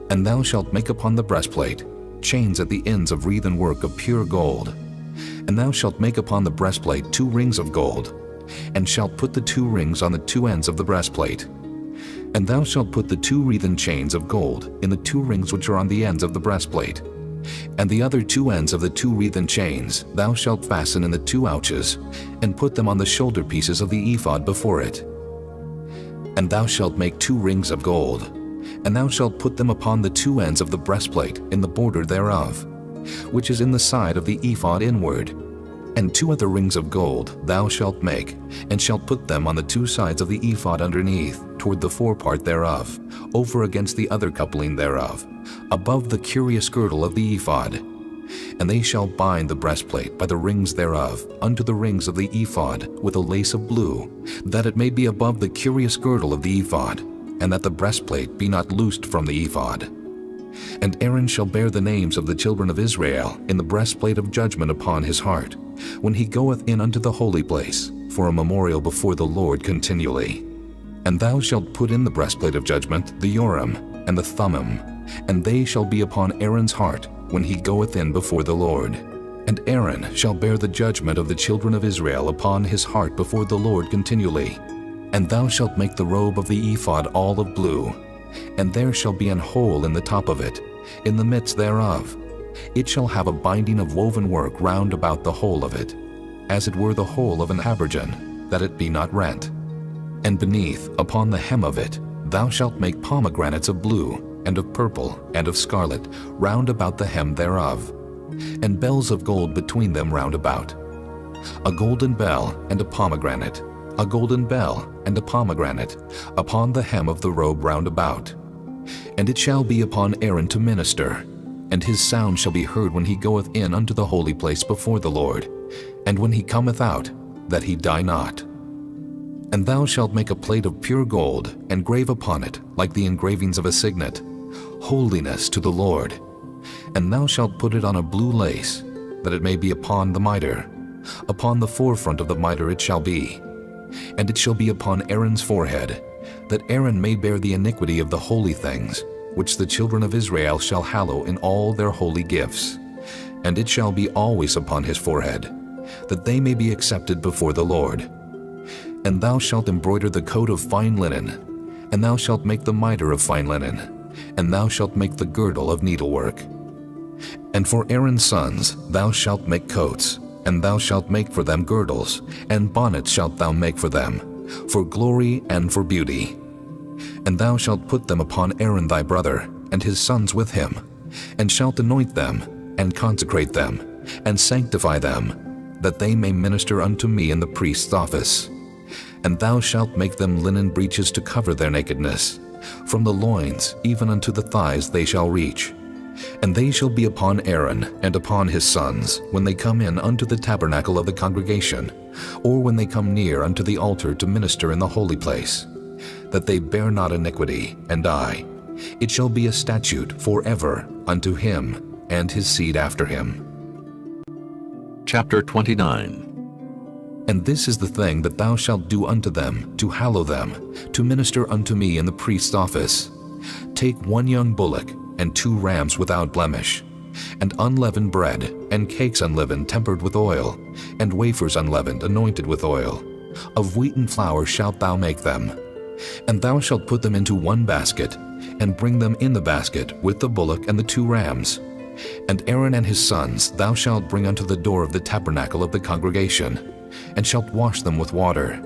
And thou shalt make upon the breastplate chains at the ends of wreathen work of pure gold. And thou shalt make upon the breastplate 2 rings of gold, and shalt put the 2 rings on the 2 ends of the breastplate. And thou shalt put the 2 wreathen chains of gold in the 2 rings which are on the ends of the breastplate. And the other 2 ends of the 2 wreathen chains thou shalt fasten in the 2 ouches, and put them on the shoulder pieces of the ephod before it. And thou shalt make 2 rings of gold, and thou shalt put them upon the 2 ends of the breastplate in the border thereof, which is in the side of the ephod inward. And 2 other rings of gold thou shalt make, and shalt put them on the 2 sides of the ephod underneath, toward the forepart thereof, over against the other coupling thereof, above the curious girdle of the ephod. And they shall bind the breastplate by the rings thereof unto the rings of the ephod with a lace of blue, that it may be above the curious girdle of the ephod, and that the breastplate be not loosed from the ephod. And Aaron shall bear the names of the children of Israel in the breastplate of judgment upon his heart, when he goeth in unto the holy place, for a memorial before the Lord continually. And thou shalt put in the breastplate of judgment the Urim and the Thummim, and they shall be upon Aaron's heart when he goeth in before the Lord. And Aaron shall bear the judgment of the children of Israel upon his heart before the Lord continually. And thou shalt make the robe of the ephod all of blue, and there shall be an hole in the top of it, in the midst thereof. It shall have a binding of woven work round about the whole of it, as it were the hole of an habergeon, that it be not rent. And beneath, upon the hem of it, thou shalt make pomegranates of blue, and of purple, and of scarlet, round about the hem thereof, and bells of gold between them round about. A golden bell and a pomegranate, a golden bell and a pomegranate, upon the hem of the robe round about. And it shall be upon Aaron to minister, and his sound shall be heard when he goeth in unto the holy place before the Lord, and when he cometh out, that he die not. And thou shalt make a plate of pure gold, and grave upon it, like the engravings of a signet, Holiness to the Lord. And thou shalt put it on a blue lace, that it may be upon the mitre. Upon the forefront of the mitre it shall be. And it shall be upon Aaron's forehead, that Aaron may bear the iniquity of the holy things, which the children of Israel shall hallow in all their holy gifts. And it shall be always upon his forehead, that they may be accepted before the Lord. And thou shalt embroider the coat of fine linen, and thou shalt make the mitre of fine linen, and thou shalt make the girdle of needlework. And for Aaron's sons thou shalt make coats, and thou shalt make for them girdles, and bonnets shalt thou make for them, for glory and for beauty. And thou shalt put them upon Aaron thy brother, and his sons with him, and shalt anoint them, and consecrate them, and sanctify them, that they may minister unto me in the priest's office. And thou shalt make them linen breeches to cover their nakedness. From the loins even unto the thighs they shall reach. And they shall be upon Aaron and upon his sons, when they come in unto the tabernacle of the congregation, or when they come near unto the altar to minister in the holy place, that they bear not iniquity and die. It shall be a statute forever unto him and his seed after him. Chapter 29. And this is the thing that thou shalt do unto them, to hallow them, to minister unto me in the priest's office. Take 1 young bullock, and 2 rams without blemish, and unleavened bread, and cakes unleavened tempered with oil, and wafers unleavened anointed with oil. Of wheaten flour shalt thou make them. And thou shalt put them into 1 basket, and bring them in the basket with the bullock and the 2 rams. And Aaron and his sons thou shalt bring unto the door of the tabernacle of the congregation, and shalt wash them with water.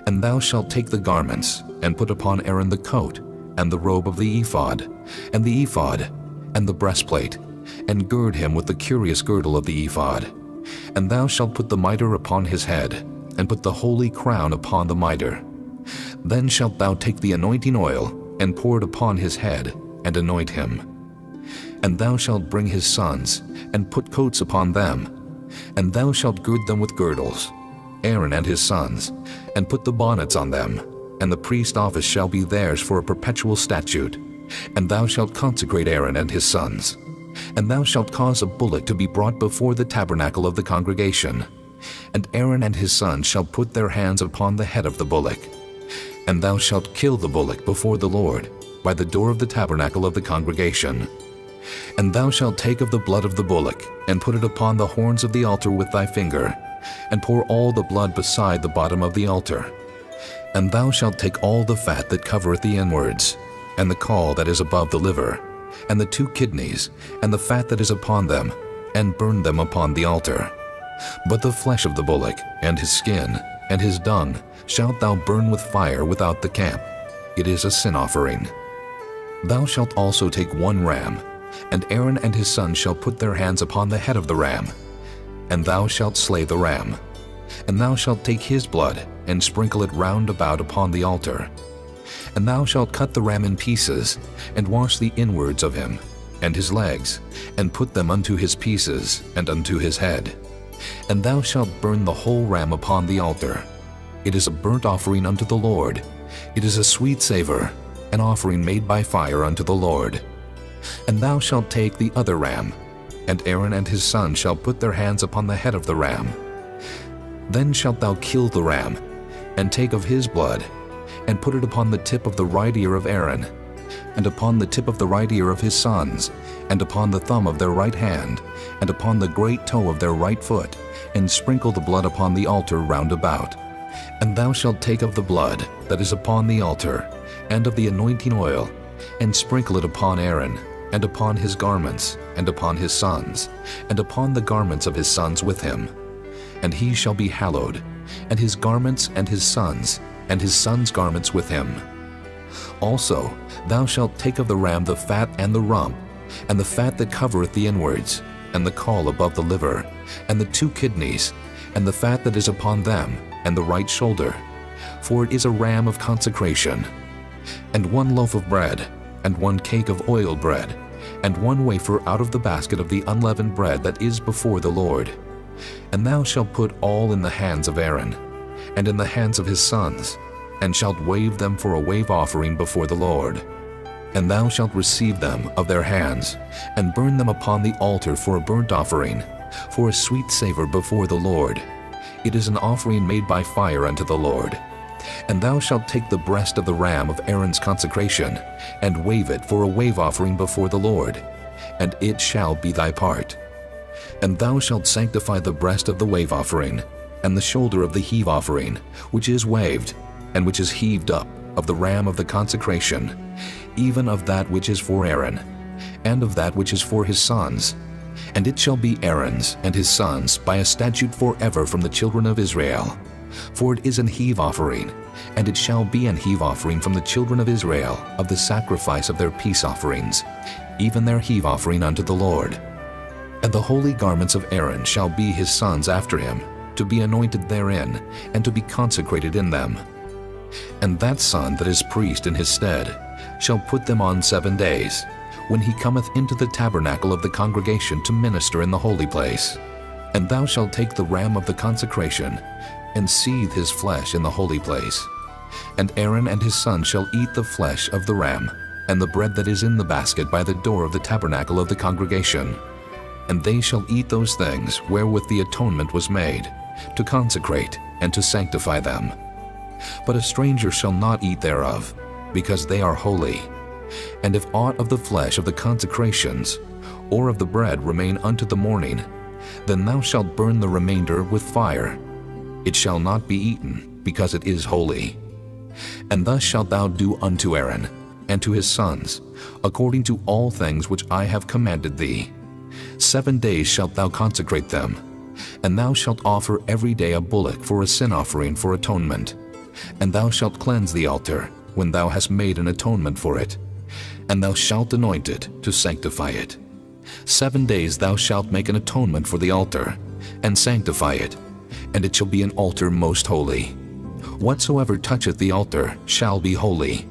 And thou shalt take the garments, and put upon Aaron the coat, and the robe of the ephod, and the ephod, and the breastplate, and gird him with the curious girdle of the ephod. And thou shalt put the mitre upon his head, and put the holy crown upon the mitre. Then shalt thou take the anointing oil, and pour it upon his head, and anoint him. And thou shalt bring his sons, and put coats upon them, and thou shalt gird them with girdles, Aaron and his sons, and put the bonnets on them, and the priest's office shall be theirs for a perpetual statute. And thou shalt consecrate Aaron and his sons. And thou shalt cause a bullock to be brought before the tabernacle of the congregation. And Aaron and his sons shall put their hands upon the head of the bullock. And thou shalt kill the bullock before the Lord, by the door of the tabernacle of the congregation. And thou shalt take of the blood of the bullock, and put it upon the horns of the altar with thy finger, and pour all the blood beside the bottom of the altar. And thou shalt take all the fat that covereth the inwards, and the caul that is above the liver, and the 2 kidneys, and the fat that is upon them, and burn them upon the altar. But the flesh of the bullock, and his skin, and his dung, shalt thou burn with fire without the camp. It is a sin offering. Thou shalt also take 1 ram, and Aaron and his sons shall put their hands upon the head of the ram. And thou shalt slay the ram. And thou shalt take his blood, and sprinkle it round about upon the altar. And thou shalt cut the ram in pieces, and wash the inwards of him, and his legs, and put them unto his pieces, and unto his head. And thou shalt burn the whole ram upon the altar. It is a burnt offering unto the Lord. It is a sweet savor, an offering made by fire unto the Lord. And thou shalt take the other ram, and Aaron and his sons shall put their hands upon the head of the ram. Then shalt thou kill the ram, and take of his blood, and put it upon the tip of the right ear of Aaron, and upon the tip of the right ear of his sons, and upon the thumb of their right hand, and upon the great toe of their right foot, and sprinkle the blood upon the altar round about. And thou shalt take of the blood that is upon the altar, and of the anointing oil, and sprinkle it upon Aaron, and upon his garments, and upon his sons, and upon the garments of his sons with him. And he shall be hallowed, and his garments and his sons' garments with him. Also thou shalt take of the ram the fat and the rump, and the fat that covereth the inwards, and the caul above the liver, and the 2 kidneys, and the fat that is upon them, and the right shoulder, for it is a ram of consecration. And 1 loaf of bread, and 1 cake of oiled bread, and 1 wafer out of the basket of the unleavened bread that is before the Lord. And thou shalt put all in the hands of Aaron, and in the hands of his sons, and shalt wave them for a wave offering before the Lord. And thou shalt receive them of their hands, and burn them upon the altar for a burnt offering, for a sweet savor before the Lord. It is an offering made by fire unto the Lord. And thou shalt take the breast of the ram of Aaron's consecration, and wave it for a wave offering before the Lord, and it shall be thy part. And thou shalt sanctify the breast of the wave offering, and the shoulder of the heave offering, which is waved, and which is heaved up, of the ram of the consecration, even of that which is for Aaron, and of that which is for his sons. And it shall be Aaron's and his sons by a statute forever from the children of Israel. For it is an heave offering, and it shall be an heave offering from the children of Israel of the sacrifice of their peace offerings, even their heave offering unto the Lord. And the holy garments of Aaron shall be his sons after him, to be anointed therein, and to be consecrated in them. And that son that is priest in his stead shall put them on 7 days, when he cometh into the tabernacle of the congregation to minister in the holy place. And thou shalt take the ram of the consecration, and seethe his flesh in the holy place. And Aaron and his sons shall eat the flesh of the ram, and the bread that is in the basket by the door of the tabernacle of the congregation. And they shall eat those things wherewith the atonement was made, to consecrate and to sanctify them. But a stranger shall not eat thereof, because they are holy. And if aught of the flesh of the consecrations, or of the bread remain unto the morning, then thou shalt burn the remainder with fire. It shall not be eaten, because it is holy. And thus shalt thou do unto Aaron, and to his sons, according to all things which I have commanded thee. 7 days shalt thou consecrate them, and thou shalt offer every day a bullock for a sin offering for atonement. And thou shalt cleanse the altar, when thou hast made an atonement for it, and thou shalt anoint it to sanctify it. 7 days thou shalt make an atonement for the altar, and sanctify it, and it shall be an altar most holy. Whatsoever toucheth the altar shall be holy.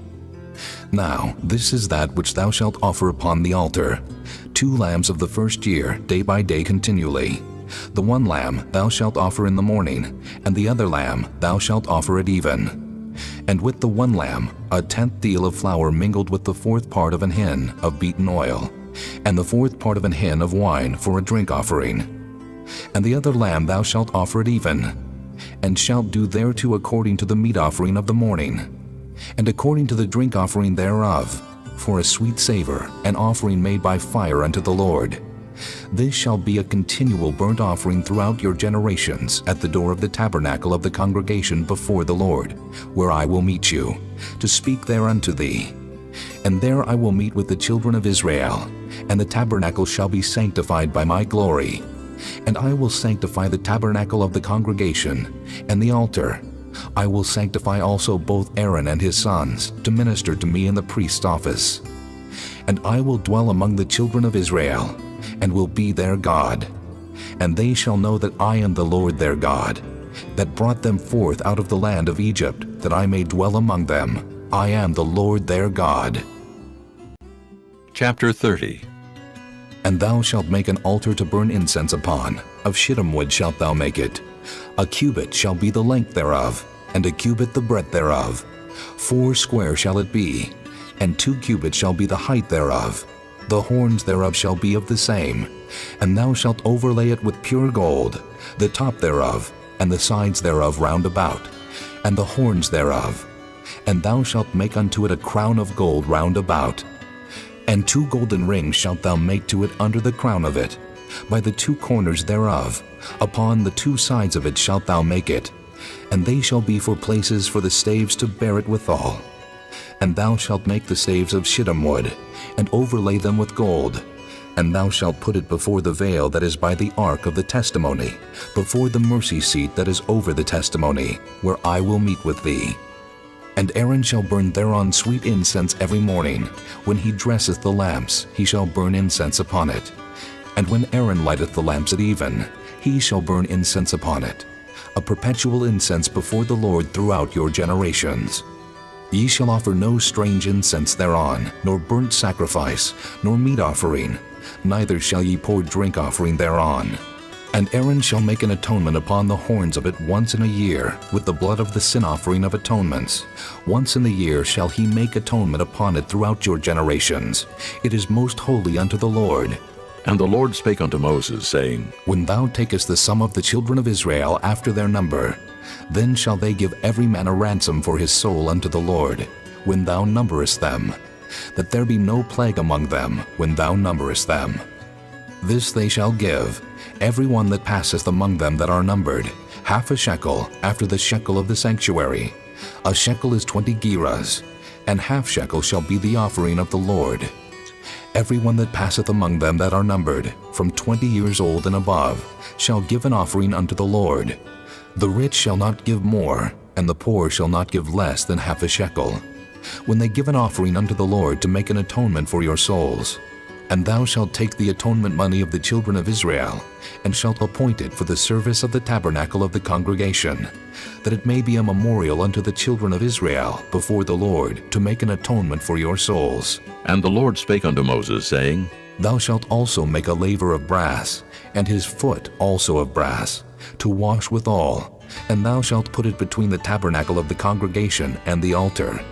Now this is that which thou shalt offer upon the altar: 2 lambs of the first year, day by day continually. The 1 lamb thou shalt offer in the morning, and the other lamb thou shalt offer at even. And with the 1 lamb 1/10 deal of flour mingled with the 4th part of an hin of beaten oil, and the 4th part of an hin of wine for a drink offering. And the other lamb thou shalt offer at even, and shalt do thereto according to the meat offering of the morning, and according to the drink offering thereof, for a sweet savor, an offering made by fire unto the Lord. This shall be a continual burnt offering throughout your generations at the door of the tabernacle of the congregation before the Lord, where I will meet you, to speak there unto thee. And there I will meet with the children of Israel, and the tabernacle shall be sanctified by my glory. And I will sanctify the tabernacle of the congregation, and the altar. I will sanctify also both Aaron and his sons, to minister to me in the priest's office. And I will dwell among the children of Israel, and will be their God. And they shall know that I am the Lord their God, that brought them forth out of the land of Egypt, that I may dwell among them. I am the Lord their God. Chapter 30. And thou shalt make an altar to burn incense upon. Of shittim wood shalt thou make it. A cubit shall be the length thereof, and a cubit the breadth thereof. 4 square shall it be, and 2 cubits shall be the height thereof. The horns thereof shall be of the same. And thou shalt overlay it with pure gold, the top thereof, and the sides thereof round about, and the horns thereof. And thou shalt make unto it a crown of gold round about. And 2 golden rings shalt thou make to it under the crown of it, by the 2 corners thereof. Upon the 2 sides of it shalt thou make it, and they shall be for places for the staves to bear it withal. And thou shalt make the staves of shittim wood, and overlay them with gold. And thou shalt put it before the veil that is by the ark of the testimony, before the mercy seat that is over the testimony, where I will meet with thee. And Aaron shall burn thereon sweet incense every morning. When he dresseth the lamps, he shall burn incense upon it. And when Aaron lighteth the lamps at even, he shall burn incense upon it, a perpetual incense before the Lord throughout your generations. Ye shall offer no strange incense thereon, nor burnt sacrifice, nor meat offering, neither shall ye pour drink offering thereon. And Aaron shall make an atonement upon the horns of it once in a year, with the blood of the sin offering of atonements. Once in the year shall he make atonement upon it throughout your generations. It is most holy unto the Lord. And the Lord spake unto Moses, saying, When thou takest the sum of the children of Israel after their number, then shall they give every man a ransom for his soul unto the Lord, when thou numberest them, that there be no plague among them when thou numberest them. This they shall give, every one that passeth among them that are numbered, half a shekel after the shekel of the sanctuary. A shekel is 20 gerahs, and half shekel shall be the offering of the Lord. Every one that passeth among them that are numbered, from 20 years old and above, shall give an offering unto the Lord. The rich shall not give more, and the poor shall not give less than half a shekel, when they give an offering unto the Lord to make an atonement for your souls. And thou shalt take the atonement money of the children of Israel, and shalt appoint it for the service of the tabernacle of the congregation, that it may be a memorial unto the children of Israel before the Lord, to make an atonement for your souls. And the Lord spake unto Moses, saying, Thou shalt also make a laver of brass, and his foot also of brass, to wash withal, and thou shalt put it between the tabernacle of the congregation and the altar,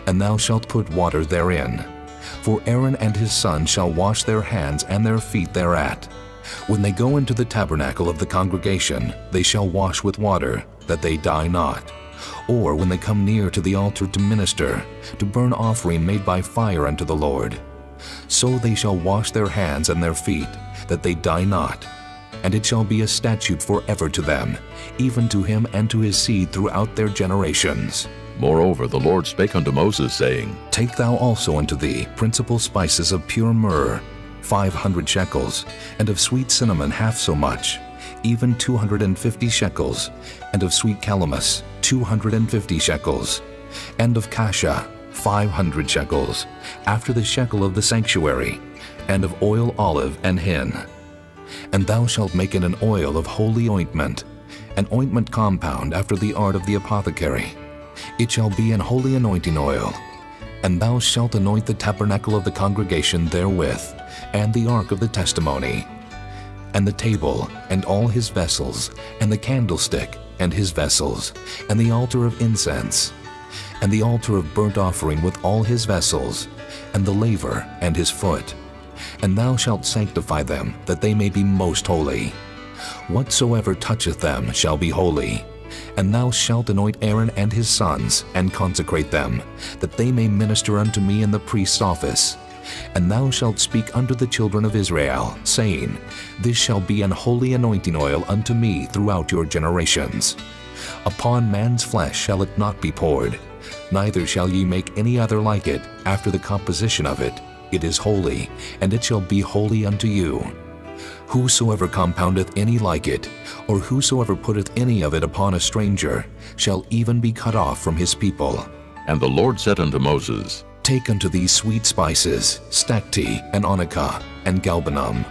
and thou shalt put water therein. For Aaron and his sons shall wash their hands and their feet thereat. When they go into the tabernacle of the congregation, they shall wash with water, that they die not. Or when they come near to the altar to minister, to burn offering made by fire unto the Lord. So they shall wash their hands and their feet, that they die not. And it shall be a statute forever to them, even to him and to his seed throughout their generations. Moreover, the Lord spake unto Moses, saying, Take thou also unto thee principal spices of pure myrrh, 500 shekels, and of sweet cinnamon half so much, even 250 shekels, and of sweet calamus 250 shekels, and of cassia 500 shekels, after the shekel of the sanctuary, and of oil olive and hin. And thou shalt make it an oil of holy ointment, an ointment compound after the art of the apothecary. It shall be an holy anointing oil. And thou shalt anoint the tabernacle of the congregation therewith, and the ark of the testimony, and the table, and all his vessels, and the candlestick, and his vessels, and the altar of incense, and the altar of burnt offering with all his vessels, and the laver, and his foot. And thou shalt sanctify them, that they may be most holy. Whatsoever toucheth them shall be holy. And thou shalt anoint Aaron and his sons, and consecrate them, that they may minister unto me in the priest's office. And thou shalt speak unto the children of Israel, saying, This shall be an holy anointing oil unto me throughout your generations. Upon man's flesh shall it not be poured, neither shall ye make any other like it after the composition of it. It is holy, and it shall be holy unto you. Whosoever compoundeth any like it, or whosoever putteth any of it upon a stranger, shall even be cut off from his people. And the Lord said unto Moses, Take unto thee sweet spices, stacte, and onycha, and galbanum.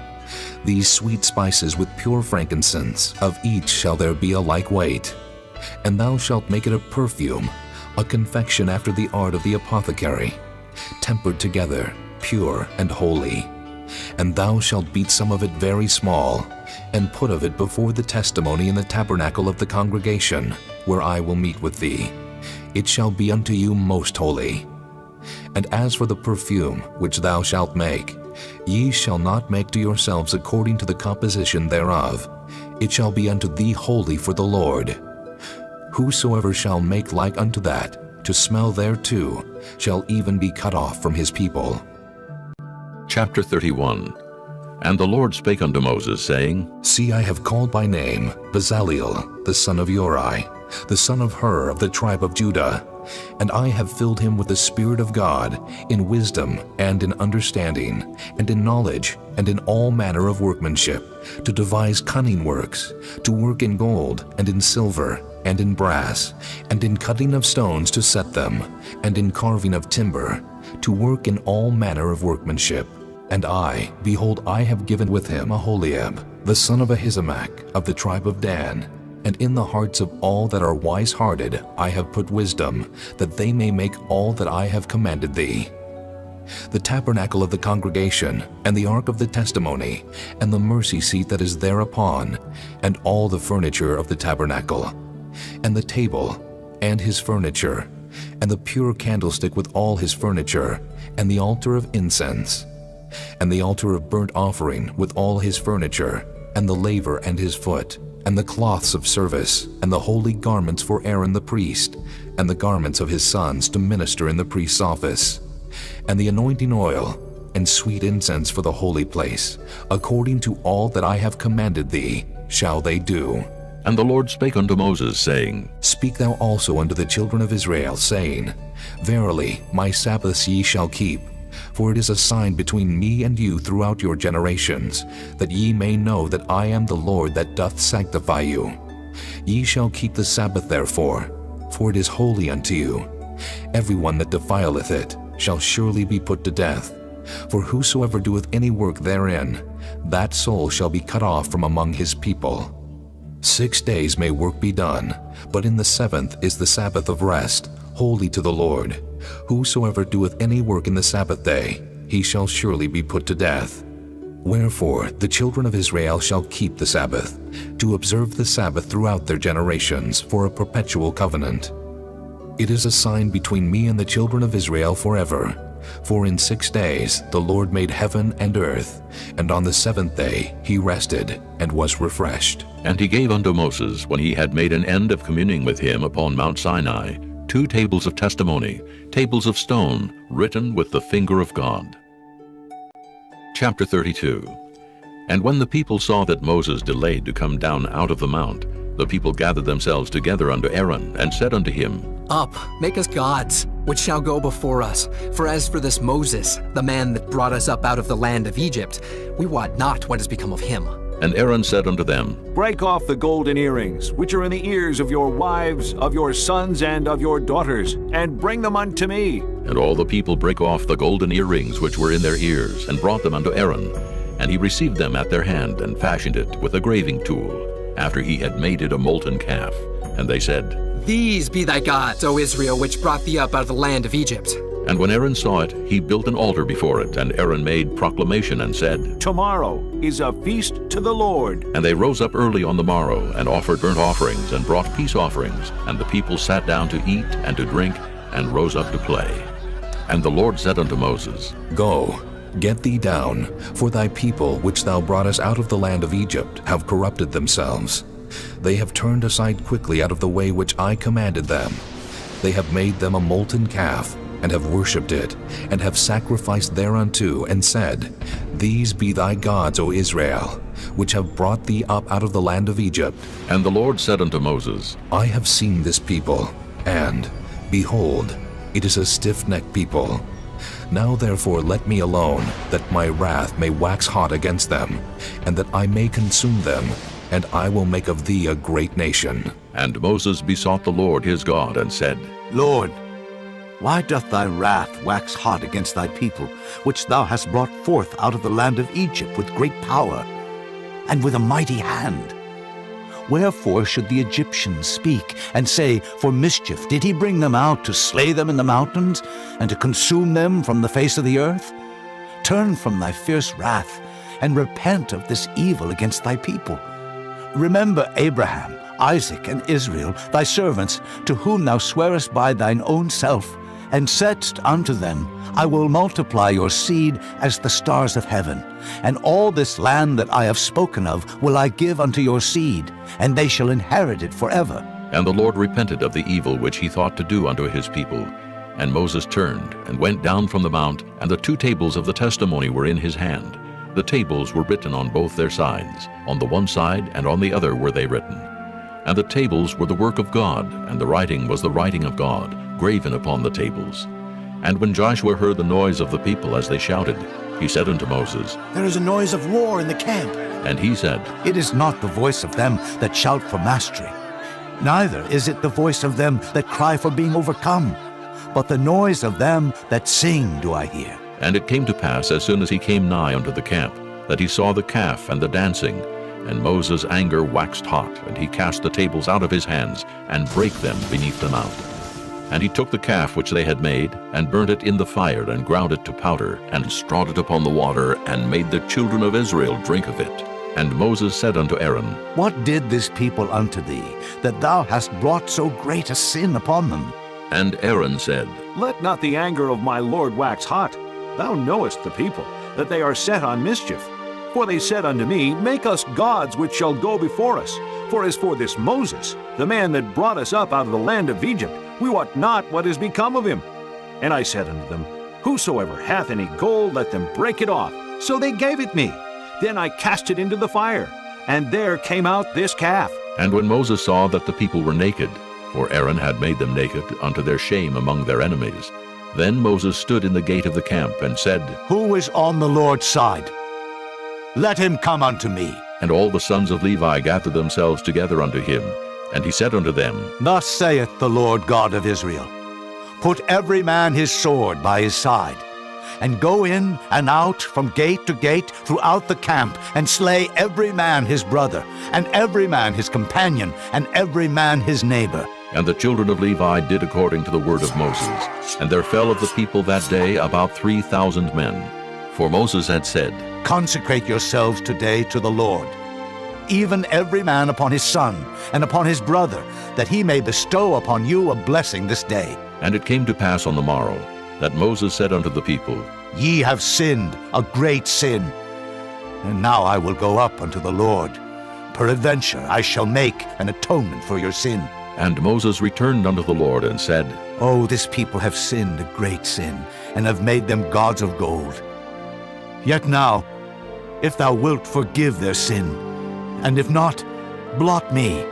These sweet spices with pure frankincense, of each shall there be a like weight. And thou shalt make it a perfume, a confection after the art of the apothecary, tempered together, pure and holy. And thou shalt beat some of it very small, and put of it before the testimony in the tabernacle of the congregation, where I will meet with thee. It shall be unto you most holy. And as for the perfume which thou shalt make, ye shall not make to yourselves according to the composition thereof. It shall be unto thee holy for the Lord. Whosoever shall make like unto that, to smell thereto, shall even be cut off from his people. Chapter 31. And the Lord spake unto Moses, saying, See, I have called by name Bezaleel, the son of Uri, the son of Hur of the tribe of Judah, and I have filled him with the Spirit of God, in wisdom, and in understanding, and in knowledge, and in all manner of workmanship, to devise cunning works, to work in gold, and in silver, and in brass, and in cutting of stones to set them, and in carving of timber, to work in all manner of workmanship. And I, behold, I have given with him Aholiab, the son of Ahisamach, of the tribe of Dan, And in the hearts of all that are wise-hearted I have put wisdom, that they may make all that I have commanded thee. The tabernacle of the congregation, and the ark of the testimony, and the mercy seat that is thereupon, and all the furniture of the tabernacle, and the table, and his furniture, and the pure candlestick with all his furniture, and the altar of incense, and the altar of burnt offering with all his furniture, and the laver and his foot, and the cloths of service, and the holy garments for Aaron the priest, and the garments of his sons to minister in the priest's office, and the anointing oil, and sweet incense for the holy place, according to all that I have commanded thee, shall they do. And the Lord spake unto Moses, saying, Speak thou also unto the children of Israel, saying, Verily, my Sabbaths ye shall keep, for it is a sign between me and you throughout your generations, that ye may know that I am the Lord that doth sanctify you. Ye shall keep the Sabbath therefore, for it is holy unto you. Every one that defileth it shall surely be put to death. For whosoever doeth any work therein, that soul shall be cut off from among his people. 6 days may work be done, but in the seventh is the Sabbath of rest, holy to the Lord. Whosoever doeth any work in the Sabbath day, he shall surely be put to death. Wherefore the children of Israel shall keep the Sabbath, to observe the Sabbath throughout their generations for a perpetual covenant. It is a sign between me and the children of Israel forever. For in 6 days the Lord made heaven and earth, and on the seventh day he rested and was refreshed. And he gave unto Moses, when he had made an end of communing with him upon Mount Sinai, 2 tables of testimony, tables of stone, written with the finger of God. Chapter 32. And when the people saw that Moses delayed to come down out of the mount, the people gathered themselves together unto Aaron, and said unto him, Up, make us gods, which shall go before us. For as for this Moses, the man that brought us up out of the land of Egypt, we wot not what has become of him. And Aaron said unto them, Break off the golden earrings, which are in the ears of your wives, of your sons, and of your daughters, and bring them unto me. And all the people brake off the golden earrings which were in their ears, and brought them unto Aaron. And he received them at their hand, and fashioned it with a graving tool, after he had made it a molten calf. And they said, These be thy gods, O Israel, which brought thee up out of the land of Egypt. And when Aaron saw it, he built an altar before it, and Aaron made proclamation and said, Tomorrow is a feast to the Lord. And they rose up early on the morrow, and offered burnt offerings, and brought peace offerings. And the people sat down to eat and to drink, and rose up to play. And the Lord said unto Moses, Go, get thee down, for thy people which thou broughtest out of the land of Egypt have corrupted themselves. They have turned aside quickly out of the way which I commanded them. They have made them a molten calf, and have worshipped it, and have sacrificed thereunto, and said, These be thy gods, O Israel, which have brought thee up out of the land of Egypt. And the Lord said unto Moses, I have seen this people, and, behold, it is a stiff-necked people. Now therefore let me alone, that my wrath may wax hot against them, and that I may consume them, and I will make of thee a great nation. And Moses besought the Lord his God, and said, Lord, why doth thy wrath wax hot against thy people, which thou hast brought forth out of the land of Egypt with great power, and with a mighty hand? Wherefore should the Egyptians speak, and say, For mischief did he bring them out to slay them in the mountains, and to consume them from the face of the earth? Turn from thy fierce wrath, and repent of this evil against thy people. Remember Abraham, Isaac, and Israel, thy servants, to whom thou swearest by thine own self, and saidst unto them, I will multiply your seed as the stars of heaven, and all this land that I have spoken of will I give unto your seed, and they shall inherit it forever. And the Lord repented of the evil which he thought to do unto his people. And Moses turned, and went down from the mount, and the 2 tables of the testimony were in his hand. The tables were written on both their sides, on the one side and on the other were they written. And the tables were the work of God, and the writing was the writing of God, graven upon the tables. And when Joshua heard the noise of the people as they shouted, he said unto Moses, There is a noise of war in the camp. And he said, It is not the voice of them that shout for mastery, neither is it the voice of them that cry for being overcome, but the noise of them that sing do I hear. And it came to pass, as soon as he came nigh unto the camp, that he saw the calf and the dancing. And Moses' anger waxed hot, and he cast the tables out of his hands, and brake them beneath the mount. And he took the calf which they had made, and burnt it in the fire, and ground it to powder, and strawed it upon the water, and made the children of Israel drink of it. And Moses said unto Aaron, What did this people unto thee, that thou hast brought so great a sin upon them? And Aaron said, Let not the anger of my lord wax hot. Thou knowest the people, that they are set on mischief. For they said unto me, Make us gods which shall go before us. For as for this Moses, the man that brought us up out of the land of Egypt, we wot not what is become of him. And I said unto them, Whosoever hath any gold, let them break it off. So they gave it me. Then I cast it into the fire, and there came out this calf. And when Moses saw that the people were naked, for Aaron had made them naked unto their shame among their enemies, then Moses stood in the gate of the camp, and said, Who is on the Lord's side? Let him come unto me. And all the sons of Levi gathered themselves together unto him. And he said unto them, Thus saith the Lord God of Israel, Put every man his sword by his side, and go in and out from gate to gate throughout the camp, and slay every man his brother, and every man his companion, and every man his neighbor. And the children of Levi did according to the word of Moses. And there fell of the people that day about 3,000 men. For Moses had said, Consecrate yourselves today to the Lord, even every man upon his son, and upon his brother, that he may bestow upon you a blessing this day. And it came to pass on the morrow, that Moses said unto the people, Ye have sinned a great sin. And now I will go up unto the Lord. Peradventure I shall make an atonement for your sin. And Moses returned unto the Lord, and said, Oh, this people have sinned a great sin, and have made them gods of gold. Yet now, if thou wilt forgive their sin, and if not, blot me,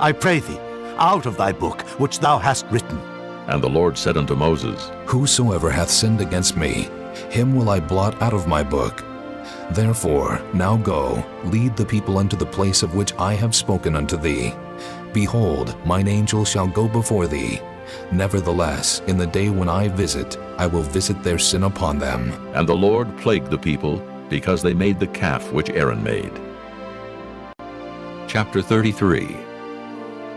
I pray thee, out of thy book which thou hast written. And the Lord said unto Moses, Whosoever hath sinned against me, him will I blot out of my book. Therefore now go, lead the people unto the place of which I have spoken unto thee. Behold, mine angel shall go before thee. Nevertheless, in the day when I will visit their sin upon them. And the Lord plagued the people, because they made the calf which Aaron made. Chapter 33.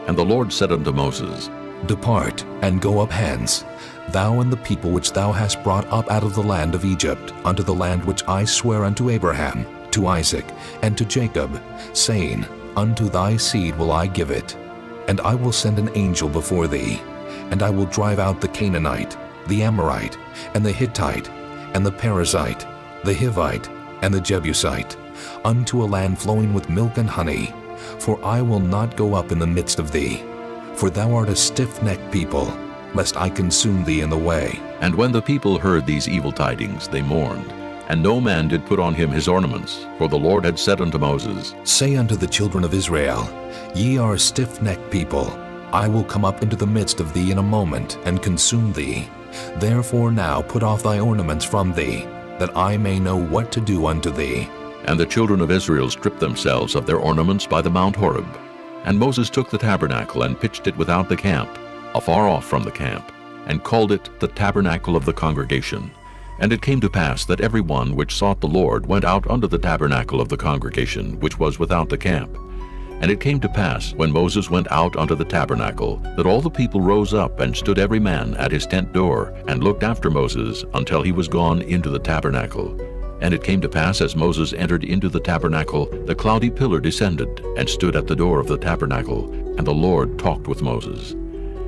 And the Lord said unto Moses, Depart, and go up hence, thou and the people which thou hast brought up out of the land of Egypt, unto the land which I swear unto Abraham, to Isaac, and to Jacob, saying, Unto thy seed will I give it. And I will send an angel before thee, and I will drive out the Canaanite, the Amorite, and the Hittite, and the Perizzite, the Hivite, and the Jebusite, unto a land flowing with milk and honey. For I will not go up in the midst of thee, for thou art a stiff-necked people, lest I consume thee in the way. And when the people heard these evil tidings, they mourned, and no man did put on him his ornaments, for the Lord had said unto Moses, Say unto the children of Israel, Ye are a stiff-necked people. I will come up into the midst of thee in a moment, and consume thee. Therefore now put off thy ornaments from thee, that I may know what to do unto thee. And the children of Israel stripped themselves of their ornaments by the Mount Horeb. And Moses took the tabernacle, and pitched it without the camp, afar off from the camp, and called it the tabernacle of the congregation. And it came to pass that every one which sought the Lord went out unto the tabernacle of the congregation, which was without the camp. And it came to pass, when Moses went out unto the tabernacle, that all the people rose up, and stood every man at his tent door, and looked after Moses until he was gone into the tabernacle. And it came to pass, as Moses entered into the tabernacle, the cloudy pillar descended, and stood at the door of the tabernacle, and the Lord talked with Moses.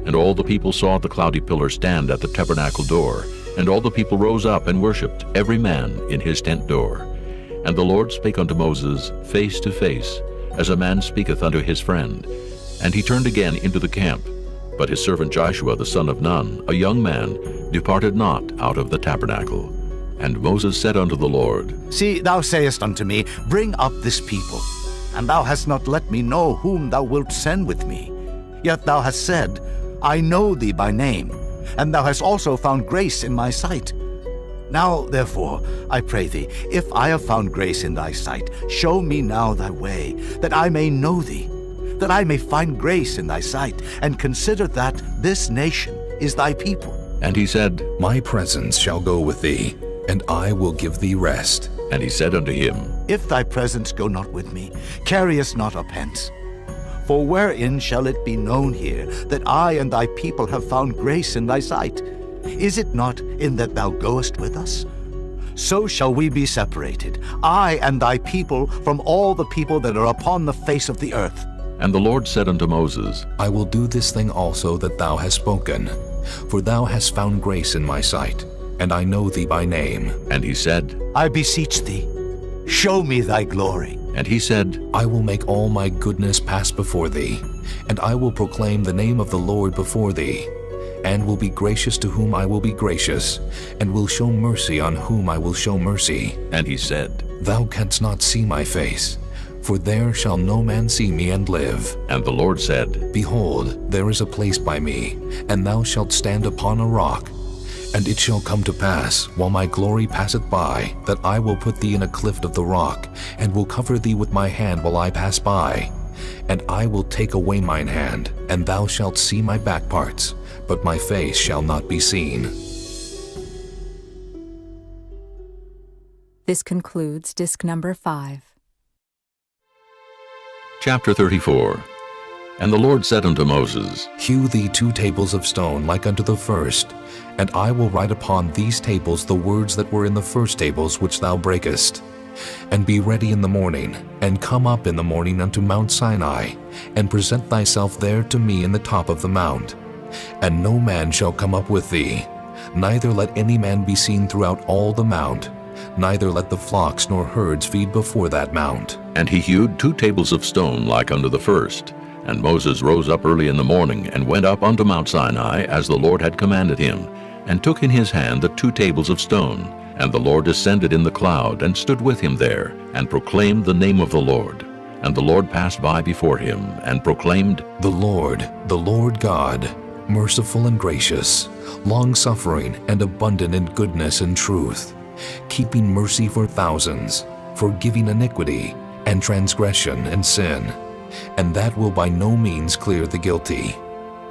And all the people saw the cloudy pillar stand at the tabernacle door, and all the people rose up and worshipped, every man in his tent door. And the Lord spake unto Moses face to face, as a man speaketh unto his friend. And he turned again into the camp. But his servant Joshua the son of Nun, a young man, departed not out of the tabernacle. And Moses said unto the Lord, See, thou sayest unto me, Bring up this people. And thou hast not let me know whom thou wilt send with me. Yet thou hast said, I know thee by name, and thou hast also found grace in my sight. Now, therefore, I pray thee, if I have found grace in thy sight, show me now thy way, that I may know thee, that I may find grace in thy sight, and consider that this nation is thy people. And he said, My presence shall go with thee, and I will give thee rest. And he said unto him, If thy presence go not with me, carry us not up hence. For wherein shall it be known here that I and thy people have found grace in thy sight? Is it not in that thou goest with us? So shall we be separated, I and thy people, from all the people that are upon the face of the earth. And the Lord said unto Moses, I will do this thing also that thou hast spoken, for thou hast found grace in my sight, and I know thee by name. And he said, I beseech thee, show me thy glory. And he said, I will make all my goodness pass before thee, and I will proclaim the name of the Lord before thee, and will be gracious to whom I will be gracious, and will show mercy on whom I will show mercy. And he said, Thou canst not see my face, for there shall no man see me and live. And the Lord said, Behold, there is a place by me, and thou shalt stand upon a rock. And it shall come to pass, while my glory passeth by, that I will put thee in a cleft of the rock, and will cover thee with my hand while I pass by. And I will take away mine hand, and thou shalt see my back parts, but my face shall not be seen. This concludes disc number 5. Chapter 34. And the Lord said unto Moses, Hew thee 2 tables of stone like unto the first, and I will write upon these tables the words that were in the first tables which thou breakest. And be ready in the morning, and come up in the morning unto Mount Sinai, and present thyself there to me in the top of the mount. And no man shall come up with thee, neither let any man be seen throughout all the mount, neither let the flocks nor herds feed before that mount. And he hewed 2 tables of stone like unto the first. And Moses rose up early in the morning, and went up unto Mount Sinai, as the Lord had commanded him, and took in his hand the 2 tables of stone. And the Lord descended in the cloud, and stood with him there, and proclaimed the name of the Lord. And the Lord passed by before him, and proclaimed, The Lord God, merciful and gracious, long-suffering and abundant in goodness and truth, keeping mercy for thousands, forgiving iniquity and transgression and sin, and that will by no means clear the guilty,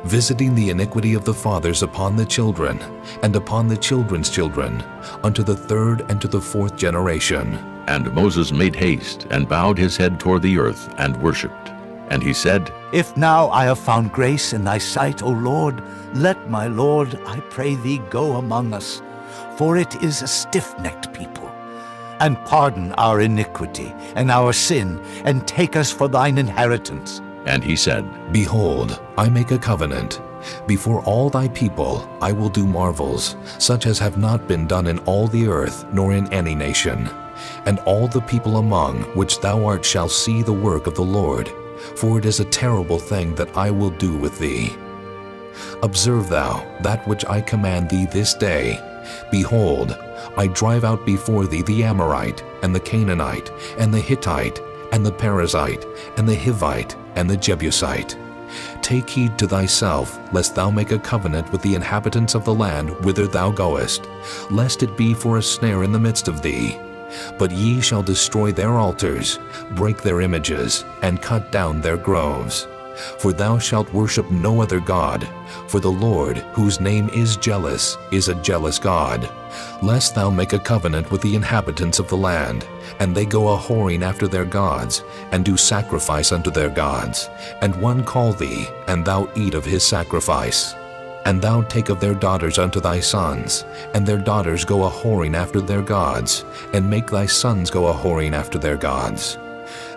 visiting the iniquity of the fathers upon the children, and upon the children's children, unto the 3rd and to the 4th generation. And Moses made haste, and bowed his head toward the earth, and worshipped. And he said, If now I have found grace in thy sight, O Lord, let my Lord, I pray thee, go among us, for it is a stiff-necked people. And pardon our iniquity and our sin, and take us for thine inheritance. And he said, Behold, I make a covenant. Before all thy people I will do marvels, such as have not been done in all the earth, nor in any nation. And all the people among which thou art shall see the work of the Lord, for it is a terrible thing that I will do with thee. Observe thou that which I command thee this day. Behold, I drive out before thee the Amorite, and the Canaanite, and the Hittite, and the Perizzite, and the Hivite, and the Jebusite. Take heed to thyself, lest thou make a covenant with the inhabitants of the land whither thou goest, lest it be for a snare in the midst of thee. But ye shall destroy their altars, break their images, and cut down their groves. For thou shalt worship no other God, for the Lord, whose name is jealous, is a jealous God, lest thou make a covenant with the inhabitants of the land, and they go a-whoring after their gods, and do sacrifice unto their gods, and one call thee, and thou eat of his sacrifice. And thou take of their daughters unto thy sons, and their daughters go a-whoring after their gods, and make thy sons go a-whoring after their gods.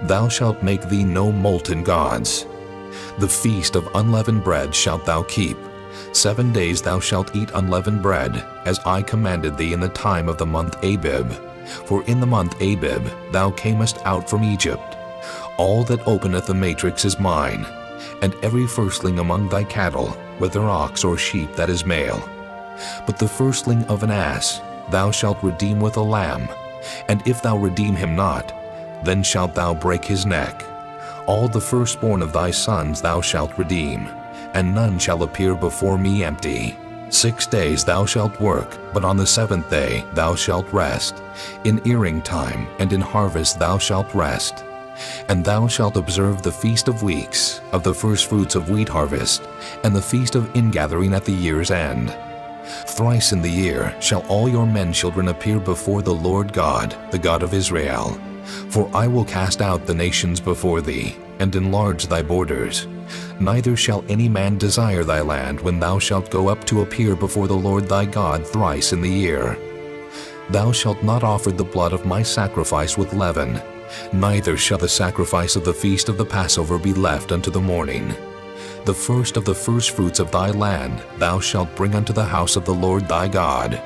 Thou shalt make thee no molten gods. The feast of unleavened bread shalt thou keep. 7 days thou shalt eat unleavened bread, as I commanded thee in the time of the month Abib. For in the month Abib thou camest out from Egypt. All that openeth the matrix is mine, and every firstling among thy cattle, whether ox or sheep that is male. But the firstling of an ass thou shalt redeem with a lamb, and if thou redeem him not, then shalt thou break his neck. All the firstborn of thy sons thou shalt redeem, and none shall appear before me empty. 6 days thou shalt work, but on the 7th day thou shalt rest. In earing time and in harvest thou shalt rest. And thou shalt observe the feast of weeks, of the firstfruits of wheat harvest, and the feast of ingathering at the year's end. Thrice in the year shall all your men children appear before the Lord God, the God of Israel. For I will cast out the nations before thee, and enlarge thy borders. Neither shall any man desire thy land when thou shalt go up to appear before the Lord thy God thrice in the year. Thou shalt not offer the blood of my sacrifice with leaven, neither shall the sacrifice of the feast of the Passover be left unto the morning. The first of the firstfruits of thy land thou shalt bring unto the house of the Lord thy God.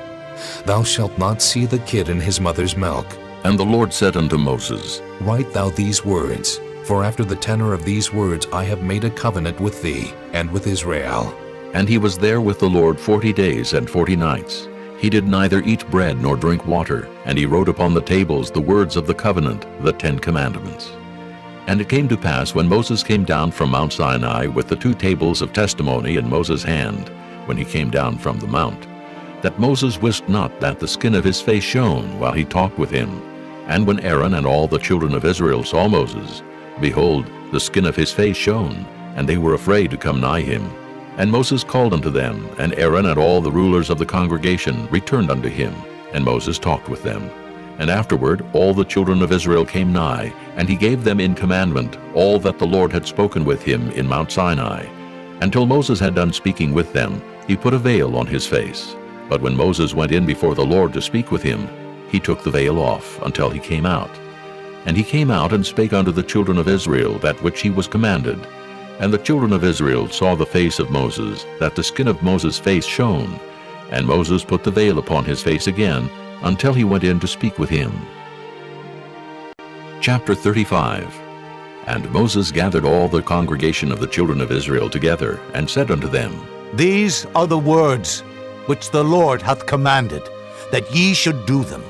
Thou shalt not see the kid in his mother's milk. And the Lord said unto Moses, Write thou these words, for after the tenor of these words I have made a covenant with thee and with Israel. And he was there with the Lord 40 days and 40 nights. He did neither eat bread nor drink water, and he wrote upon the tables the words of the covenant, the 10 commandments. And it came to pass, when Moses came down from Mount Sinai with the 2 tables of testimony in Moses' hand, when he came down from the mount, that Moses wist not that the skin of his face shone while he talked with him. And when Aaron and all the children of Israel saw Moses, behold, the skin of his face shone, and they were afraid to come nigh him. And Moses called unto them, and Aaron and all the rulers of the congregation returned unto him, and Moses talked with them. And afterward all the children of Israel came nigh, and he gave them in commandment all that the Lord had spoken with him in Mount Sinai. Until Moses had done speaking with them, he put a veil on his face. But when Moses went in before the Lord to speak with him, he took the veil off until he came out. And he came out and spake unto the children of Israel that which he was commanded. And the children of Israel saw the face of Moses, that the skin of Moses' face shone. And Moses put the veil upon his face again, until he went in to speak with him. Chapter 35. And Moses gathered all the congregation of the children of Israel together, and said unto them, These are the words which the Lord hath commanded, that ye should do them.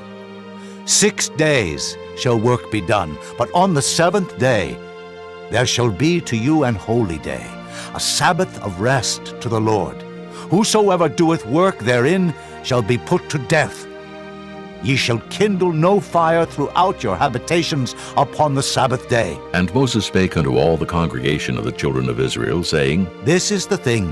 6 days shall work be done, but on the 7th day there shall be to you an holy day, a Sabbath of rest to the Lord. Whosoever doeth work therein shall be put to death. Ye shall kindle no fire throughout your habitations upon the Sabbath day. And Moses spake unto all the congregation of the children of Israel, saying, This is the thing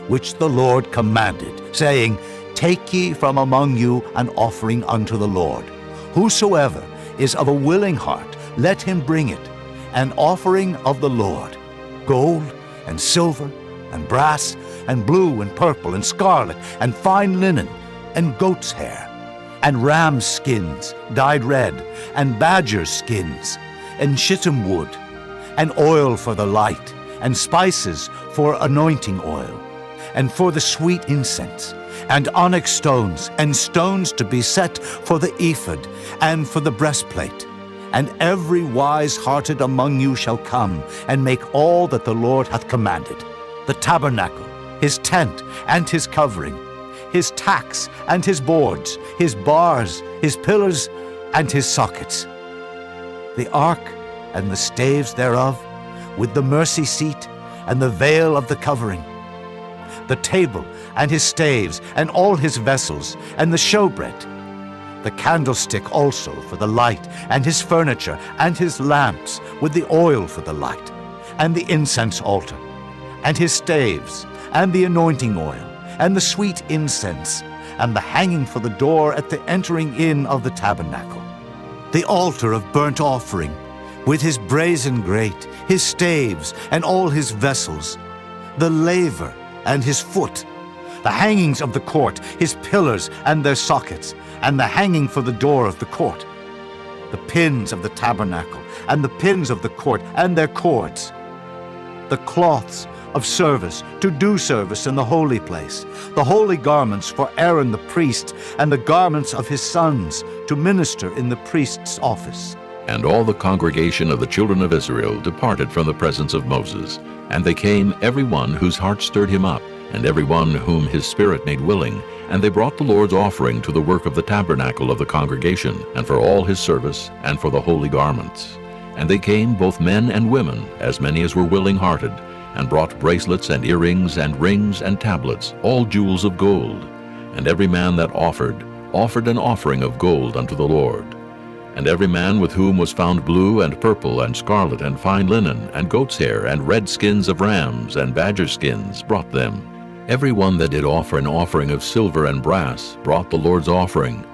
which the Lord commanded, saying, Take ye from among you an offering unto the Lord. Whosoever is of a willing heart, let him bring it, an offering of the Lord, gold and silver and brass and blue and purple and scarlet and fine linen and goat's hair and ram's skins dyed red and badger's skins and shittim wood and oil for the light and spices for anointing oil and for the sweet incense and onyx stones and stones to be set for the ephod and for the breastplate. And every wise-hearted among you shall come and make all that the Lord hath commanded: the tabernacle, his tent and his covering, his tacks and his boards, his bars, his pillars and his sockets, the ark and the staves thereof, with the mercy seat and the veil of the covering, the table and his staves and all his vessels, and the showbread, the candlestick also for the light, and his furniture, and his lamps with the oil for the light, and the incense altar, and his staves, and the anointing oil, and the sweet incense, and the hanging for the door at the entering in of the tabernacle, the altar of burnt offering, with his brazen grate, his staves, and all his vessels, the laver and his foot, the hangings of the court, his pillars and their sockets, and the hanging for the door of the court, the pins of the tabernacle, and the pins of the court, and their cords, the cloths of service to do service in the holy place, the holy garments for Aaron the priest, and the garments of his sons to minister in the priest's office. And all the congregation of the children of Israel departed from the presence of Moses, and they came, every one whose heart stirred him up, and every one whom his spirit made willing, and they brought the Lord's offering to the work of the tabernacle of the congregation, and for all his service, and for the holy garments. And they came, both men and women, as many as were willing-hearted, and brought bracelets and earrings and rings and tablets, all jewels of gold. And every man that offered an offering of gold unto the Lord. And every man with whom was found blue and purple and scarlet and fine linen and goat's hair and red skins of rams and badger skins brought them. Every one that did offer an offering of silver and brass brought the Lord's offering,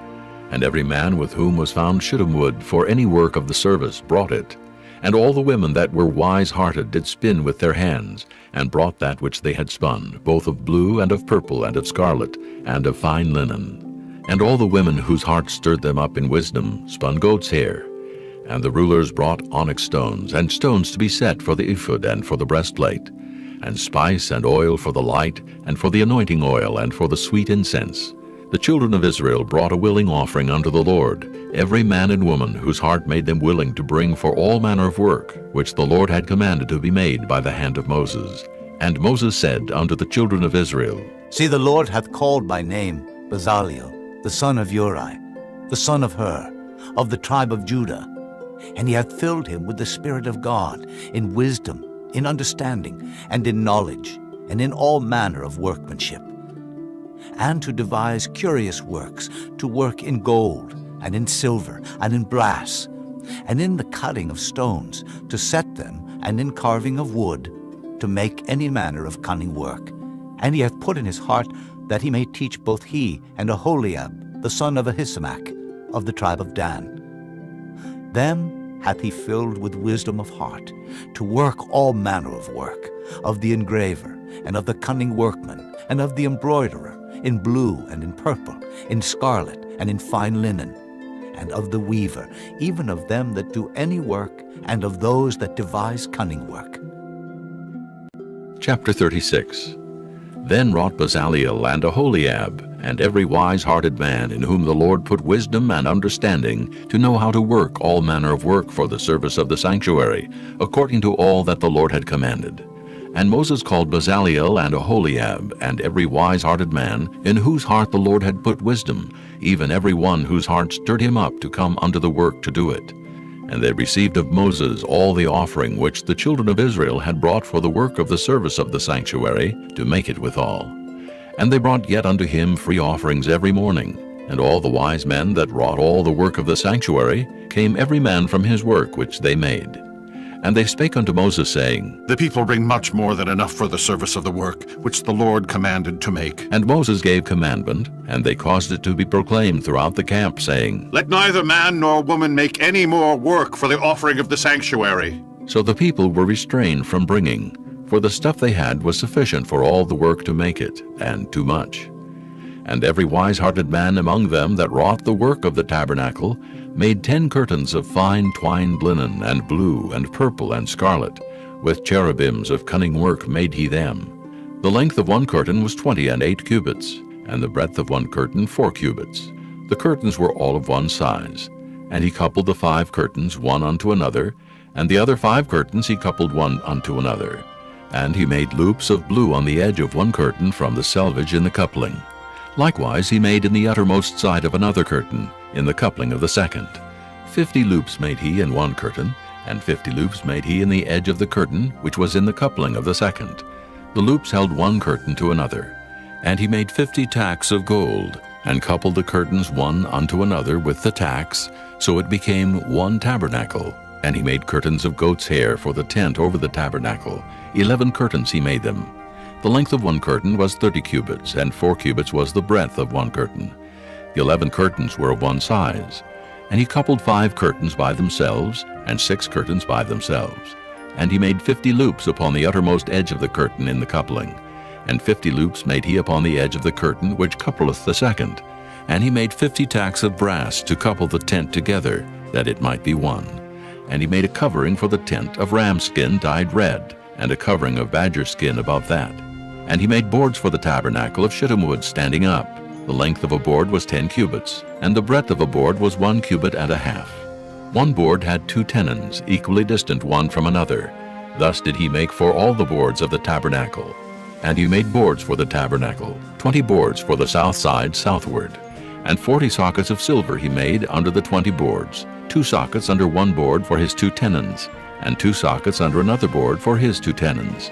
and every man with whom was found shittim wood for any work of the service brought it. And all the women that were wise-hearted did spin with their hands, and brought that which they had spun, both of blue and of purple and of scarlet and of fine linen. And all the women whose hearts stirred them up in wisdom spun goat's hair. And the rulers brought onyx stones, and stones to be set for the ephod and for the breastplate, and spice and oil for the light, and for the anointing oil, and for the sweet incense. The children of Israel brought a willing offering unto the Lord, every man and woman whose heart made them willing to bring for all manner of work, which the Lord had commanded to be made by the hand of Moses. And Moses said unto the children of Israel, See, the Lord hath called by name Bezaleel, the son of Uri, the son of Hur, of the tribe of Judah. And he hath filled him with the Spirit of God, in wisdom, in understanding, and in knowledge, and in all manner of workmanship, and to devise curious works, to work in gold, and in silver, and in brass, and in the cutting of stones, to set them, and in carving of wood, to make any manner of cunning work. And he hath put in his heart that he may teach both he and Aholiab, the son of Ahisamach, of the tribe of Dan. Them hath he filled with wisdom of heart, to work all manner of work, of the engraver, and of the cunning workman, and of the embroiderer, in blue and in purple, in scarlet and in fine linen, and of the weaver, even of them that do any work, and of those that devise cunning work. Chapter 36. Then wrought Bezaleel and Aholiab, and every wise-hearted man in whom the Lord put wisdom and understanding, to know how to work all manner of work for the service of the sanctuary, according to all that the Lord had commanded. And Moses called Bezaleel and Aholiab, and every wise-hearted man, in whose heart the Lord had put wisdom, even every one whose heart stirred him up to come unto the work to do it. And they received of Moses all the offering which the children of Israel had brought for the work of the service of the sanctuary, to make it withal. And they brought yet unto him free offerings every morning. And all the wise men that wrought all the work of the sanctuary came every man from his work which they made. And they spake unto Moses, saying, The people bring much more than enough for the service of the work, which the Lord commanded to make. And Moses gave commandment, and they caused it to be proclaimed throughout the camp, saying, Let neither man nor woman make any more work for the offering of the sanctuary. So the people were restrained from bringing, for the stuff they had was sufficient for all the work to make it, and too much. And every wise-hearted man among them that wrought the work of the tabernacle made 10 curtains of fine twined linen, and blue, and purple, and scarlet. With cherubims of cunning work made he them. The length of one curtain was 20 and 8 cubits, and the breadth of one curtain 4 cubits. The curtains were all of one size. And he coupled the 5 curtains one unto another, and the other 5 curtains he coupled one unto another. And he made loops of blue on the edge of one curtain from the selvage in the coupling. Likewise he made in the uttermost side of another curtain, in the coupling of the second. 50 loops made he in one curtain, and 50 loops made he in the edge of the curtain which was in the coupling of the second. The loops held one curtain to another. And he made 50 tacks of gold, and coupled the curtains one unto another with the tacks, so it became one tabernacle. And he made curtains of goat's hair for the tent over the tabernacle. 11 curtains he made them. The length of one curtain was 30 cubits, and 4 cubits was the breadth of one curtain. The 11 curtains were of one size. And he coupled 5 curtains by themselves, and 6 curtains by themselves. And he made 50 loops upon the uttermost edge of the curtain in the coupling. And 50 loops made he upon the edge of the curtain which coupleth the second. And he made 50 tacks of brass to couple the tent together, that it might be one. And he made a covering for the tent of ram skin dyed red, and a covering of badger skin above that. And he made boards for the tabernacle of shittim wood standing up. The length of a board was 10 cubits, and the breadth of a board was 1 cubit and a half. One board had 2 tenons, equally distant one from another. Thus did he make for all the boards of the tabernacle. And he made boards for the tabernacle, 20 boards for the south side southward. And 40 sockets of silver he made under the 20 boards, 2 sockets under one board for his 2 tenons, and 2 sockets under another board for his 2 tenons.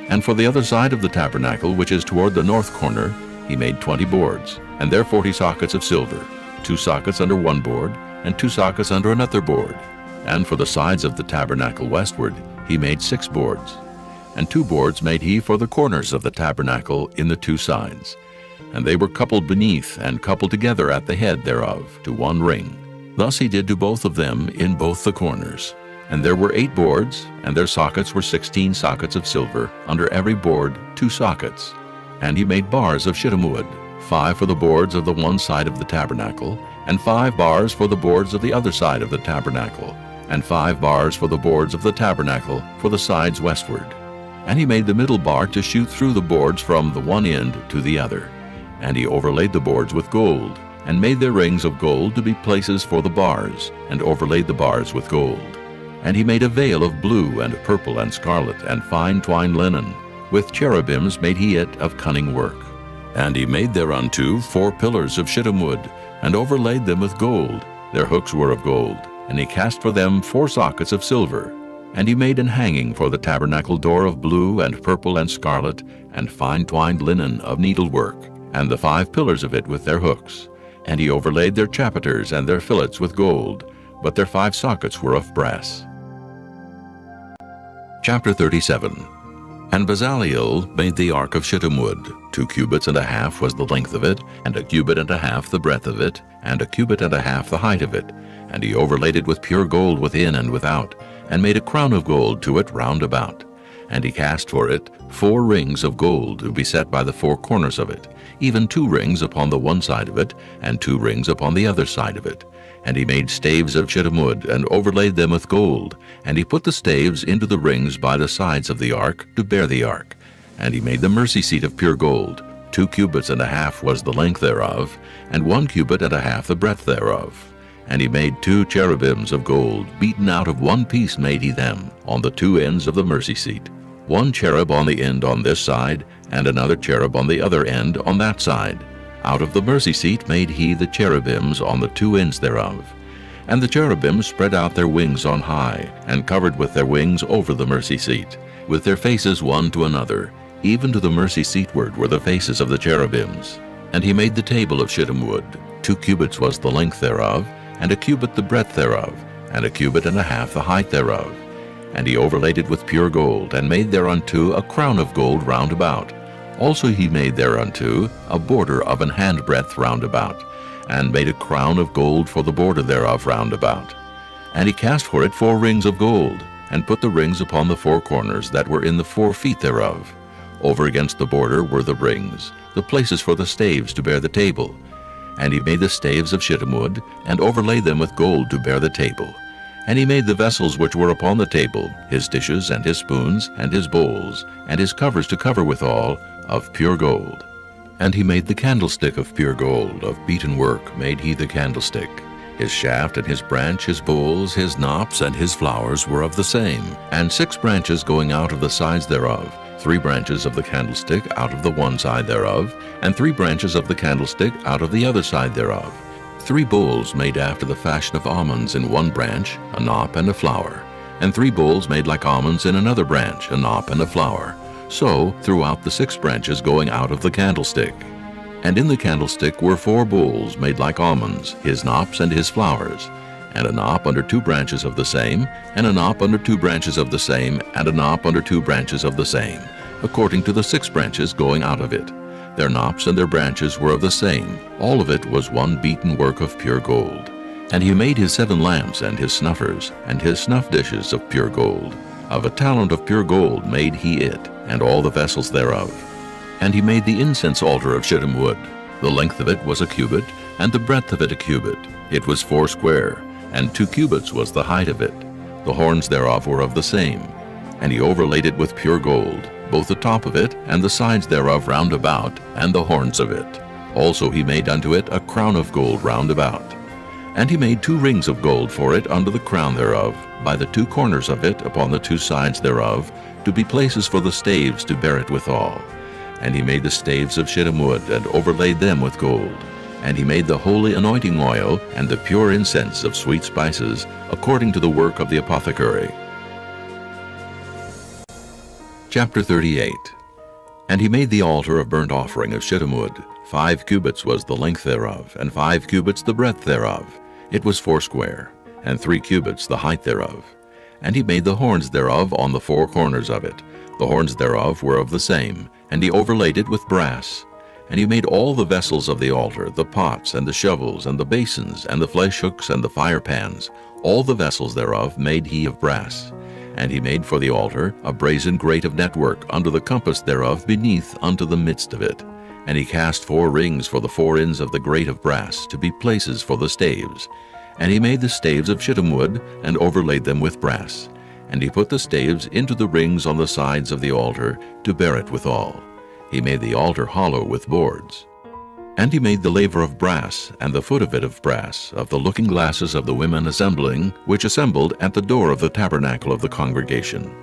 And for the other side of the tabernacle, which is toward the north corner, he made 20 boards, and there 40 sockets of silver, 2 sockets under one board, and 2 sockets under another board. And for the sides of the tabernacle westward, he made 6 boards. and 2 boards made he for the corners of the tabernacle in the 2 sides. And they were coupled beneath, and coupled together at the head thereof, to 1 ring. Thus he did to both of them in both the corners. And there were 8 boards, and their sockets were 16 sockets of silver, under every board 2 sockets. And he made bars of shittim wood, 5 for the boards of the one side of the tabernacle, and 5 bars for the boards of the other side of the tabernacle, and 5 bars for the boards of the tabernacle for the sides westward. And he made the middle bar to shoot through the boards from the one end to the other. And he overlaid the boards with gold, and made their rings of gold to be places for the bars, and overlaid the bars with gold. And he made a veil of blue and purple and scarlet and fine twined linen. With cherubims made he it of cunning work. And he made thereunto 4 pillars of shittim wood, and overlaid them with gold. Their hooks were of gold. And he cast for them 4 sockets of silver. And he made an hanging for the tabernacle door of blue and purple and scarlet, and fine twined linen of needlework, and the 5 pillars of it with their hooks. And he overlaid their chapiters and their fillets with gold, but their 5 sockets were of brass. Chapter 37. And Bezaleel made the ark of shittim wood. 2 cubits and a half was the length of it, and 1 cubit and a half the breadth of it, and 1 cubit and a half the height of it. And he overlaid it with pure gold within and without, and made a crown of gold to it round about. And he cast for it 4 rings of gold to be set by the 4 corners of it, even 2 rings upon the one side of it, and 2 rings upon the other side of it. And he made staves of shittim wood, and overlaid them with gold. And he put the staves into the rings by the sides of the ark, to bear the ark. And he made the mercy seat of pure gold. 2 cubits and a half was the length thereof, and 1 cubit and a half the breadth thereof. And he made 2 cherubims of gold, beaten out of 1 piece made he them, on the 2 ends of the mercy seat. 1 cherub on the end on this side, and another cherub on the other end on that side. Out of the mercy seat made he the cherubims on the 2 ends thereof. And the cherubims spread out their wings on high, and covered with their wings over the mercy seat, with their faces one to another. Even to the mercy seatward were the faces of the cherubims. And he made the table of shittim wood. 2 cubits was the length thereof, and 1 cubit the breadth thereof, and 1 cubit and a half the height thereof. And he overlaid it with pure gold, and made thereunto a crown of gold round about. Also he made thereunto a border of an handbreadth round about, and made a crown of gold for the border thereof round about. And he cast for it 4 rings of gold, and put the rings upon the 4 corners that were in the 4 feet thereof. Over against the border were the rings, the places for the staves to bear the table. And he made the staves of shittim wood, and overlaid them with gold to bear the table. And he made the vessels which were upon the table, his dishes and his spoons and his bowls, and his covers to cover withal, of pure gold. And he made the candlestick of pure gold, of beaten work made he the candlestick. His shaft and his branch, his bowls, his knops, and his flowers were of the same, and 6 branches going out of the sides thereof, 3 branches of the candlestick out of the one side thereof, and 3 branches of the candlestick out of the other side thereof. 3 bowls made after the fashion of almonds in one branch, a knop and a flower, and 3 bowls made like almonds in another branch, a knop and a flower. So throughout the 6 branches going out of the candlestick. And in the candlestick were 4 bowls made like almonds, his knops and his flowers, and a knop under 2 branches of the same, and a knop under 2 branches of the same, and a knop under 2 branches of the same, according to the 6 branches going out of it. Their knops and their branches were of the same. All of it was one beaten work of pure gold. And he made his 7 lamps and his snuffers, and his snuff dishes of pure gold. Of a talent of pure gold made he it, and all the vessels thereof. And he made the incense altar of shittim wood. The length of it was 1 cubit, and the breadth of it 1 cubit. It was 4 square, and 2 cubits was the height of it. The horns thereof were of the same. And he overlaid it with pure gold, both the top of it, and the sides thereof round about, and the horns of it. Also he made unto it a crown of gold round about. And he made 2 rings of gold for it under the crown thereof, by the 2 corners of it upon the 2 sides thereof, to be places for the staves to bear it withal. And he made the staves of shittim wood, and overlaid them with gold. And he made the holy anointing oil, and the pure incense of sweet spices, according to the work of the apothecary. Chapter 38. And he made the altar of burnt offering of shittim wood. 5 cubits was the length thereof, and 5 cubits the breadth thereof. It was 4 square, and 3 cubits the height thereof. And he made the horns thereof on the four corners of it. The horns thereof were of the same, and he overlaid it with brass. And he made all the vessels of the altar, the pots, and the shovels, and the basins, and the flesh hooks, and the fire pans. All the vessels thereof made he of brass. And he made for the altar a brazen grate of network under the compass thereof beneath unto the midst of it. And he cast 4 rings for the 4 ends of the grate of brass, to be places for the staves. And he made the staves of shittim wood, and overlaid them with brass. And he put the staves into the rings on the sides of the altar, to bear it withal. He made the altar hollow with boards. And he made the laver of brass, and the foot of it of brass, of the looking glasses of the women assembling, which assembled at the door of the tabernacle of the congregation.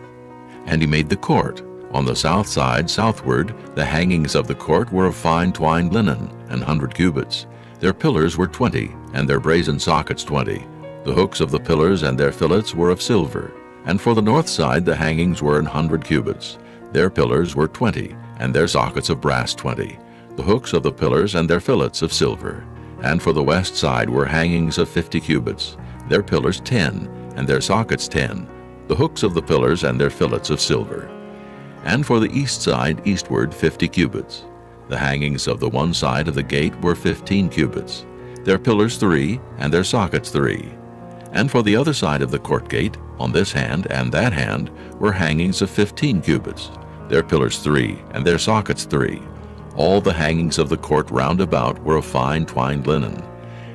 And he made the court. On the south side southward, the hangings of the court were of fine twined linen, 100 cubits. Their pillars were 20, and their brazen sockets 20. The hooks of the pillars and their fillets were of silver. And for the north side the hangings were 100 cubits. Their pillars were 20, and their sockets of brass 20. The hooks of the pillars and their fillets of silver. And for the west side were hangings of 50 cubits. Their pillars 10, and their sockets 10. The hooks of the pillars and their fillets of silver. And for the east side eastward 50 cubits. The hangings of the one side of the gate were 15 cubits. Their pillars 3, and their sockets 3. And for the other side of the court gate, on this hand and that hand, were hangings of 15 cubits. Their pillars 3, and their sockets 3. All the hangings of the court round about were of fine twined linen.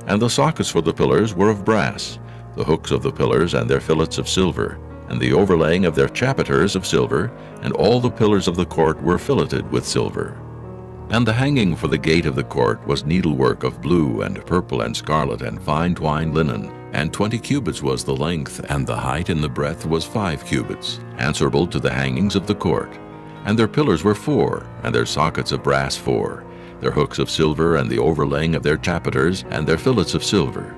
And the sockets for the pillars were of brass, the hooks of the pillars and their fillets of silver, and the overlaying of their chapiters of silver, and all the pillars of the court were filleted with silver. And the hanging for the gate of the court was needlework of blue and purple and scarlet and fine twined linen, and 20 cubits was the length, and the height and the breadth was 5 cubits, answerable to the hangings of the court. And their pillars were 4, and their sockets of brass 4, their hooks of silver, and the overlaying of their chapiters, and their fillets of silver.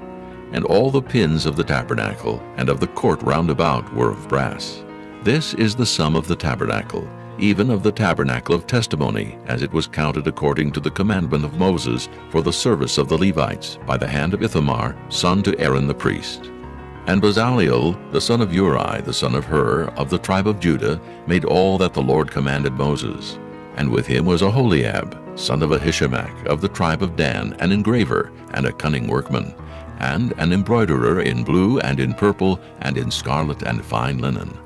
And all the pins of the tabernacle, and of the court round about, were of brass. This is the sum of the tabernacle, even of the tabernacle of testimony, as it was counted according to the commandment of Moses, for the service of the Levites, by the hand of Ithamar, son to Aaron the priest. And Bezaleel, the son of Uri, the son of Hur, of the tribe of Judah, made all that the Lord commanded Moses. And with him was Aholiab, son of Ahishamach, of the tribe of Dan, an engraver, and a cunning workman, and an embroiderer in blue, and in purple, and in scarlet, and fine linen.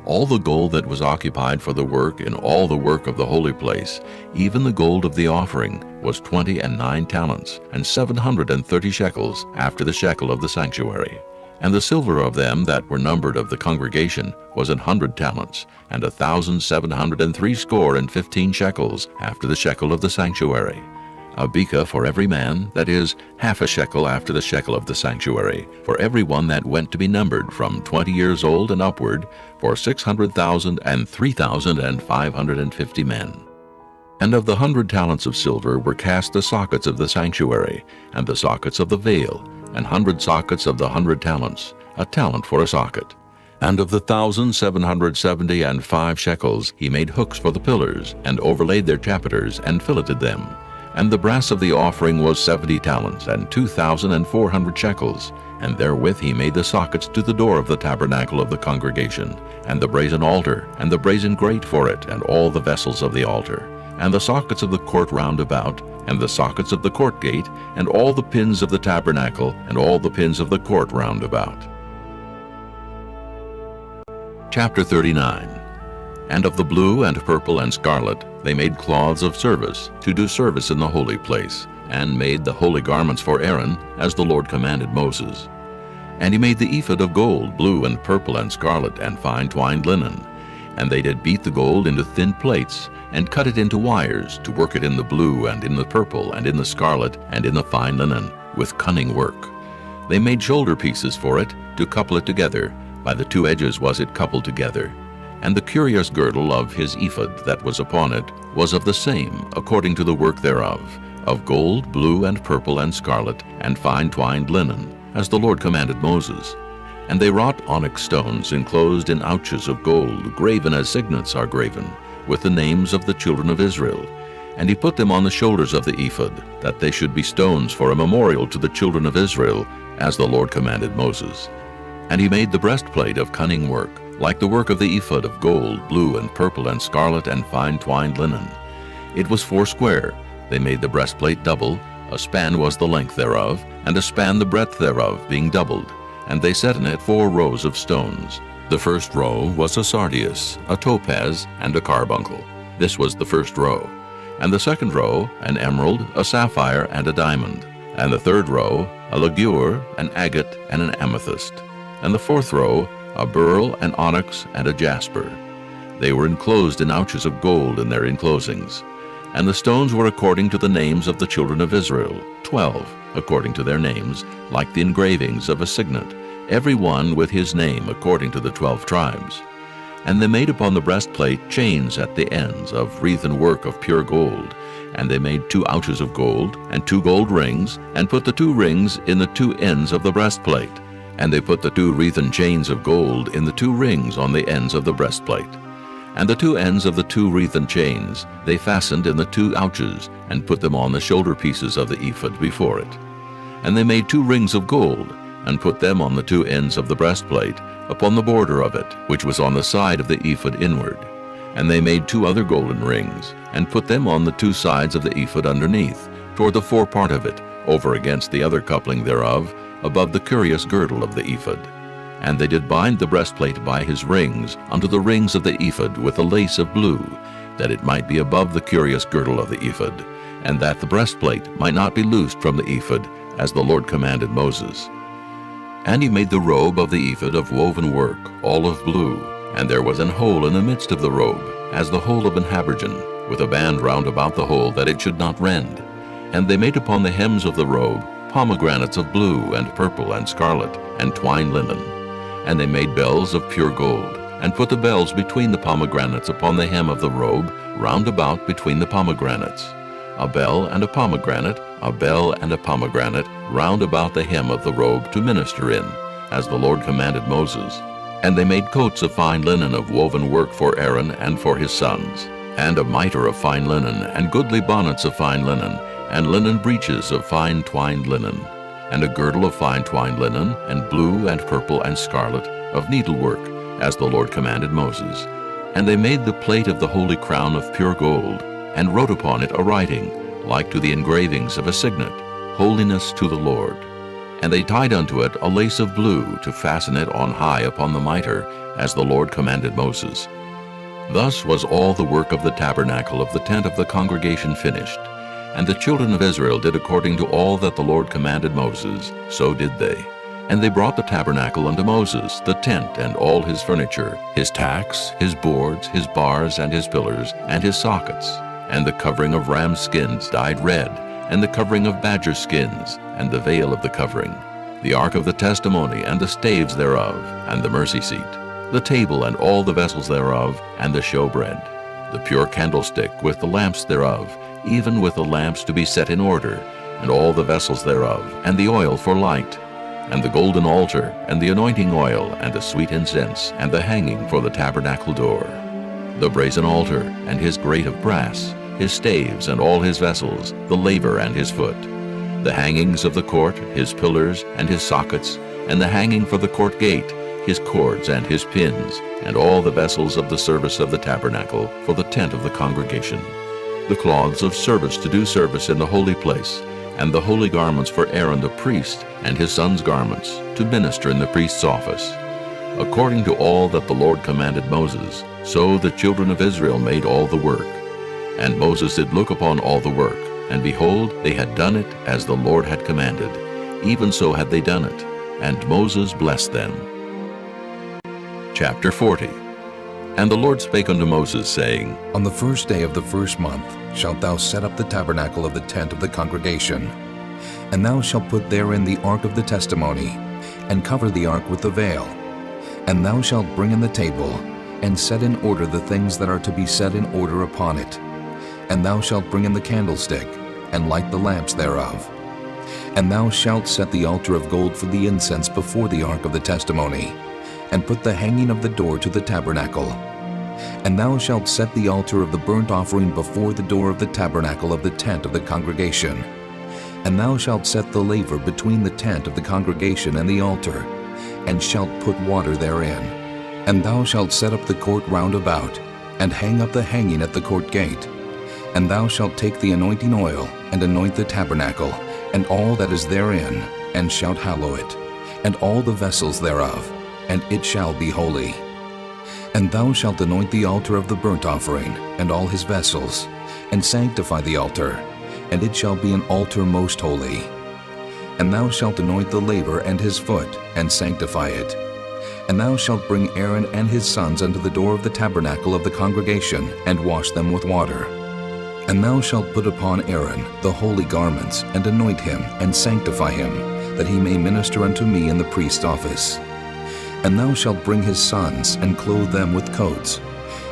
All the gold that was occupied for the work in all the work of the holy place, even the gold of the offering, was 29 talents, and 730 shekels, after the shekel of the sanctuary. And the silver of them that were numbered of the congregation was 100 talents, and 1,760 shekels, after the shekel of the sanctuary. A beka for every man, that is, half a shekel after the shekel of the sanctuary, for every one that went to be numbered from 20 years old and upward, for 600,000 and 3,550 men. And of the 100 talents of silver were cast the sockets of the sanctuary, and the sockets of the veil, 100 sockets of the 100 talents, a talent for a socket. And of the 1,775 shekels he made hooks for the pillars, and overlaid their chapiters, and filleted them. And the brass of the offering was 70 talents, and 2,400 shekels, and therewith he made the sockets to the door of the tabernacle of the congregation, and the brazen altar, and the brazen grate for it, and all the vessels of the altar, and the sockets of the court round about, and the sockets of the court gate, and all the pins of the tabernacle, and all the pins of the court round about. Chapter 39. And of the blue and purple and scarlet they made cloths of service, to do service in the holy place, and made the holy garments for Aaron, as the Lord commanded Moses. And he made the ephod of gold, blue and purple and scarlet, and fine twined linen. And they did beat the gold into thin plates, and cut it into wires, to work it in the blue, and in the purple, and in the scarlet, and in the fine linen, with cunning work. They made shoulder pieces for it, to couple it together. By the 2 edges was it coupled together. And the curious girdle of his ephod that was upon it was of the same, according to the work thereof, of gold, blue, and purple, and scarlet, and fine twined linen, as the Lord commanded Moses. And they wrought onyx stones enclosed in ouches of gold, graven as signets are graven, with the names of the children of Israel. And he put them on the shoulders of the ephod, that they should be stones for a memorial to the children of Israel, as the Lord commanded Moses. And he made the breastplate of cunning work, like the work of the ephod of gold, blue, and purple, and scarlet, and fine twined linen. It was 4 square. They made the breastplate double. A span was the length thereof, and a span the breadth thereof, being doubled. And they set in it 4 rows of stones. The first row was a sardius, a topaz, and a carbuncle. This was the first row. And the second row, an emerald, a sapphire, and a diamond. And the third row, a ligure, an agate, and an amethyst. And the fourth row, a beryl, an onyx, and a jasper. They were enclosed in ouches of gold in their enclosings. And the stones were according to the names of the children of Israel, 12, according to their names, like the engravings of a signet, every one with his name according to the 12 tribes. And they made upon the breastplate chains at the ends of wreathen work of pure gold. And they made 2 ouches of gold, and 2 gold rings, and put the 2 rings in the 2 ends of the breastplate. And they put the 2 wreathen chains of gold in the 2 rings on the ends of the breastplate. And the 2 ends of the 2 wreathen chains they fastened in the 2 ouches, and put them on the shoulder pieces of the ephod before it. And they made 2 rings of gold, and put them on the 2 ends of the breastplate, upon the border of it, which was on the side of the ephod inward. And they made 2 other golden rings, and put them on the 2 sides of the ephod underneath, toward the forepart of it, over against the other coupling thereof, above the curious girdle of the ephod. And they did bind the breastplate by his rings unto the rings of the ephod with a lace of blue, that it might be above the curious girdle of the ephod, and that the breastplate might not be loosed from the ephod, as the Lord commanded Moses. And he made the robe of the ephod of woven work, all of blue, and there was an hole in the midst of the robe, as the hole of an habergeon, with a band round about the hole, that it should not rend. And they made upon the hems of the robe pomegranates of blue and purple and scarlet, and twined linen. And they made bells of pure gold, and put the bells between the pomegranates upon the hem of the robe, round about between the pomegranates. A bell and a pomegranate, a bell and a pomegranate, round about the hem of the robe to minister in, as the Lord commanded Moses. And they made coats of fine linen of woven work for Aaron and for his sons, and a mitre of fine linen, and goodly bonnets of fine linen, and linen breeches of fine twined linen, and a girdle of fine twined linen, and blue and purple and scarlet, of needlework, as the Lord commanded Moses. And they made the plate of the holy crown of pure gold, and wrote upon it a writing, like to the engravings of a signet, Holiness to the Lord. And they tied unto it a lace of blue, to fasten it on high upon the mitre, as the Lord commanded Moses. Thus was all the work of the tabernacle of the tent of the congregation finished. And the children of Israel did according to all that the Lord commanded Moses, so did they. And they brought the tabernacle unto Moses, the tent and all his furniture, his tacks, his boards, his bars, and his pillars, and his sockets, and the covering of ram skins dyed red, and the covering of badger skins, and the veil of the covering, the ark of the testimony, and the staves thereof, and the mercy seat, the table and all the vessels thereof, and the showbread, the pure candlestick with the lamps thereof, even with the lamps to be set in order, and all the vessels thereof, and the oil for light, and the golden altar, and the anointing oil, and the sweet incense, and the hanging for the tabernacle door, the brazen altar, and his grate of brass, his staves, and all his vessels, the laver and his foot, the hangings of the court, his pillars, and his sockets, and the hanging for the court gate, his cords and his pins, and all the vessels of the service of the tabernacle for the tent of the congregation, the cloths of service to do service in the holy place, and the holy garments for Aaron the priest, and his sons' garments, to minister in the priest's office. According to all that the Lord commanded Moses, so the children of Israel made all the work. And Moses did look upon all the work, and behold, they had done it as the Lord had commanded. Even so had they done it, and Moses blessed them. Chapter 40. And the Lord spake unto Moses, saying, On the first day of the first month shalt thou set up the tabernacle of the tent of the congregation. And thou shalt put therein the ark of the testimony, and cover the ark with the veil. And thou shalt bring in the table, and set in order the things that are to be set in order upon it. And thou shalt bring in the candlestick, and light the lamps thereof. And thou shalt set the altar of gold for the incense before the ark of the testimony, and put the hanging of the door to the tabernacle. And thou shalt set the altar of the burnt offering before the door of the tabernacle of the tent of the congregation. And thou shalt set the laver between the tent of the congregation and the altar, and shalt put water therein. And thou shalt set up the court round about, and hang up the hanging at the court gate. And thou shalt take the anointing oil, and anoint the tabernacle, and all that is therein, and shalt hallow it, and all the vessels thereof, and it shall be holy. And thou shalt anoint the altar of the burnt offering, and all his vessels, and sanctify the altar, and it shall be an altar most holy. And thou shalt anoint the laver and his foot, and sanctify it. And thou shalt bring Aaron and his sons unto the door of the tabernacle of the congregation, and wash them with water. And thou shalt put upon Aaron the holy garments, and anoint him, and sanctify him, that he may minister unto me in the priest's office. And thou shalt bring his sons, and clothe them with coats.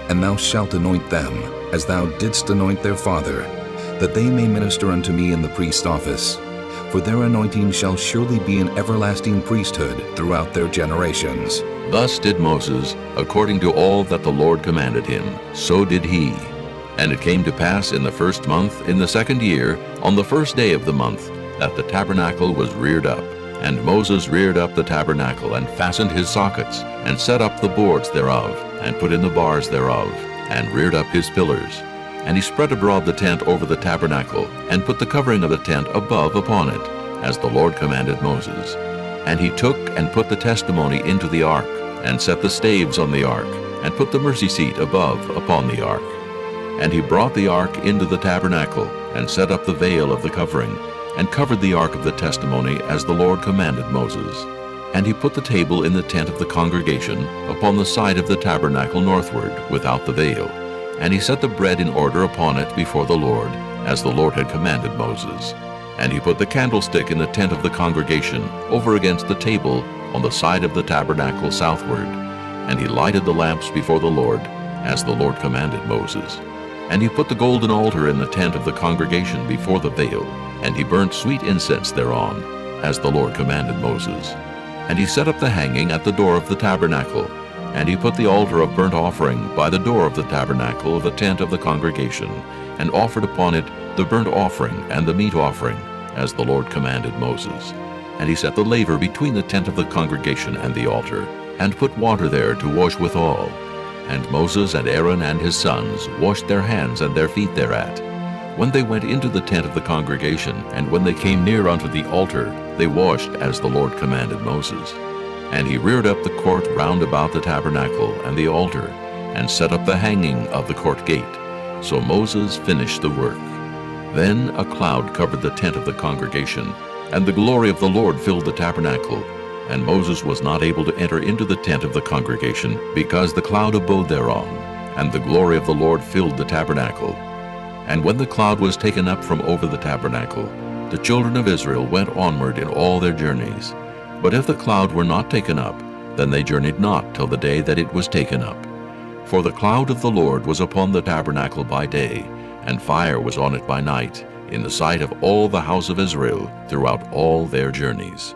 And thou shalt anoint them, as thou didst anoint their father, that they may minister unto me in the priest's office. For their anointing shall surely be an everlasting priesthood throughout their generations. Thus did Moses, according to all that the Lord commanded him, so did he. And it came to pass in the first month, in the second year, on the first day of the month, that the tabernacle was reared up. And Moses reared up the tabernacle, and fastened his sockets, and set up the boards thereof, and put in the bars thereof, and reared up his pillars. And he spread abroad the tent over the tabernacle, and put the covering of the tent above upon it, as the Lord commanded Moses. And he took and put the testimony into the ark, and set the staves on the ark, and put the mercy seat above upon the ark. And he brought the ark into the tabernacle, and set up the veil of the covering, and covered the ark of the testimony as the Lord commanded Moses. And he put the table in the tent of the congregation upon the side of the tabernacle northward, without the veil. And he set the bread in order upon it before the Lord, as the Lord had commanded Moses. And he put the candlestick in the tent of the congregation, over against the table, on the side of the tabernacle southward. And he lighted the lamps before the Lord, as the Lord commanded Moses. And he put the golden altar in the tent of the congregation before the veil, and he burnt sweet incense thereon, as the Lord commanded Moses. And he set up the hanging at the door of the tabernacle, and he put the altar of burnt offering by the door of the tabernacle of the tent of the congregation, and offered upon it the burnt offering and the meat offering, as the Lord commanded Moses. And he set the laver between the tent of the congregation and the altar, and put water there to wash withal. And Moses and Aaron and his sons washed their hands and their feet thereat. When they went into the tent of the congregation, and when they came near unto the altar, they washed as the Lord commanded Moses. And he reared up the court round about the tabernacle and the altar, and set up the hanging of the court gate. So Moses finished the work. Then a cloud covered the tent of the congregation, and the glory of the Lord filled the tabernacle. And Moses was not able to enter into the tent of the congregation, because the cloud abode thereon, and the glory of the Lord filled the tabernacle. And when the cloud was taken up from over the tabernacle, the children of Israel went onward in all their journeys. But if the cloud were not taken up, then they journeyed not till the day that it was taken up. For the cloud of the Lord was upon the tabernacle by day, and fire was on it by night, in the sight of all the house of Israel throughout all their journeys.